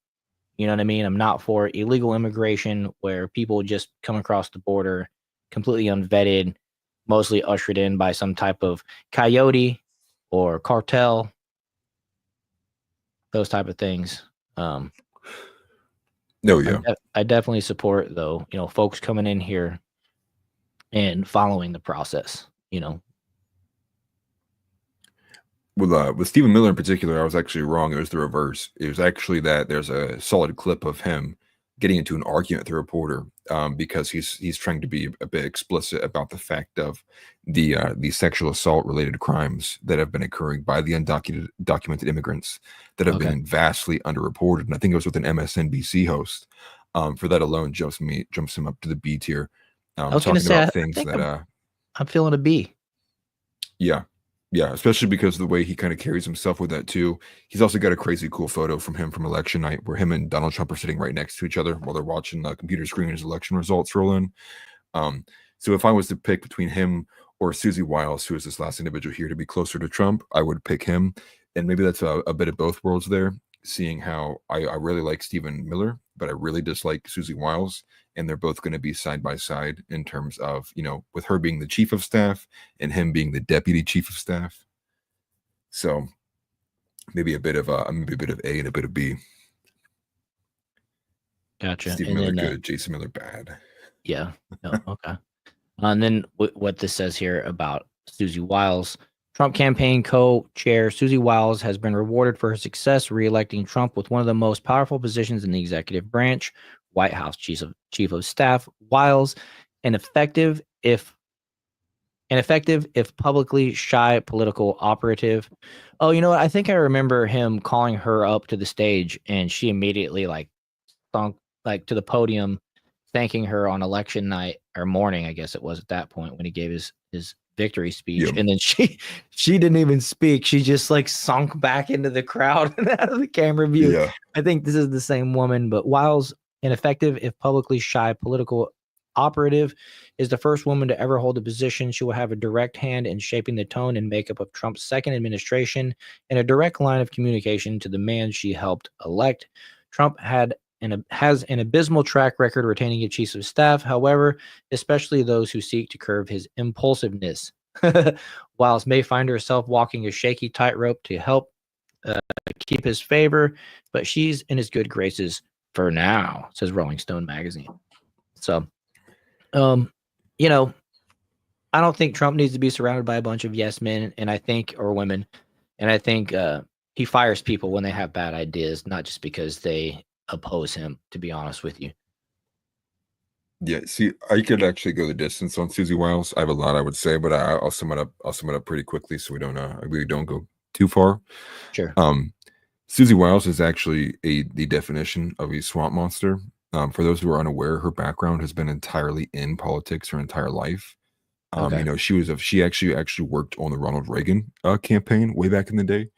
You know what I mean? I'm not for illegal immigration where people just come across the border completely unvetted, mostly ushered in by some type of coyote or cartel, those type of things. No, yeah. I definitely support, though, folks coming in here and following the process, With Stephen Miller in particular, I was actually wrong. It was the reverse. It was actually that there's a solid clip of him getting into an argument with the reporter because he's trying to be a bit explicit about the fact of the sexual assault related crimes that have been occurring by the undocumented immigrants that have been vastly underreported. And I think it was with an MSNBC host. For that alone jumps him up to the B tier. I was going to say, I'm feeling a B. Yeah, especially because of the way he kind of carries himself with that too. He's also got a crazy cool photo from election night where him and Donald Trump are sitting right next to each other while they're watching the computer screen as election results roll in. So if I was to pick between him or Susie Wiles, who is this last individual here, to be closer to Trump, I would pick him. And maybe that's a bit of both worlds there, seeing how I really like Stephen Miller, but I really dislike Susie Wiles. And they're both going to be side by side in terms of, with her being the chief of staff and him being the deputy chief of staff. So maybe a bit of A and a bit of B. Gotcha. Stephen Miller good, Jason Miller bad. Yeah. No, okay. And then what this says here about Susie Wiles. Trump campaign co-chair Susie Wiles has been rewarded for her success re-electing Trump with one of the most powerful positions in the executive branch. White House chief of staff. Wiles, an effective if publicly shy political operative. Oh, you know what? I think I remember him calling her up to the stage, and she immediately stunk to the podium, thanking her on election night or morning, I guess it was at that point when he gave his victory speech. Yep. And then she didn't even speak. She just sunk back into the crowd and out of the camera view. Yeah. I think this is the same woman, but Wiles, an effective if publicly shy political operative, is the first woman to ever hold a position. She will have a direct hand in shaping the tone and makeup of Trump's second administration and a direct line of communication to the man she helped elect. Trump has an abysmal track record retaining his chiefs of staff, however, especially those who seek to curb his impulsiveness. Wiles may find herself walking a shaky tightrope to help keep his favor, but she's in his good graces for now, says Rolling Stone magazine. So, I don't think Trump needs to be surrounded by a bunch of yes men or women. And I think he fires people when they have bad ideas, not just because they oppose him, to be honest with you. Yeah, see, I could actually go the distance on Susie Wiles. I have a lot I would say, but I'll sum it up pretty quickly so we don't go too far. Sure. Susie Wiles is actually the definition of a swamp monster. For those who are unaware, her background has been entirely in politics her entire life. She actually worked on the Ronald Reagan campaign way back in the day.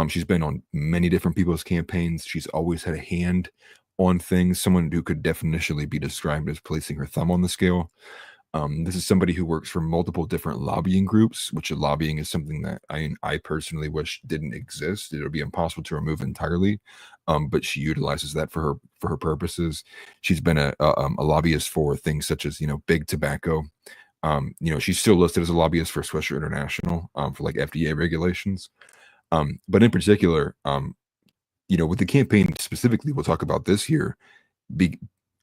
She's been on many different people's campaigns. She's always had a hand on things. Someone who could definitionally be described as placing her thumb on the scale. This is somebody who works for multiple different lobbying groups, which lobbying is something that I personally wish didn't exist. It would be impossible to remove entirely, but she utilizes that for her purposes. She's been a lobbyist for things such as big tobacco. She's still listed as a lobbyist for Swisher International for FDA regulations. But in particular, with the campaign specifically, we'll talk about this here.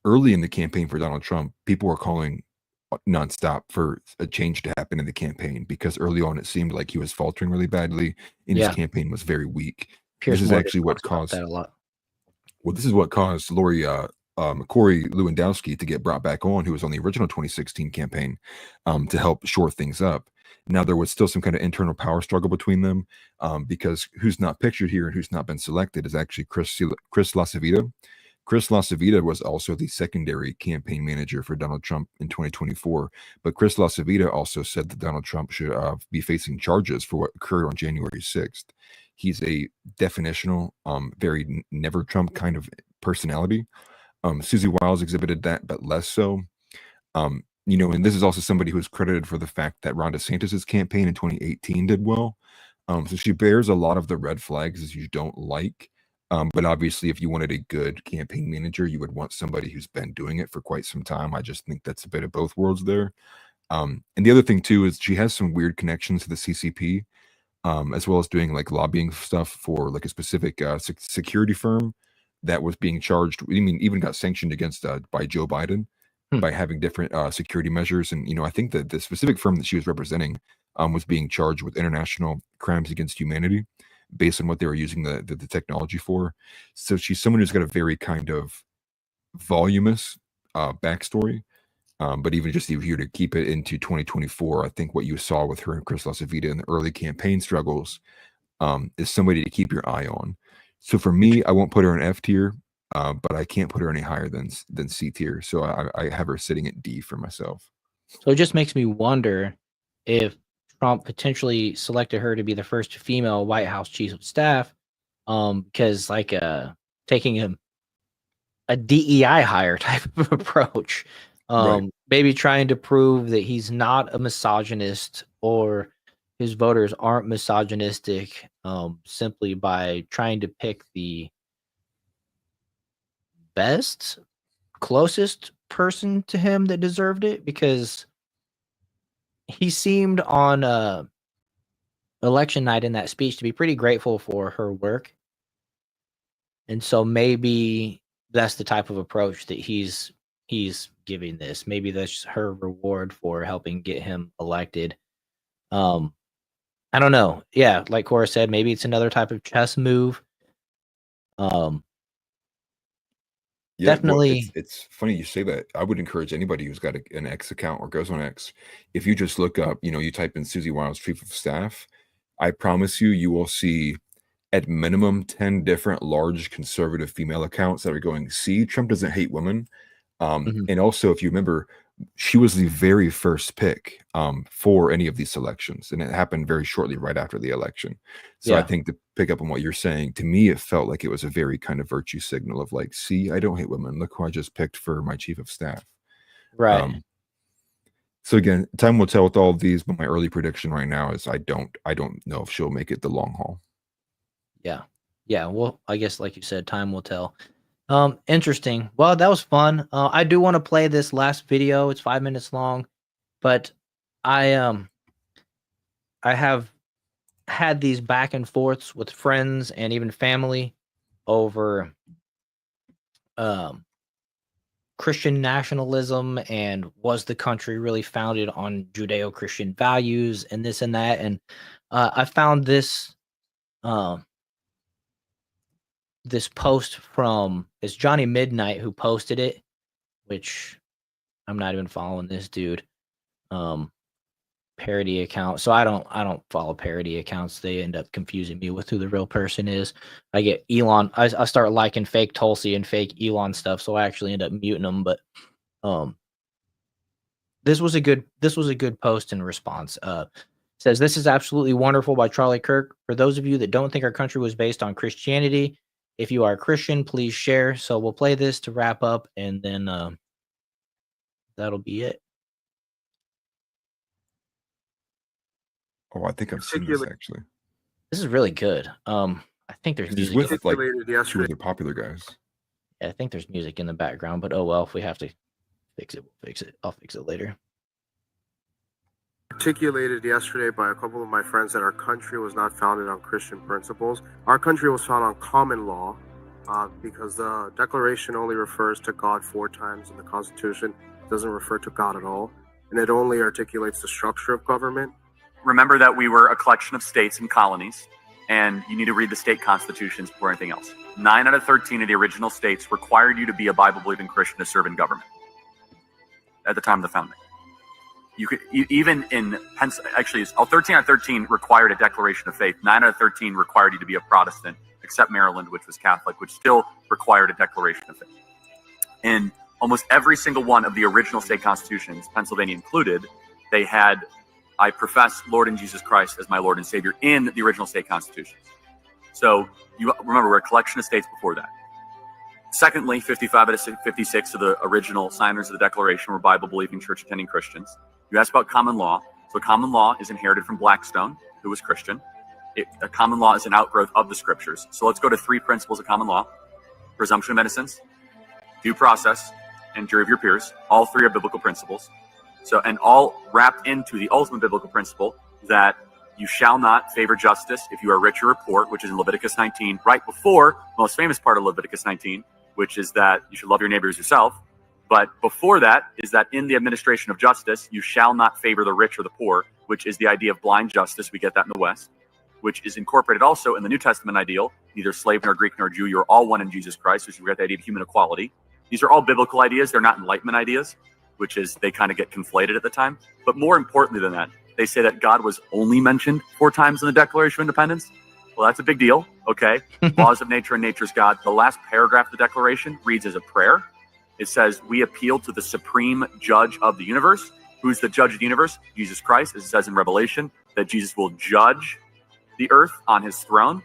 Early in the campaign for Donald Trump, people were calling nonstop for a change to happen in the campaign, because early on it seemed like he was faltering really badly and his Yeah. campaign was very weak. Piers This is Morgan actually what talks about caused that a lot. Well, this is what caused Corey Lewandowski to get brought back on, who was on the original 2016 campaign, to help shore things up. Now, there was still some kind of internal power struggle between them, because who's not pictured here and who's not been selected is actually Chris LaCivita. Chris LaCivita was also the secondary campaign manager for Donald Trump in 2024. But Chris LaCivita also said that Donald Trump should be facing charges for what occurred on January 6th. He's a definitional, very never Trump kind of personality. Susie Wiles exhibited that, but less so. And this is also somebody who's credited for the fact that Ron DeSantis' campaign in 2018 did well. So she bears a lot of the red flags as you don't like. But obviously, if you wanted a good campaign manager, you would want somebody who's been doing it for quite some time. I just think that's a bit of both worlds there. And the other thing, too, is she has some weird connections to the CCP, as well as doing like lobbying stuff for like a specific security firm that was being charged. I mean, even got sanctioned against by Joe Biden by having different security measures. And, I think that the specific firm that she was representing was being charged with international crimes against humanity based on what they were using the technology for. So she's someone who's got a very kind of voluminous backstory. But even just here to keep it into 2024, I think what you saw with her and Chris LaCivita in the early campaign struggles is somebody to keep your eye on. So for me, I won't put her in F tier, but I can't put her any higher than C tier. So I have her sitting at D for myself. So it just makes me wonder if Trump potentially selected her to be the first female White House chief of staff, because like taking a DEI hire type of approach, Right. maybe trying to prove that he's not a misogynist or his voters aren't misogynistic, simply by trying to pick the best, closest person to him that deserved it, because he seemed on election night in that speech to be pretty grateful for her work. And so maybe that's the type of approach that he's giving this. Maybe that's her reward for helping get him elected. I don't know. Yeah, like Cora said, maybe it's another type of chess move. Yeah, Definitely. well, it's funny you say that. I would encourage anybody who's got an X account or goes on X, if you just look up, you type in Susie Wiles, chief of staff, I promise you will see at minimum 10 different large conservative female accounts that are going, see, Trump doesn't hate women. And also, if you remember, she was the very first pick for any of these selections, and it happened very shortly right after the election. So I Yeah. think to pick up on what you're saying, to me, it felt like it was a very kind of virtue signal of like, see, I don't hate women. Look who I just picked for my chief of staff. Right. So again, time will tell with all of these, but my early prediction right now is I don't know if she'll make it the long haul. Yeah. Yeah. Well, I guess like you said, time will tell. Interesting. Well, that was fun. I do want to play this last video. It's 5 minutes long, but I have had these back and forths with friends and even family over Christian nationalism and was the country really founded on Judeo-Christian values and this and that. And I found this this post from it's Johnny Midnight who posted it, which I'm not even following this dude. Parody account. So I don't follow parody accounts. They end up confusing me with who the real person is. I get Elon. I start liking fake Tulsi and fake Elon stuff, so I actually end up muting them. But this was a good post in response. Says this is absolutely wonderful by Charlie Kirk. For those of you that don't think our country was based on Christianity, if you are a Christian, please share. So we'll play this to wrap up, and then that'll be it. Oh, I think I've seen this actually. This is really good. I think there's He's music. with like two other popular guys. Yeah, I think there's music in the background, but oh well, if we have to fix it, we'll fix it. I'll fix it later. Articulated yesterday by a couple of my friends that our country was not founded on Christian principles. Our country was founded on common law because the Declaration only refers to God 4 times and the Constitution doesn't refer to God at all. and it only articulates the structure of government. Remember that we were a collection of states and colonies, and you need to read the state constitutions before anything else. 9 out of 13 of the original states required you to be a Bible-believing Christian to serve in government at the time of the founding. You could even in actually, 13 out of 13 required a declaration of faith. 9 out of 13 required you to be a Protestant, except Maryland, which was Catholic, which still required a declaration of faith. In almost every single one of the original state constitutions, Pennsylvania included, they had, "I profess Lord and Jesus Christ as my Lord and Savior" in the original state constitutions. So you remember, we're a collection of states before that. Secondly, 55 out of 56 of the original signers of the Declaration were Bible-believing, church-attending Christians. You asked about common law. So common law is inherited from Blackstone, who was Christian. A common law is an outgrowth of the scriptures. So let's go to 3 principles of common law: presumption of innocence, due process, and jury of your peers. All 3 are biblical principles. So, and all wrapped into the ultimate biblical principle that you shall not favor justice if you are rich or poor, which is in Leviticus 19, right before the most famous part of Leviticus 19, which is that you should love your neighbor as yourself. But before that is that in the administration of justice, you shall not favor the rich or the poor, which is the idea of blind justice. We get that in the West, which is incorporated also in the New Testament ideal: neither slave nor Greek nor Jew, you're all one in Jesus Christ, which we get the idea of human equality. These are all biblical ideas. They're not Enlightenment ideas, which is they kind of get conflated at the time. But more importantly than that, they say that God was only mentioned 4 times in the Declaration of Independence. Well, that's a big deal, okay? Laws of nature and nature's God. The last paragraph of the Declaration reads as a prayer. It says, "We appeal to the supreme judge of the universe." Who's the judge of the universe? Jesus Christ. As it says in Revelation, that Jesus will judge the earth on his throne.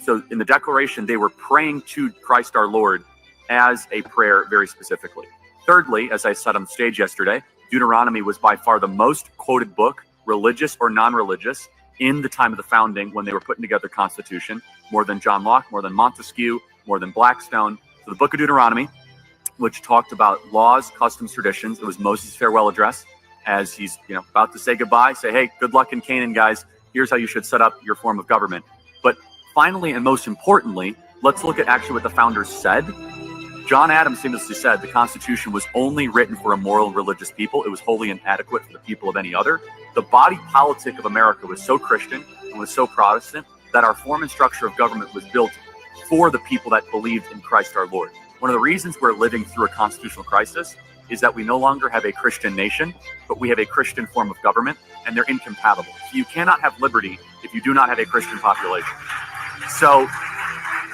So in the Declaration, they were praying to Christ our Lord as a prayer very specifically. Thirdly, as I said on the stage yesterday, Deuteronomy was by far the most quoted book, religious or non-religious, in the time of the founding when they were putting together the Constitution, more than John Locke, more than Montesquieu, more than Blackstone. So the book of Deuteronomy, which talked about laws, customs, traditions. It was Moses' farewell address as he's about to say goodbye, say, "Hey, good luck in Canaan, guys. Here's how you should set up your form of government." But finally, and most importantly, let's look at actually what the founders said. John Adams famously said the Constitution was only written for a moral and religious people. It was wholly inadequate for the people of any other. The body politic of America was so Christian and was so Protestant that our form and structure of government was built for the people that believed in Christ our Lord. One of the reasons we're living through a constitutional crisis is that we no longer have a Christian nation, but we have a Christian form of government, and they're incompatible. So you cannot have liberty if you do not have a Christian population. So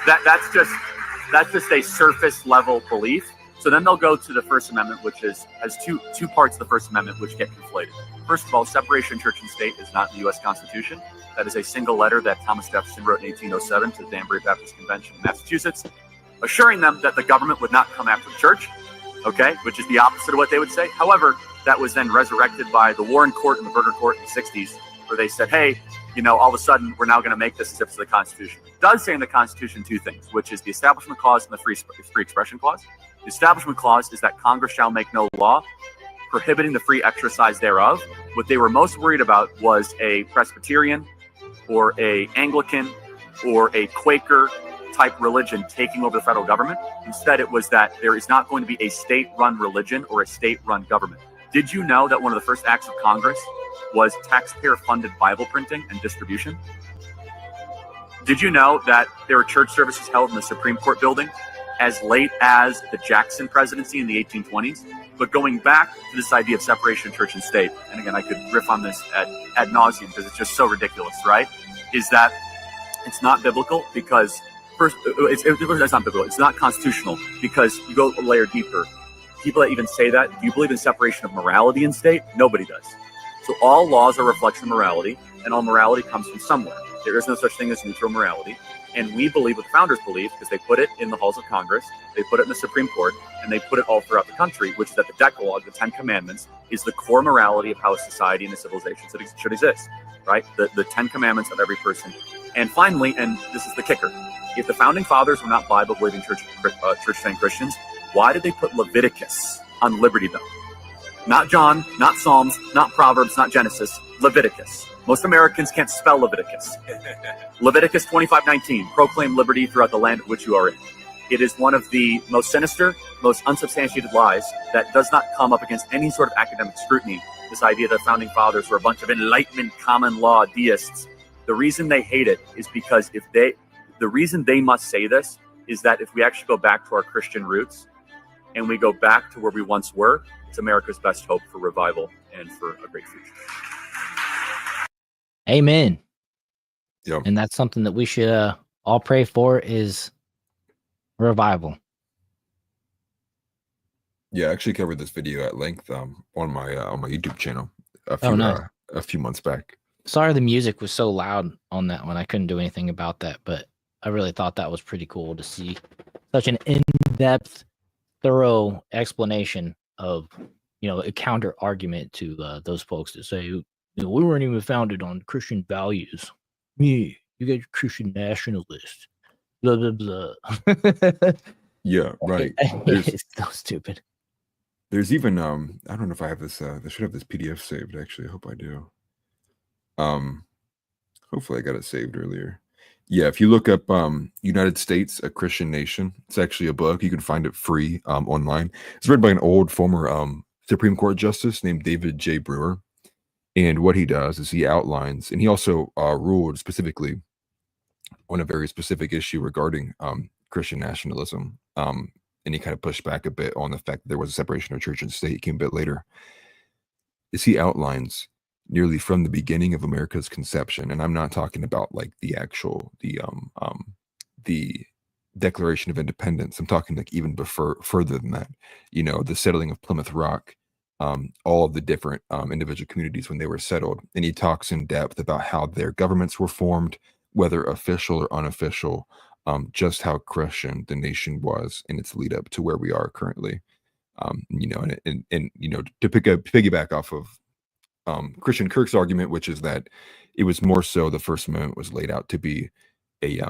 that's just a surface level belief. So then they'll go to the First Amendment, which has two parts of the First Amendment which get conflated. First of all, separation of church and state is not in the U.S. Constitution. That is a single letter that Thomas Jefferson wrote in 1807 to the Danbury Baptist Convention in Massachusetts, assuring them that the government would not come after the church, okay, which is the opposite of what they would say. However, that was then resurrected by the Warren Court and the Burger Court in the 60s, where they said, hey, all of a sudden, we're now going to make this steps to the Constitution. It does say in the Constitution 2 things, which is the Establishment Clause and the Free Expression Clause. The Establishment Clause is that Congress shall make no law prohibiting the free exercise thereof. What they were most worried about was a Presbyterian or a Anglican or a Quaker type religion taking over the federal government. Instead, it was that there is not going to be a state-run religion or a state-run government. Did you know that one of the first acts of Congress was taxpayer-funded Bible printing and distribution? Did you know that there were church services held in the Supreme Court building as late as the Jackson presidency in the 1820s? But going back to this idea of separation of church and state, and again, I could riff on this ad nauseum because it's just so ridiculous, right? Is that it's not biblical because first, it's not biblical. It's not constitutional because you go a layer deeper. People that even say that, do you believe in separation of morality and state? Nobody does. So all laws are a reflection of morality, and all morality comes from somewhere. There is no such thing as neutral morality. And we believe what the founders believe because they put it in the halls of Congress, they put it in the Supreme Court, and they put it all throughout the country, which is that the Decalogue, the 10 Commandments, is the core morality of how a society and a civilization should exist, right? The 10 Commandments of every person. And finally, and this is the kicker, if the founding fathers were not Bible-believing church-saying Christians, why did they put Leviticus on Liberty Bell? Not John, not Psalms, not Proverbs, not Genesis, Leviticus. Most Americans can't spell Leviticus. Leviticus 25:19, proclaim liberty throughout the land of which you are in. It is one of the most sinister, most unsubstantiated lies that does not come up against any sort of academic scrutiny. This idea that the founding fathers were a bunch of Enlightenment common law deists. The reason they hate it is because the reason they must say this is that if we actually go back to our Christian roots and we go back to where we once were, it's America's best hope for revival and for a great future. Amen. Yeah. And that's something that we should all pray for is revival. Yeah, I actually covered this video at length on my YouTube channel Nice. a few months back. Sorry the music was so loud on that one. I couldn't do anything about that, but I really thought that was pretty cool to see such an in-depth, thorough explanation of, a counter argument to those folks that say, we weren't even founded on Christian values. Me, you guys are Christian nationalists. Blah, blah, blah. Yeah, right. It's so stupid. There's even I don't know if I have this I should have this PDF saved actually. I hope I do. Hopefully I got it saved earlier. Yeah, if you look up United States, a Christian Nation, it's actually a book. You can find it free online. It's written by an old former Supreme Court justice named David J. Brewer. And what he does is he outlines, and he also ruled specifically on a very specific issue regarding Christian nationalism. And he kind of pushed back a bit on the fact that there was a separation of church and state. It came a bit later. Is he outlines nearly from the beginning of America's conception, and I'm not talking about like the Declaration of Independence. I'm talking like even further than that. The settling of Plymouth Rock, all of the different individual communities when they were settled, and he talks in depth about how their governments were formed, whether official or unofficial, just how Christian the nation was in its lead up to where we are currently. And to piggyback off of Christian Kirk's argument, which is that it was more so the First Amendment was laid out to be a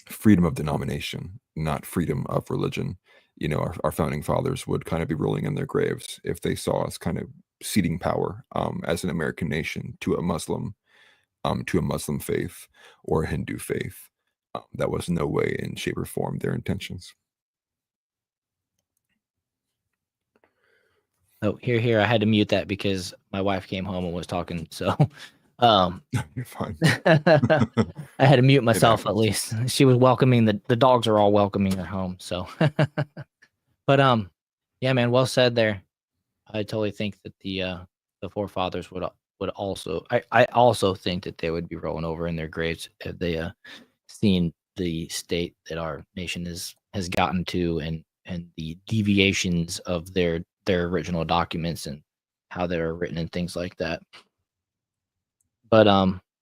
freedom of denomination, not freedom of religion. Our founding fathers would kind of be rolling in their graves if they saw us kind of ceding power as an American nation to a Muslim faith or a Hindu faith. That was no way in shape or form their intentions. Oh, here. I had to mute that because my wife came home and was talking. So You're fine. I had to mute myself at least. She was welcoming the dogs are all welcoming her home. So but yeah, man, well said there. I totally think that the forefathers would also I also think that they would be rolling over in their graves if they seen the state that our nation has gotten to and the deviations of their original documents and how they're written and things like that. But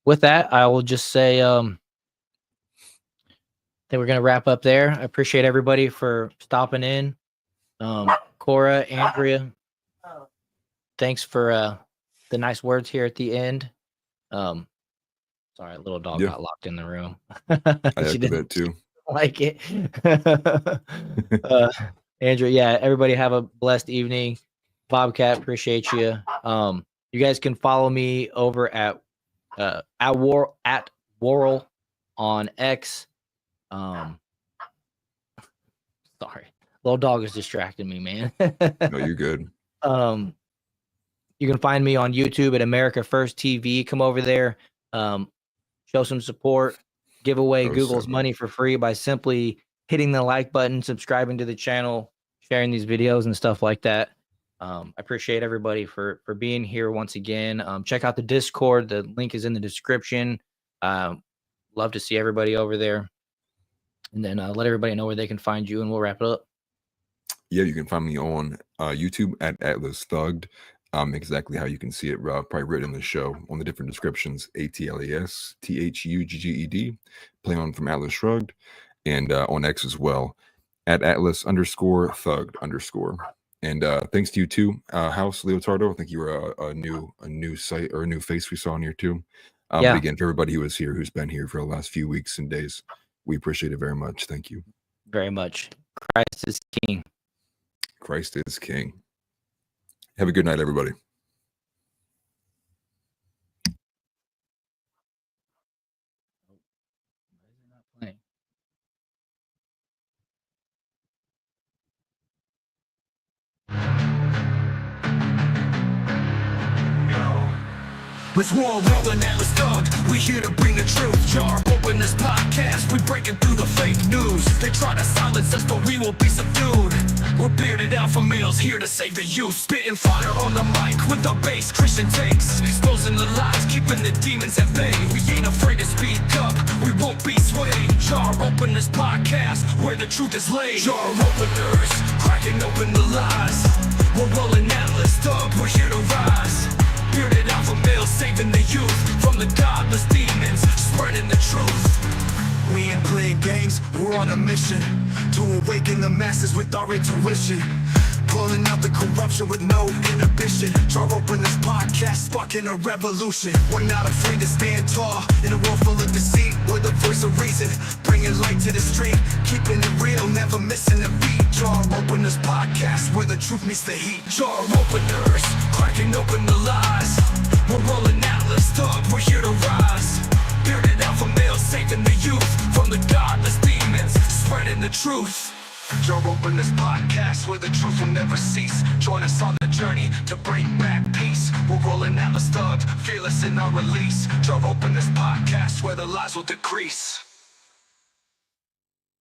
with that, I will just say that we're gonna wrap up there. I appreciate everybody for stopping in. Cora, Andrea, thanks for the nice words here at the end. Sorry, little dog got locked in the room. I did that too. Like it. Andrew, yeah, everybody have a blessed evening. Bobcat, appreciate you. You guys can follow me over at Warrol on X. Sorry, little dog is distracting me, man. No, you're good. You can find me on YouTube at America First TV. Come over there, show some support, give away Google's money for free by simply hitting the like button, subscribing to the channel, sharing these videos and stuff like that. I appreciate everybody for being here once again. Check out the Discord. The link is in the description. Love to see everybody over there. And then let everybody know where they can find you, and we'll wrap it up. Yeah, you can find me on YouTube at Atlas Thugged. Exactly how you can see it probably written in the show on the different descriptions. ATLAS THUGGED, playing on from Atlas Shrugged, and on X as well at Atlas_Thugged_. And thanks to you too, House Leotardo. I think you were a new site or a new face we saw in here too. But again, for everybody who was here, who's been here for the last few weeks and days, we appreciate it very much. Thank you very much. Christ is King. Christ is King. Have a good night, everybody. With Warrol and I, we here to bring the truth. Jar open this podcast, we breaking through the fake news. They try to silence us, but we will be subdued. We're bearded alpha males here to save the youth. Spitting fire on the mic with our bass Christian takes. Exposing the lies, keeping the demons at bay. We ain't afraid to speak up, we won't be swayed. Jar open this podcast, where the truth is laid. Jar openers, cracking open the lies. We're rolling atlas up, we're here to rise. Bearded alpha males saving the youth from the godless demons, spreading the truth. We ain't playing games, we're on a mission to awaken the masses with our intuition. Pulling out the corruption with no inhibition. Jar open this podcast, sparking a revolution. We're not afraid to stand tall in a world full of deceit. We're the voice of reason, bringing light to the street. Keeping it real, never missing a beat. Jar open this podcast, where the truth meets the heat. Jar openers, cracking open the lies. We're rolling atlas up, we're here to rise. Bearded alpha males saving the youth from the godless demons, spreading the truth. Jar open this podcast, where the truth will never cease. Join us on the journey to bring back peace. We're rolling atlas thugged, fearless in our release. Jar open this podcast, where the lies will decrease.